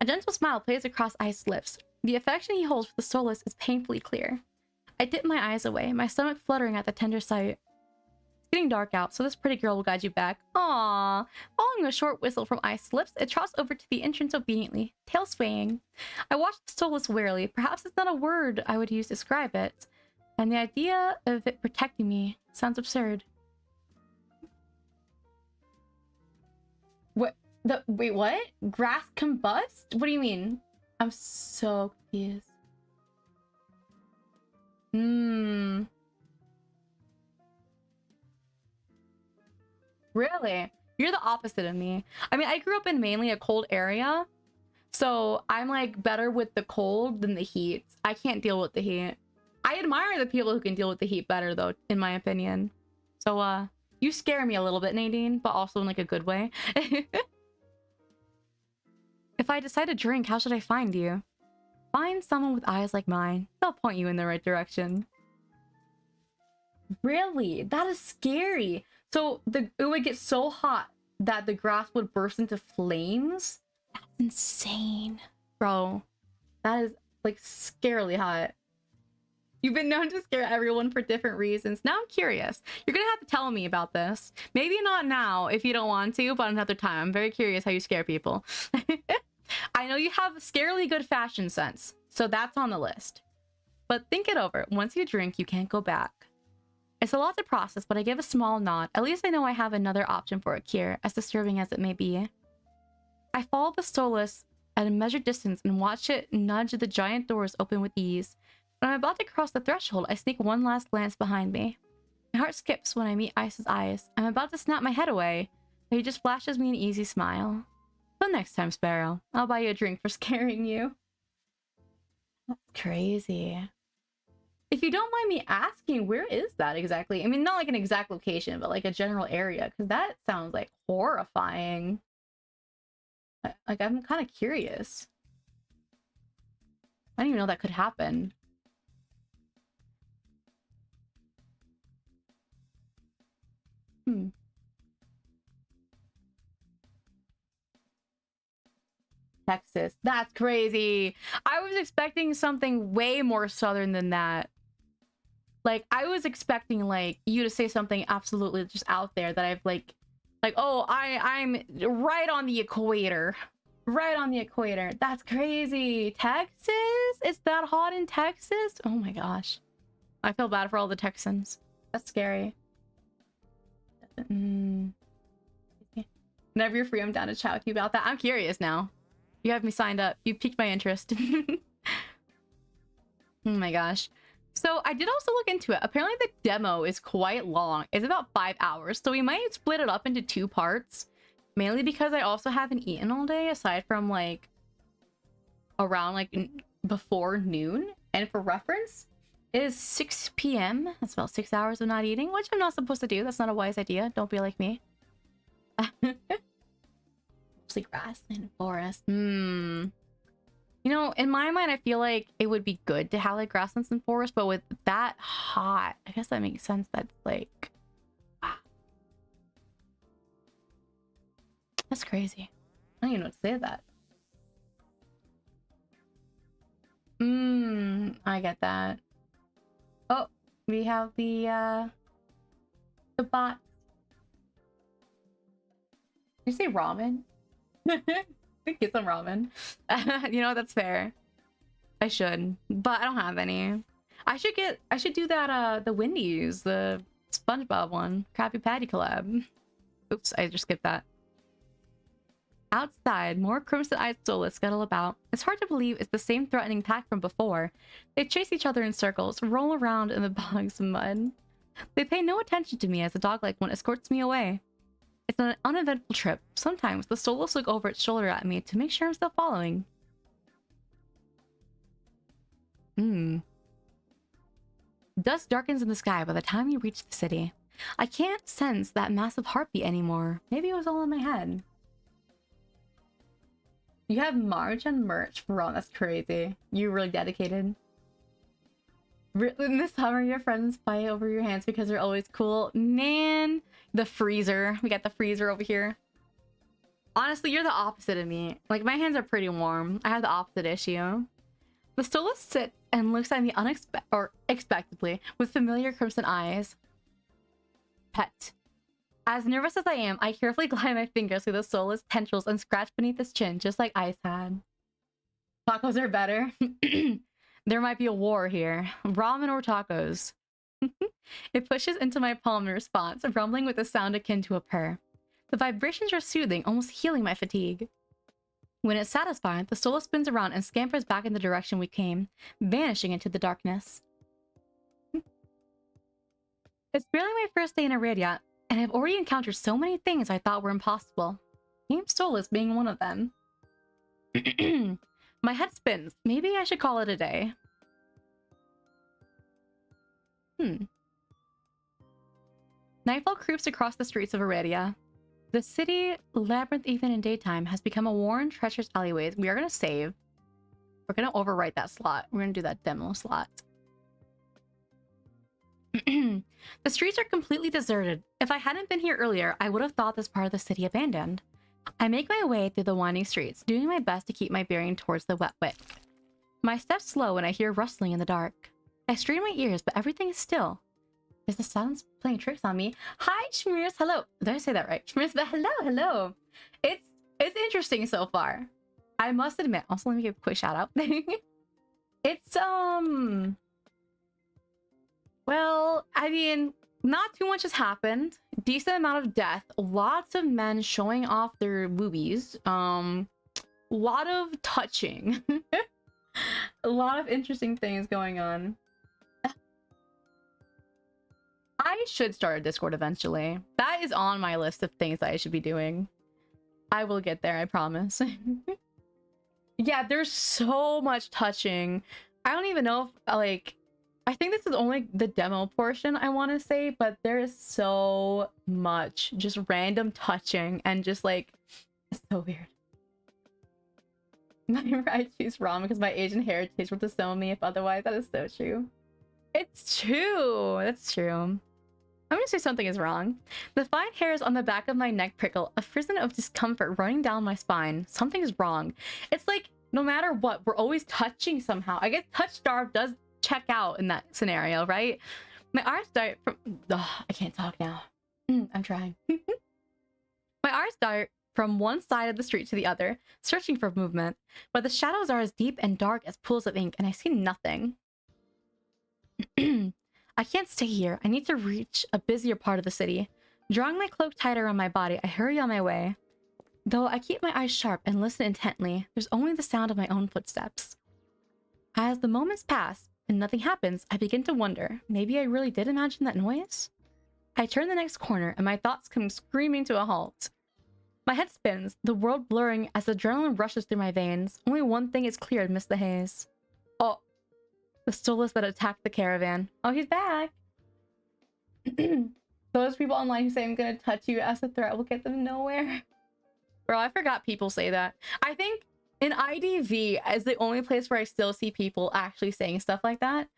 A gentle smile plays across Ice's lips. The affection he holds for the Solus is painfully clear. I dip my eyes away, my stomach fluttering at the tender sight. It's getting dark out, so this pretty girl will guide you back. Aww. Following a short whistle from Ice's lips, it trots over to the entrance obediently, tail swaying. I watch the Solus warily. Perhaps it's not a word I would use to describe it, and the idea of it protecting me sounds absurd. What? Wait, what? Grass combust? What do you mean? I'm so confused. Really? You're the opposite of me. I mean, I grew up in mainly a cold area, so I'm like better with the cold than the heat. I can't deal with the heat. I admire the people who can deal with the heat better though, in my opinion. So you scare me a little bit, Nadine, but also in like a good way. If I decide to drink, how should I find you? Find someone with eyes like mine. They'll point you in the right direction. Really? That is scary. So it would get so hot that the grass would burst into flames? That's insane. Bro, that is like scarily hot. You've been known to scare everyone for different reasons. Now I'm curious. You're gonna have to tell me about this. Maybe not now if you don't want to, but another time. I'm very curious how you scare people. I know you have scarily good fashion sense, so that's on the list. But think it over. Once you drink, you can't go back. It's a lot to process, but I give a small nod. At least I know I have another option for a cure, as disturbing as it may be. I follow the Solus at a measured distance and watch it nudge the giant doors open with ease. When I'm about to cross the threshold, I sneak one last glance behind me. My heart skips when I meet Ice's eyes. I'm about to snap my head away, but he just flashes me an easy smile. Till next time, Sparrow. I'll buy you a drink for scaring you. That's crazy. If you don't mind me asking, where is that exactly? I mean, not like an exact location, but like a general area, because that sounds like horrifying. Like, I'm kind of curious. I didn't even know that could happen. Texas. That's crazy. I was expecting something way more southern than that. Like, I was expecting, like, you to say something absolutely just out there that I've, like, oh, I'm right on the equator. Right on the equator. That's crazy. Texas? It's that hot in Texas? Oh my gosh. I feel bad for all the Texans. That's scary. Whenever you're free, I'm down to chat with you about that. I'm curious now. You have me signed up. You piqued my interest. Oh my gosh. So I did also look into it. Apparently the demo is quite long. It's about 5 hours. So we might split it up into 2 parts. Mainly because I also haven't eaten all day, aside from like around like before noon. And for reference, it is 6 p.m. That's about 6 hours of not eating, which I'm not supposed to do. That's not a wise idea. Don't be like me. Mostly grassland and forest. You know, in my mind, I feel like it would be good to have like grasslands and forest, but with that hot, I guess that makes sense. That's like, wow. That's crazy. I don't even know what to say to that. I get that. Oh, we have the bot. Did you say ramen? Get some ramen. You know, that's fair. I should, but I don't have any. I should do that, the Wendy's, the SpongeBob one. Krabby Patty collab. Oops, I just skipped that. Outside, more crimson-eyed soulless scuttle about. It's hard to believe it's the same threatening pack from before. They chase each other in circles, roll around in the bogs of mud. They pay no attention to me as the dog-like one escorts me away. It's an uneventful trip. Sometimes the soulless look over its shoulder at me to make sure I'm still following. Dusk darkens in the sky by the time you reach the city. I can't sense that massive heartbeat anymore. Maybe it was all in my head. You have March and merch, bro. That's crazy. You really dedicated. In the summer, your friends fight over your hands because they're always cool. Man, the freezer. We got the freezer over here. Honestly, you're the opposite of me. Like, my hands are pretty warm. I have the opposite issue. The soulless sits and looks at me unexpectedly with familiar crimson eyes. Pet. As nervous as I am, I carefully glide my fingers through the soulless tendrils and scratch beneath his chin, just like Ice had. Tacos are better. There might be a war here. Ramen or tacos? It pushes into my palm in response, rumbling with a sound akin to a purr. The vibrations are soothing, almost healing my fatigue. When it's satisfied, the soulless spins around and scampers back in the direction we came, vanishing into the darkness. It's barely my first day in Iridia, and I've already encountered so many things I thought were impossible. Game Soulless being one of them. My head spins. Maybe I should call it a day. Nightfall creeps across the streets of Iridia. The city, labyrinth even in daytime, has become a worn, treacherous alleyways. We are going to save. We're going to overwrite that slot. We're going to do that demo slot. The streets are completely deserted. If I hadn't been here earlier, I would have thought this part of the city abandoned. I make my way through the winding streets, doing my best to keep my bearing towards the wet wit. My steps slow when I hear rustling in the dark. I strain my ears, but everything is still. Is the silence playing tricks on me? Hi, Schmears. Hello. Did I say that right? Schmears, but hello. It's interesting so far. I must admit. Also, let me give a quick shout out. It's well, I mean, not too much has happened. Decent amount of death. Lots of men showing off their boobies. A lot of touching. A lot of interesting things going on. I should start a Discord eventually. That is on my list of things that I should be doing. I will get there, I promise. Yeah, there's so much touching. I don't even know if, like... I think this is only the demo portion, I want to say, but there is so much just random touching and just like, it's so weird. I choose ramen because my Asian heritage will disown me if otherwise. That is so true. It's true. That's true. I'm gonna say something is wrong. The fine hairs on the back of my neck prickle, a frisson of discomfort running down my spine. Something is wrong. It's like, no matter what, we're always touching somehow. I guess TOUCHSTARVED does check out in that scenario, right? My eyes dart from... I can't talk now. I'm trying. My eyes dart from one side of the street to the other, searching for movement, but the shadows are as deep and dark as pools of ink, and I see nothing. I can't stay here. I need to reach a busier part of the city. Drawing my cloak tighter around my body, I hurry on my way. Though I keep my eyes sharp and listen intently, there's only the sound of my own footsteps. As the moments pass, and nothing happens, I begin to wonder, maybe I really did imagine that noise? I turn the next corner and my thoughts come screaming to a halt. My head spins, the world blurring as adrenaline rushes through my veins. Only one thing is clear amidst the haze. Oh, the soulless that attacked the caravan. Oh, he's back! Those people online who say I'm gonna touch you as a threat will get them nowhere. Bro, I forgot people say that. I think in IDV is the only place where I still see people actually saying stuff like that.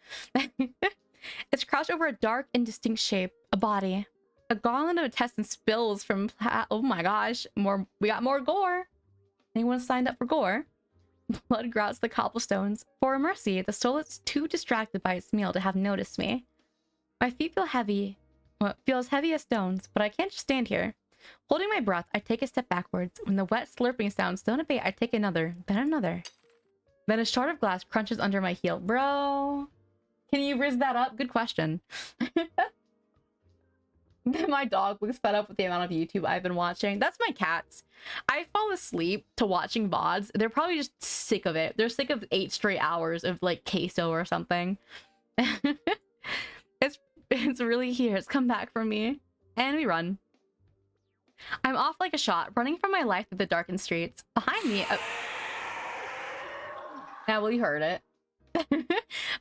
It's crouched over a dark, indistinct shape, a body. A garland of intestines spills from... Oh my gosh, we got more gore. Anyone signed up for gore? Blood grouts the cobblestones. For mercy, the soul is too distracted by its meal to have noticed me. My feet feel heavy. Well, feels heavy as stones, but I can't just stand here. Holding my breath, I take a step backwards. When the wet slurping sounds don't abate, I take another, then another. Then a shard of glass crunches under my heel. Bro, can you rizz that up? Good question. My dog looks fed up with the amount of YouTube I've been watching. That's my cats. I fall asleep to watching VODs. They're probably just sick of it. They're sick of 8 straight hours of like queso or something. It's really here. It's come back for me. And we run. I'm off like a shot, running for my life through the darkened streets. Behind me... Now, well, you heard it.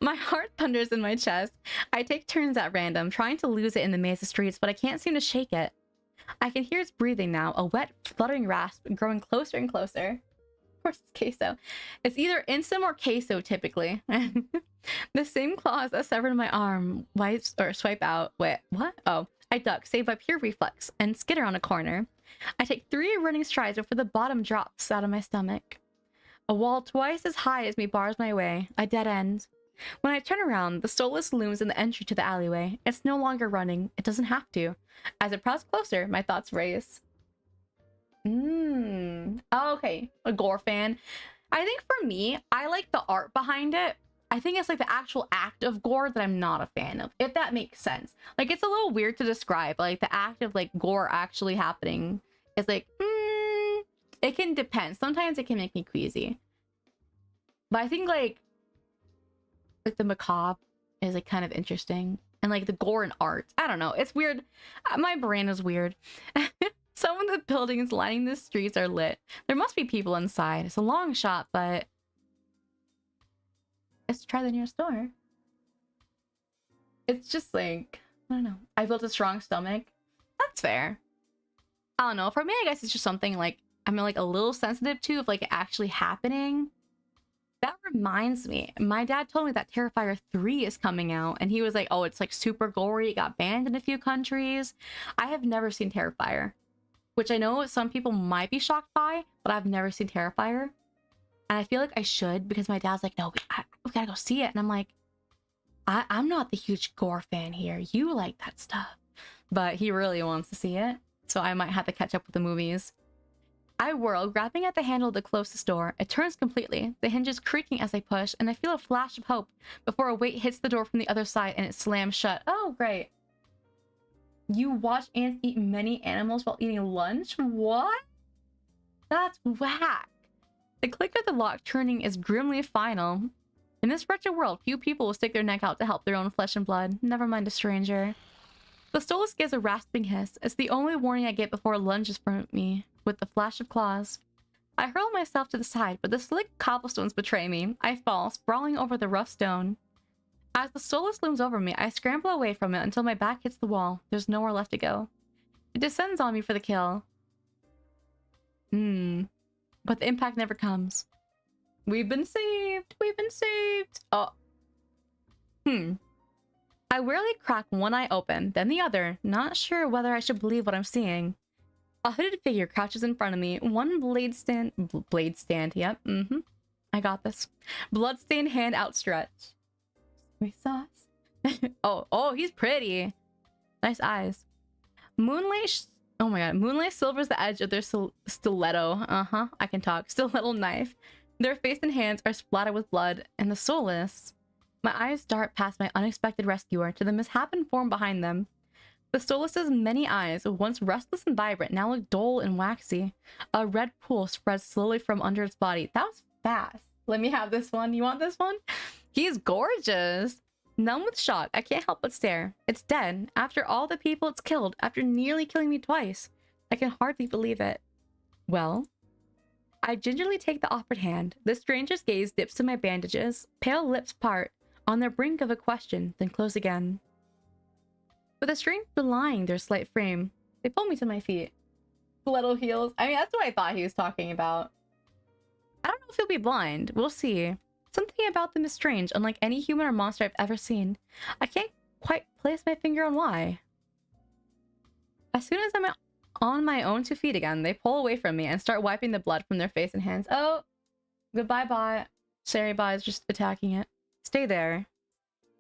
My heart thunders in my chest. I take turns at random, trying to lose it in the maze of streets, but I can't seem to shake it. I can hear its breathing now, a wet, fluttering rasp growing closer and closer. Of course, it's queso. It's either Insum or queso, typically. The same claws that severed my arm swipe out. Wait, what? Oh, I duck, saved by pure reflex, and skitter on a corner. I take 3 running strides before the bottom drops out of my stomach. A wall twice as high as me bars my way. I dead end. When I turn around, the soulless looms in the entry to the alleyway. It's no longer running. It doesn't have to. As it prowls closer, my thoughts race. Oh, okay. A gore fan. I think for me, I like the art behind it. I think it's like the actual act of gore that I'm not a fan of, if that makes sense. Like, it's a little weird to describe. Like, the act of, like, gore actually happening is like, it can depend. Sometimes it can make me queasy. But I think, like the macabre is, like, kind of interesting. And, like, the gore and art. I don't know. It's weird. My brain is weird. Some of the buildings lining the streets are lit. There must be people inside. It's a long shot, but... let's try the nearest door. It's just, like... I don't know. I built a strong stomach. That's fair. I don't know. For me, I guess it's just something, like, I'm, like, a little sensitive to of, like, it actually happening. That reminds me. My dad told me that Terrifier 3 is coming out, and he was like, oh, it's, like, super gory. It got banned in a few countries. I have never seen Terrifier, which I know some people might be shocked by, but I've never seen Terrifier. And I feel like I should, because my dad's like, no, we gotta go see it. And I'm like, I'm not the huge gore fan here. You like that stuff. But he really wants to see it, so I might have to catch up with the movies. I whirl, grabbing at the handle of the closest door. It turns completely, the hinges creaking as I push, and I feel a flash of hope before a weight hits the door from the other side and it slams shut. Oh, great. You watch ants eat many animals while eating lunch? What? That's whack. The click of the lock turning is grimly final. In this wretched world, few people will stick their neck out to help their own flesh and blood. Never mind a stranger. The Stolas gives a rasping hiss. It's the only warning I get before it lunges for me, with the flash of claws. I hurl myself to the side, but the slick cobblestones betray me. I fall, sprawling over the rough stone. As the Stolas looms over me, I scramble away from it until my back hits the wall. There's nowhere left to go. It descends on me for the kill. But the impact never comes. We've been saved! We've been saved! Oh. I wearily crack one eye open, then the other, not sure whether I should believe what I'm seeing. A hooded figure crouches in front of me, one blade stand, yep, I got this. Bloodstained hand outstretched. Soy sauce. oh, he's pretty. Nice eyes. Moonlight, oh my god, moonlight silvers the edge of their stiletto. I can talk. Stiletto knife. Their face and hands are splattered with blood, and the soulless. My eyes dart past my unexpected rescuer to the misshapen form behind them. The Stolas' many eyes, once restless and vibrant, now look dull and waxy. A red pool spreads slowly from under its body. That was fast. Let me have this one. You want this one? He's gorgeous. Numb with shock, I can't help but stare. It's dead. After all the people it's killed, after nearly killing me twice. I can hardly believe it. Well? I gingerly take the offered hand. The stranger's gaze dips to my bandages. Pale lips part, on their brink of a question, then close again. With a strength belying their slight frame, they pull me to my feet. Stiletto heels. I mean, that's what I thought he was talking about. I don't know if he'll be blind. We'll see. Something about them is strange, unlike any human or monster I've ever seen. I can't quite place my finger on why. As soon as I'm on my own 2 feet again, they pull away from me and start wiping the blood from their face and hands. Oh, Goodbye, bot. Sari bot is just attacking it. Stay there.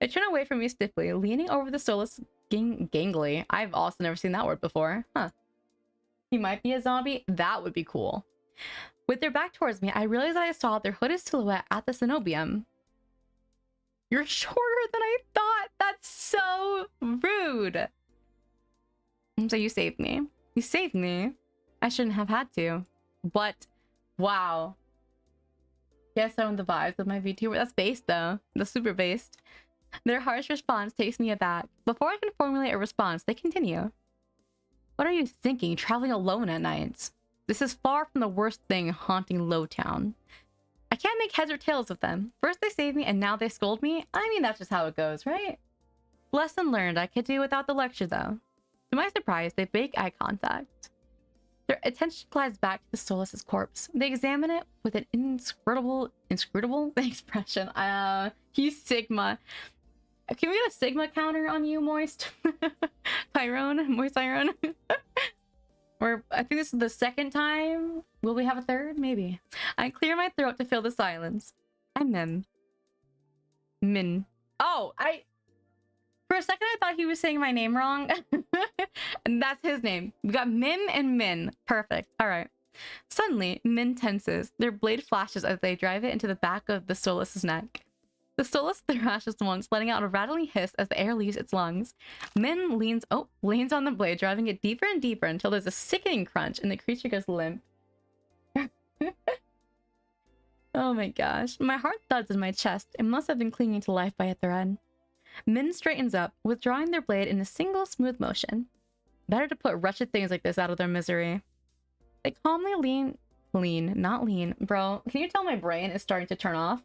I turn away from me stiffly, leaning over the soulless gangly. I've also never seen that word before. Huh. He might be a zombie. That would be cool. With their back towards me, I realized that I saw their hooded silhouette at the cenobium. You're shorter than I thought. That's so rude. So you saved me. You saved me. I shouldn't have had to. But, wow. Yes, I own the vibes of my VTuber. That's based though. That's super based. Their harsh response takes me aback. Before I can formulate a response, they continue. What are you thinking, traveling alone at nights? This is far from the worst thing haunting Lowtown. I can't make heads or tails of them. First they save me and now they scold me. I mean, that's just how it goes, right? Lesson learned. I could do without the lecture though. To my surprise, they break eye contact. Their attention glides back to the Solus's corpse. They examine it with an inscrutable expression. He's Sigma. Can we get a Sigma counter on you, Moist? Moist Tyrone? Or I think this is the second time. Will we have a third? Maybe. I clear my throat to fill the silence. I'm Min. Oh, for a second I thought he was saying my name wrong. And that's his name. We got Mim and Min. Perfect. All right. Suddenly, Min tenses. Their blade flashes as they drive it into the back of the Solus's neck. The Solus thrashes once, letting out a rattling hiss as the air leaves its lungs. Min leans on the blade, driving it deeper and deeper until there's a sickening crunch and the creature goes limp. Oh my gosh. My heart thuds in my chest. It must have been clinging to life by a thread. Min straightens up, withdrawing their blade in a single smooth motion. Better to put wretched things like this out of their misery. They calmly not lean. Bro, can you tell my brain is starting to turn off?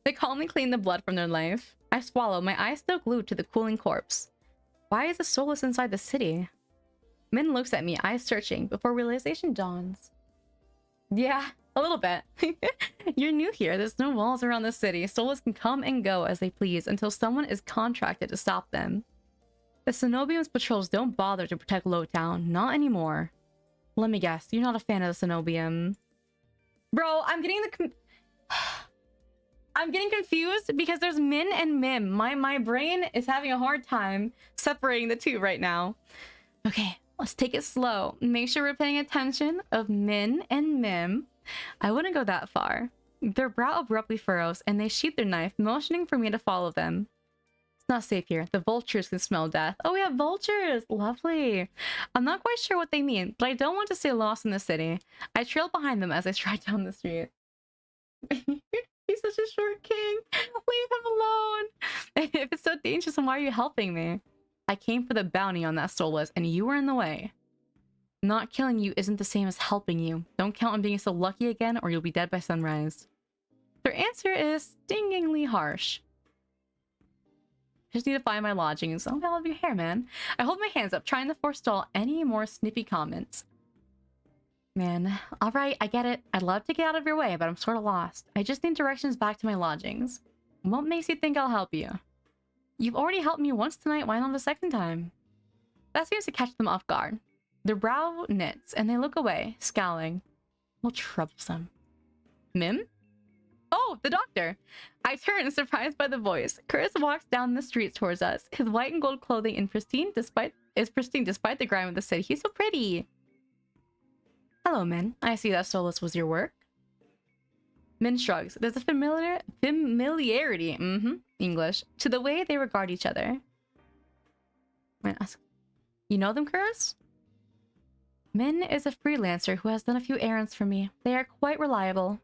They calmly clean the blood from their life. I swallow, my eyes still glued to the cooling corpse. Why is the Solus inside the city? Min looks at me, eyes searching, before realization dawns. Yeah, a little bit. You're new here. There's no walls around the city. Solus can come and go as they please until someone is contracted to stop them. The Cenobium's patrols don't bother to protect Lowtown. Not anymore. Let me guess, you're not a fan of the Cenobium. Bro, I'm getting confused because there's Min and Mim. My brain is having a hard time separating the two right now. Okay, let's take it slow. Make sure we're paying attention of Min and Mim. I wouldn't go that far. Their brow abruptly furrows and they sheath their knife, motioning for me to follow them. It's not safe here. The vultures can smell death. Oh, we have vultures. Lovely. I'm not quite sure what they mean, but I don't want to stay lost in the city. I trail behind them as I stride down the street. He's such a short king. Leave him alone. If it's so dangerous, then why are you helping me? I came for the bounty on that Solus, and you were in the way. Not killing you isn't the same as helping you. Don't count on being so lucky again, or you'll be dead by sunrise. Their answer is stingingly harsh. I just need to find my lodgings. Oh, I love your hair, man. I hold my hands up, trying to forestall any more snippy comments. Man, alright, I get it. I'd love to get out of your way, but I'm sort of lost. I just need directions back to my lodgings. What makes you think I'll help you? You've already helped me once tonight, why not a second time? That seems to catch them off guard. Their brow knits, and they look away, scowling. Well, troublesome. Mim? Oh, the doctor! I turn, surprised by the voice. Curtis walks down the street towards us. His white and gold clothing is pristine despite the grime of the city. He's so pretty! Hello, Min. I see that Solus was your work. Min shrugs. There's a familiarity, English, to the way they regard each other. Min asks, you know them, Curtis? Min is a freelancer who has done a few errands for me. They are quite reliable.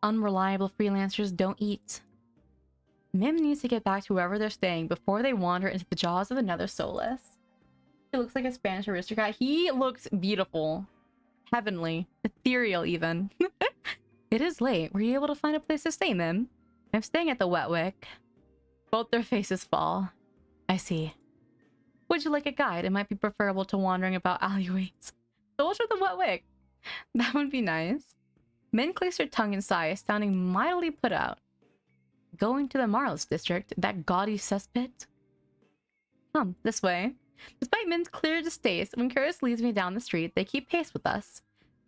Unreliable freelancers don't eat. Mim needs to get back to whoever they're staying before they wander into the jaws of another Solus. He looks like a Spanish aristocrat. He looks beautiful. Heavenly. Ethereal, even. It is late. Were you able to find a place to stay, Mim? I'm staying at the Wetwick. Both their faces fall. I see. Would you like a guide? It might be preferable to wandering about alleyways. So what's with the Wetwick? That would be nice. Min clicks her tongue and sighs, sounding mightily put out. Going to the Marlis district, that gaudy cesspit? Come, this way. Despite Min's clear distaste, when Curtis leads me down the street, they keep pace with us.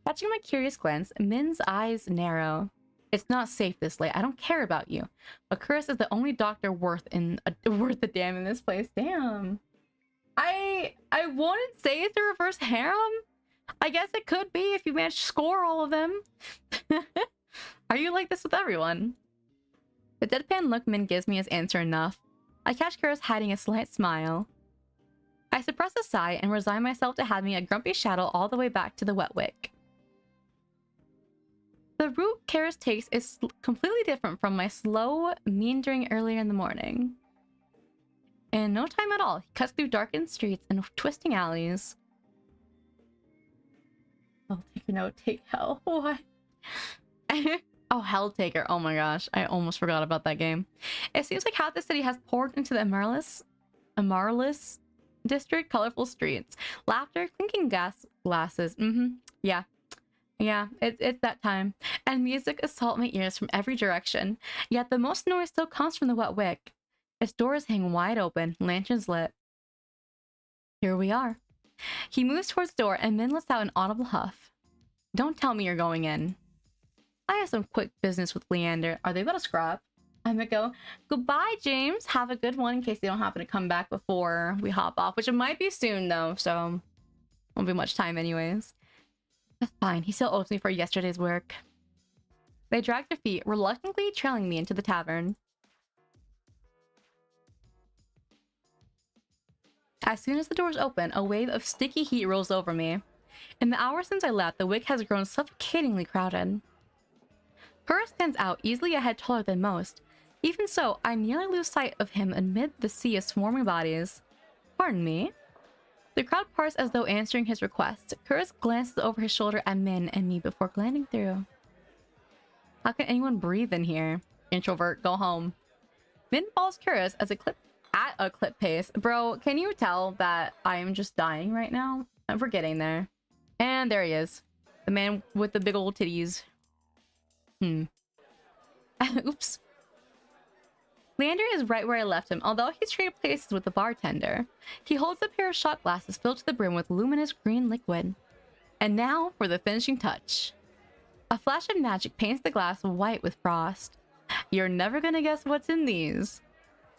Catching my curious glance, Min's eyes narrow. It's not safe this late. I don't care about you. But Chris is the only doctor worth a damn in this place. Damn. I wouldn't say it's a reverse harem. I guess it could be if you manage to score all of them. Are you like this with everyone? The deadpan look Min gives me is answer enough. I catch Karis hiding a slight smile. I suppress a sigh and resign myself to having a grumpy shadow all the way back to the wet wick. The route Karis takes is completely different from my slow meandering earlier in the morning. In no time at all, he cuts through darkened streets and twisting alleys. I'll take a note, take hell. What? Oh, Helltaker. Oh my gosh. I almost forgot about that game. It seems like half the city has poured into the Amaryllis district. Colorful streets. Laughter, clinking glasses. Yeah. Yeah, it's that time. And music assault my ears from every direction. Yet the most noise still comes from the wet wick. Its doors hang wide open, lanterns lit. Here we are. He moves towards the door and Min lets out an audible huff. Don't tell me you're going in. I have some quick business with Leander. Are they about to scrap? I'm gonna go, goodbye, James. Have a good one in case you don't happen to come back before we hop off, which it might be soon, though, so won't be much time anyways. That's fine. He still owes me for yesterday's work. They drag their feet, reluctantly trailing me into the tavern. As soon as the doors open, a wave of sticky heat rolls over me. In the hour since I left, the wick has grown suffocatingly crowded. Kura stands out, easily a head taller than most. Even so, I nearly lose sight of him amid the sea of swarming bodies. Pardon me? The crowd parts as though answering his request. Kuris glances over his shoulder at Min and me before glancing through. How can anyone breathe in here? Introvert, go home. Min follows Kuris at a clip pace. Bro, can you tell that I am just dying right now? We're getting there. And there he is. The man with the big old titties. Oops. Leander is right where I left him, although he's traded places with the bartender. He holds a pair of shot glasses filled to the brim with luminous green liquid. And now for the finishing touch. A flash of magic paints the glass white with frost. You're never gonna guess what's in these.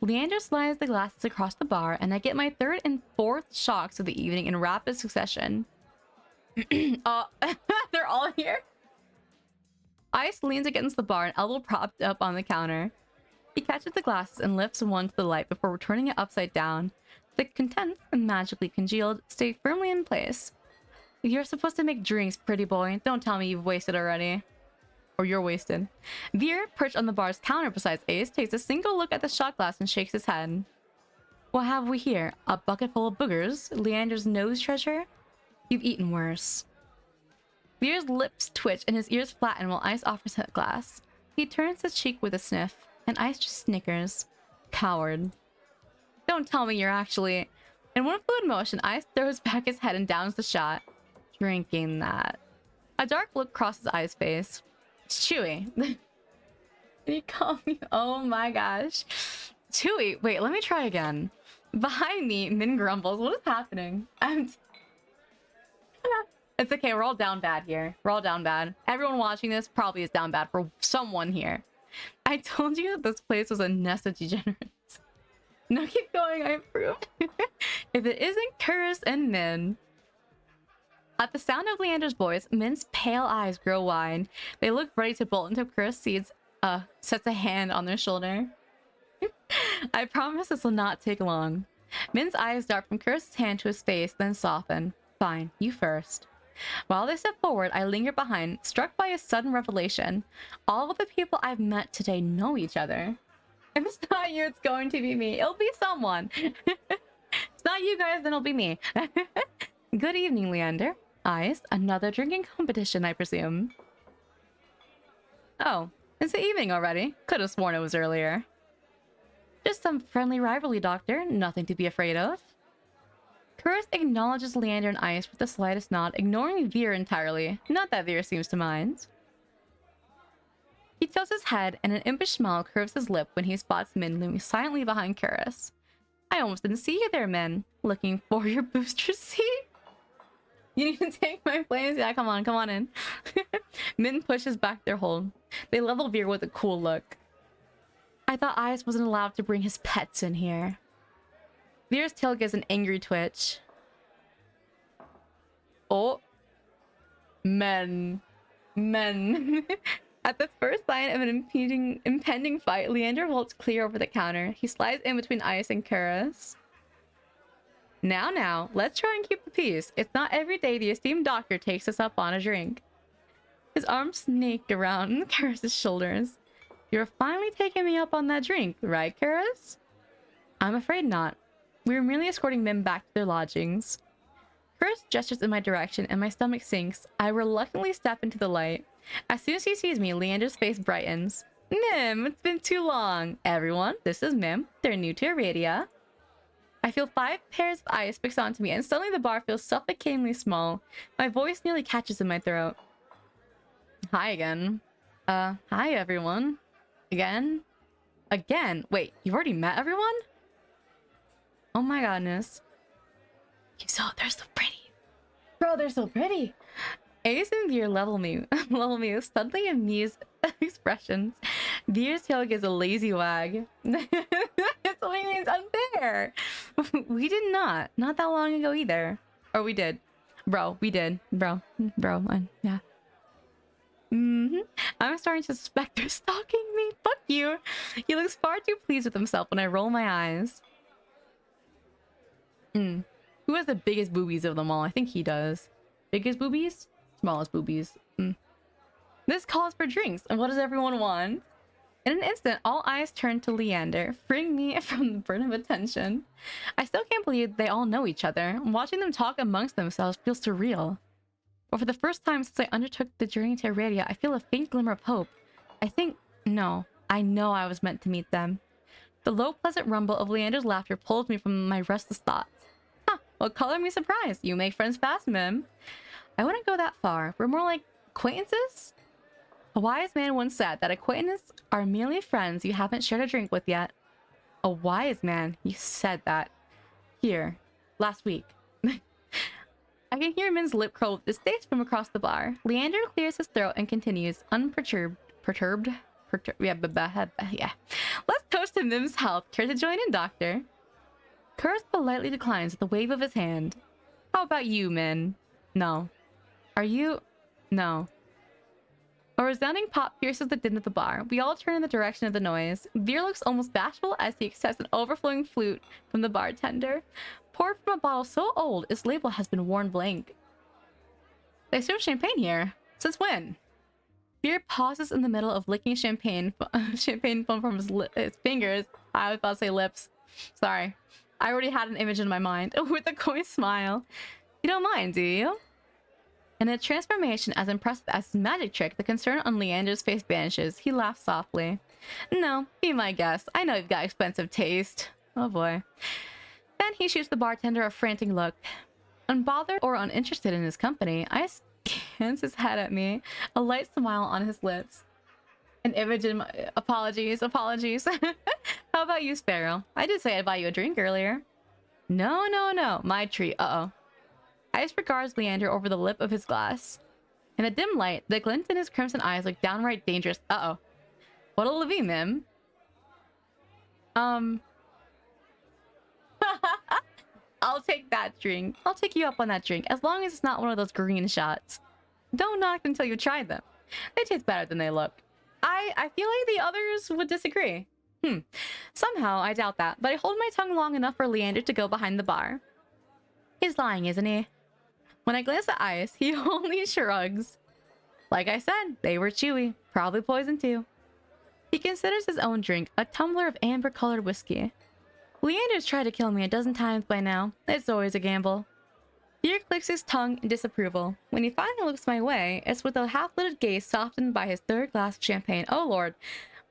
Leander slides the glasses across the bar, and I get my third and fourth shocks of the evening in rapid succession. Oh, they're all here? Ice leans against the bar, an elbow propped up on the counter. He catches the glasses and lifts one to the light before returning it upside down. The contents, magically congealed, stay firmly in place. You're supposed to make drinks, pretty boy. Don't tell me you've wasted already. Or you're wasted. Veer, perched on the bar's counter beside Ace, takes a single look at the shot glass and shakes his head. What have we here? A bucket full of boogers? Leander's nose treasure? You've eaten worse. Veer's lips twitch and his ears flatten while Ice offers him a glass. He turns his cheek with a sniff, and Ice just snickers. Coward. Don't tell me you're actually... In one fluid motion, Ice throws back his head and downs the shot. Drinking that. A dark look crosses Ice's face. It's Chewy. Can you call me? Oh my gosh. Chewy. Wait, let me try again. Behind me, Min grumbles. What is happening? It's okay, we're all down bad here. We're all down bad. Everyone watching this probably is down bad for someone here. I told you that this place was a nest of degenerates. No, keep going, I approve. If it isn't Kuris and Min. At the sound of Leander's voice, Min's pale eyes grow wide. They look ready to bolt until Kuris sets a hand on their shoulder. I promise this will not take long. Min's eyes dart from Kuris' hand to his face, then soften. Fine, you first. While they step forward, I linger behind, struck by a sudden revelation. All of the people I've met today know each other. If it's not you, it's going to be me. It'll be someone. It's not you guys, then it'll be me. Good evening, Leander. Ice, another drinking competition, I presume. Oh, it's the evening already. Could have sworn it was earlier. Just some friendly rivalry, Doctor. Nothing to be afraid of. Kuris acknowledges Leander and Ice with the slightest nod, ignoring Veer entirely. Not that Veer seems to mind. He tilts his head, and an impish smile curves his lip when he spots Min looming silently behind Kuris. I almost didn't see you there, Min. Looking for your booster seat? You need to take my flames? Yeah, come on in. Min pushes back their hold. They level Veer with a cool look. I thought Ice wasn't allowed to bring his pets in here. Veer's tail gives an angry twitch. Oh. Men. At the first sign of an impending fight, Leander vaults clear over the counter. He slides in between Ice and Karis. Now, let's try and keep the peace. It's not every day the esteemed doctor takes us up on a drink. His arms snaked around Karis' shoulders. You're finally taking me up on that drink, right, Karis? I'm afraid not. We were merely escorting Mim back to their lodgings. Karis gestures in my direction and my stomach sinks. I reluctantly step into the light. As soon as he sees me, Leander's face brightens. Mim, it's been too long. Everyone, this is Mim. They're new to Aradia. I feel 5 pairs of eyes fixed onto me, and suddenly the bar feels suffocatingly small. My voice nearly catches in my throat. Hi again. Hi everyone. Again? Wait, you've already met everyone? Oh my goodness. They're so pretty. Bro, they're so pretty. Ace and Veer level me with suddenly amused expressions. Veer's tail gives a lazy wag. It's only unfair. We did not that long ago either. Or we did. Bro, we did. Bro, yeah. I'm starting to suspect they're stalking me. Fuck you. He looks far too pleased with himself when I roll my eyes. Who has the biggest boobies of them all? I think he does. Biggest boobies? Smallest boobies. This calls for drinks, and what does everyone want? In an instant, all eyes turn to Leander, freeing me from the burden of attention. I still can't believe they all know each other. Watching them talk amongst themselves feels surreal. But for the first time since I undertook the journey to Aradia, I feel a faint glimmer of hope. I know I was meant to meet them. The low, pleasant rumble of Leander's laughter pulls me from my restless thoughts. Well, color me surprised. You make friends fast, Mim. I wouldn't go that far. We're more like acquaintances? A wise man once said that acquaintances are merely friends you haven't shared a drink with yet. A wise man? You said that. Here. Last week. I can hear Min's lip curl with distaste from across the bar. Leander clears his throat and continues, unperturbed. Yeah. Let's toast to Mim's health. Care to join in, doctor? Karis politely declines with a wave of his hand. How about you, Min? No. Are you? No. A resounding pop pierces the din of the bar. We all turn in the direction of the noise. Veer looks almost bashful as he accepts an overflowing flute from the bartender. Poured from a bottle so old, its label has been worn blank. They serve champagne here. Since when? Veer pauses in the middle of licking champagne foam from his fingers. I was about to say lips. Sorry. I already had an image in my mind. With a coy smile. You don't mind, do you? In a transformation as impressive as his magic trick, the concern on Leander's face vanishes. He laughs softly. No, be my guest. I know you've got expensive taste. Oh boy. Then he shoots the bartender a frantic look. Unbothered or uninterested in his company, Ice scans his head at me, a light smile on his lips. An image in my... Apologies. How about you, Sparrow? I did say I'd buy you a drink earlier. No. My treat. Uh-oh. Ice regards Leander over the lip of his glass. In a dim light, the glint in his crimson eyes look downright dangerous. Uh-oh. What'll it be, Mim? I'll take that drink. I'll take you up on that drink, as long as it's not one of those green shots. Don't knock until you try them. They taste better than they look. I feel like the others would disagree. Somehow, I doubt that, but I hold my tongue long enough for Leander to go behind the bar. He's lying, isn't he? When I glance at Ice, he only shrugs. Like I said, they were chewy. Probably poison too. He considers his own drink a tumbler of amber-colored whiskey. Leander's tried to kill me a dozen times by now. It's always a gamble. Veer clicks his tongue in disapproval. When he finally looks my way, it's with a half-lidded gaze softened by his third glass of champagne. Oh lord,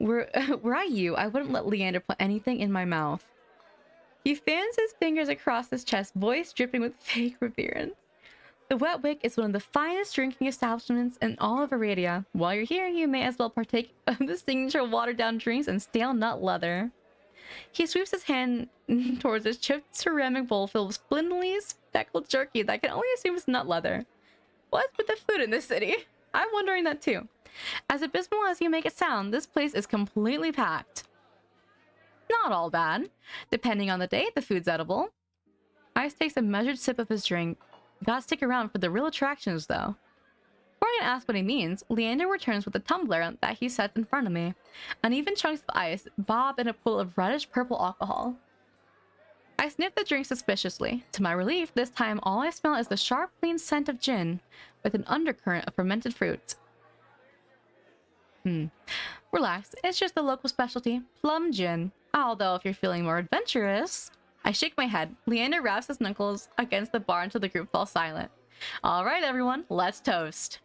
were I you, I wouldn't let Leander put anything in my mouth. He fans his fingers across his chest, voice dripping with fake reverence. The Wet Wick is one of the finest drinking establishments in all of Aradia. While you're here, you may as well partake of the signature watered-down drinks and stale nut leather. He sweeps his hand towards his chipped ceramic bowl filled with splendidly speckled jerky that I can only assume is nut leather. What's with the food in this city? I'm wondering that too. As abysmal as you make it sound, this place is completely packed. Not all bad. Depending on the day, the food's edible. Ice takes a measured sip of his drink. Gotta stick around for the real attractions, though. Before I can ask what he means, Leander returns with a tumbler that he sets in front of me. Uneven chunks of ice bob in a pool of reddish-purple alcohol. I sniff the drink suspiciously. To my relief, this time all I smell is the sharp, clean scent of gin, with an undercurrent of fermented fruit. Relax, it's just the local specialty, plum gin. Although if you're feeling more adventurous... I shake my head. Leander wraps his knuckles against the bar until the group falls silent. Alright everyone, let's toast.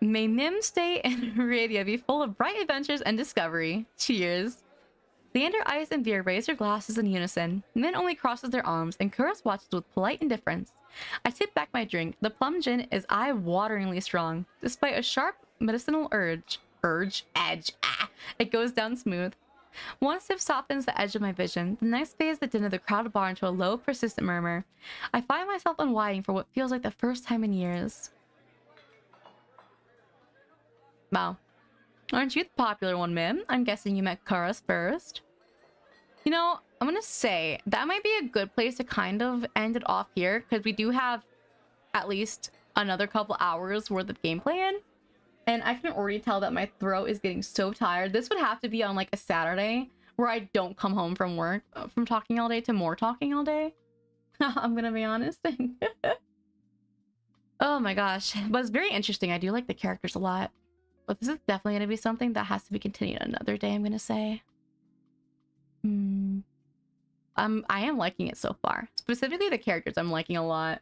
May Nim stay in Arabia be full of bright adventures and discovery. Cheers. Leander, Ice, and Veer raise their glasses in unison. Min only crosses their arms, and Kuros watches with polite indifference. I tip back my drink. The plum gin is eye-wateringly strong. Despite a sharp medicinal edge, it goes down smooth. One sip softens the edge of my vision. The next fades the din of the crowded bar into a low, persistent murmur. I find myself unwinding for what feels like the first time in years. Wow. Aren't you the popular one, Mim? I'm guessing you met Kuros first. You know, I'm gonna say, that might be a good place to kind of end it off here, because we do have at least another couple hours worth of gameplay in. And I can already tell that my throat is getting so tired. This would have to be on like a Saturday where I don't come home from work, from talking all day to more talking all day. I'm gonna be honest. Oh my gosh. But it's very interesting. I do like the characters a lot. But this is definitely gonna be something that has to be continued another day, I'm gonna say. I am liking it so far. Specifically the characters I'm liking a lot.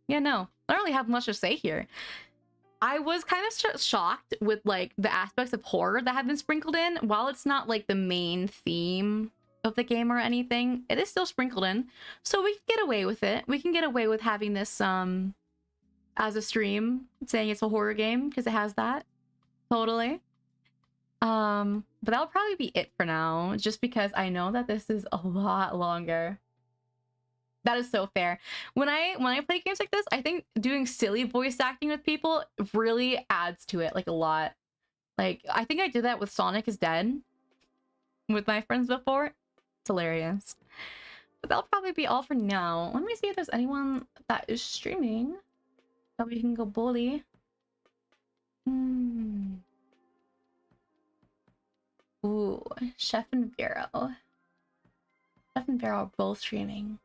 Yeah, no. I don't really have much to say here. I was kind of shocked with like the aspects of horror that have been sprinkled in. While it's not like the main theme of the game or anything, it is still sprinkled in. So we can get away with it. We can get away with having this as a stream, saying it's a horror game because it has that. Totally. But that'll probably be it for now, just because I know that this is a lot longer. That is so fair. When I play games like this, I think doing silly voice acting with people really adds to it, like, a lot. Like, I think I did that with Sonic is Dead with my friends before. It's hilarious. But that'll probably be all for now. Let me see if there's anyone that is streaming that we can go bully. Ooh, Chef and Vero. Chef and Vero are both streaming.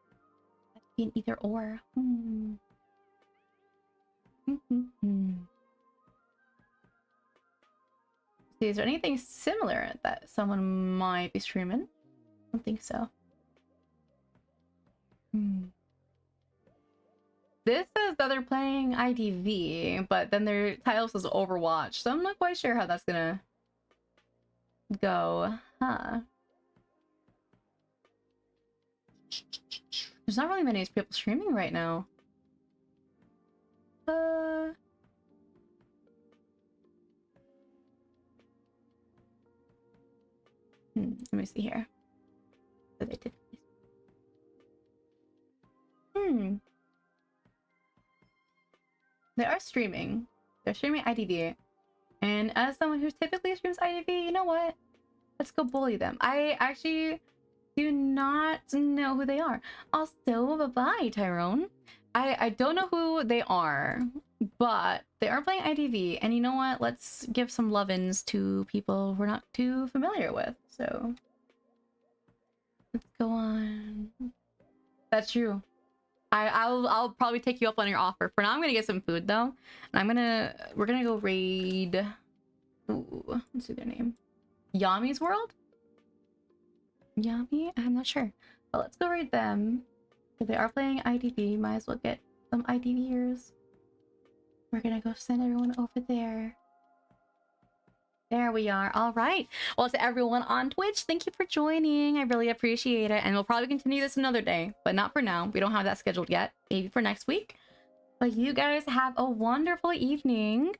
In either or. See, is there anything similar that someone might be streaming? I don't think so. This says that they're playing IDV, but then their title says Overwatch, so I'm not quite sure how that's gonna go, huh? There's not really many people streaming right now. Let me see here. They are streaming. They're streaming IDV. And as someone who typically streams IDV, you know what? Let's go bully them. I actually do not know who they are. Also, bye-bye, Tyrone. I don't know who they are, but they are playing IDV, and you know what? Let's give some love-ins to people we're not too familiar with. So let's go on. That's true. I'll probably take you up on your offer. For now, I'm gonna get some food though, and we're gonna go raid. Ooh, let's see their name. Yami's World. Yami? I'm not sure. But let's go raid them. If they are playing IDV, might as well get some IDVers. We're gonna go send everyone over there. There we are. All right. Well, to everyone on Twitch, thank you for joining. I really appreciate it. And we'll probably continue this another day, but not for now. We don't have that scheduled yet. Maybe for next week. But you guys have a wonderful evening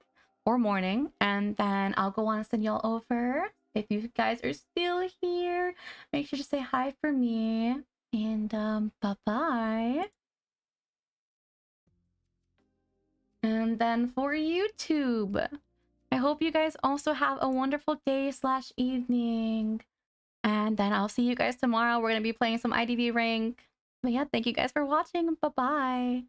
or morning. And then I'll go on and send y'all over. If you guys are still here, make sure to say hi for me. And bye-bye. And then for YouTube, I hope you guys also have a wonderful day / evening. And then I'll see you guys tomorrow. We're going to be playing some IDV rank. But yeah, thank you guys for watching. Bye-bye.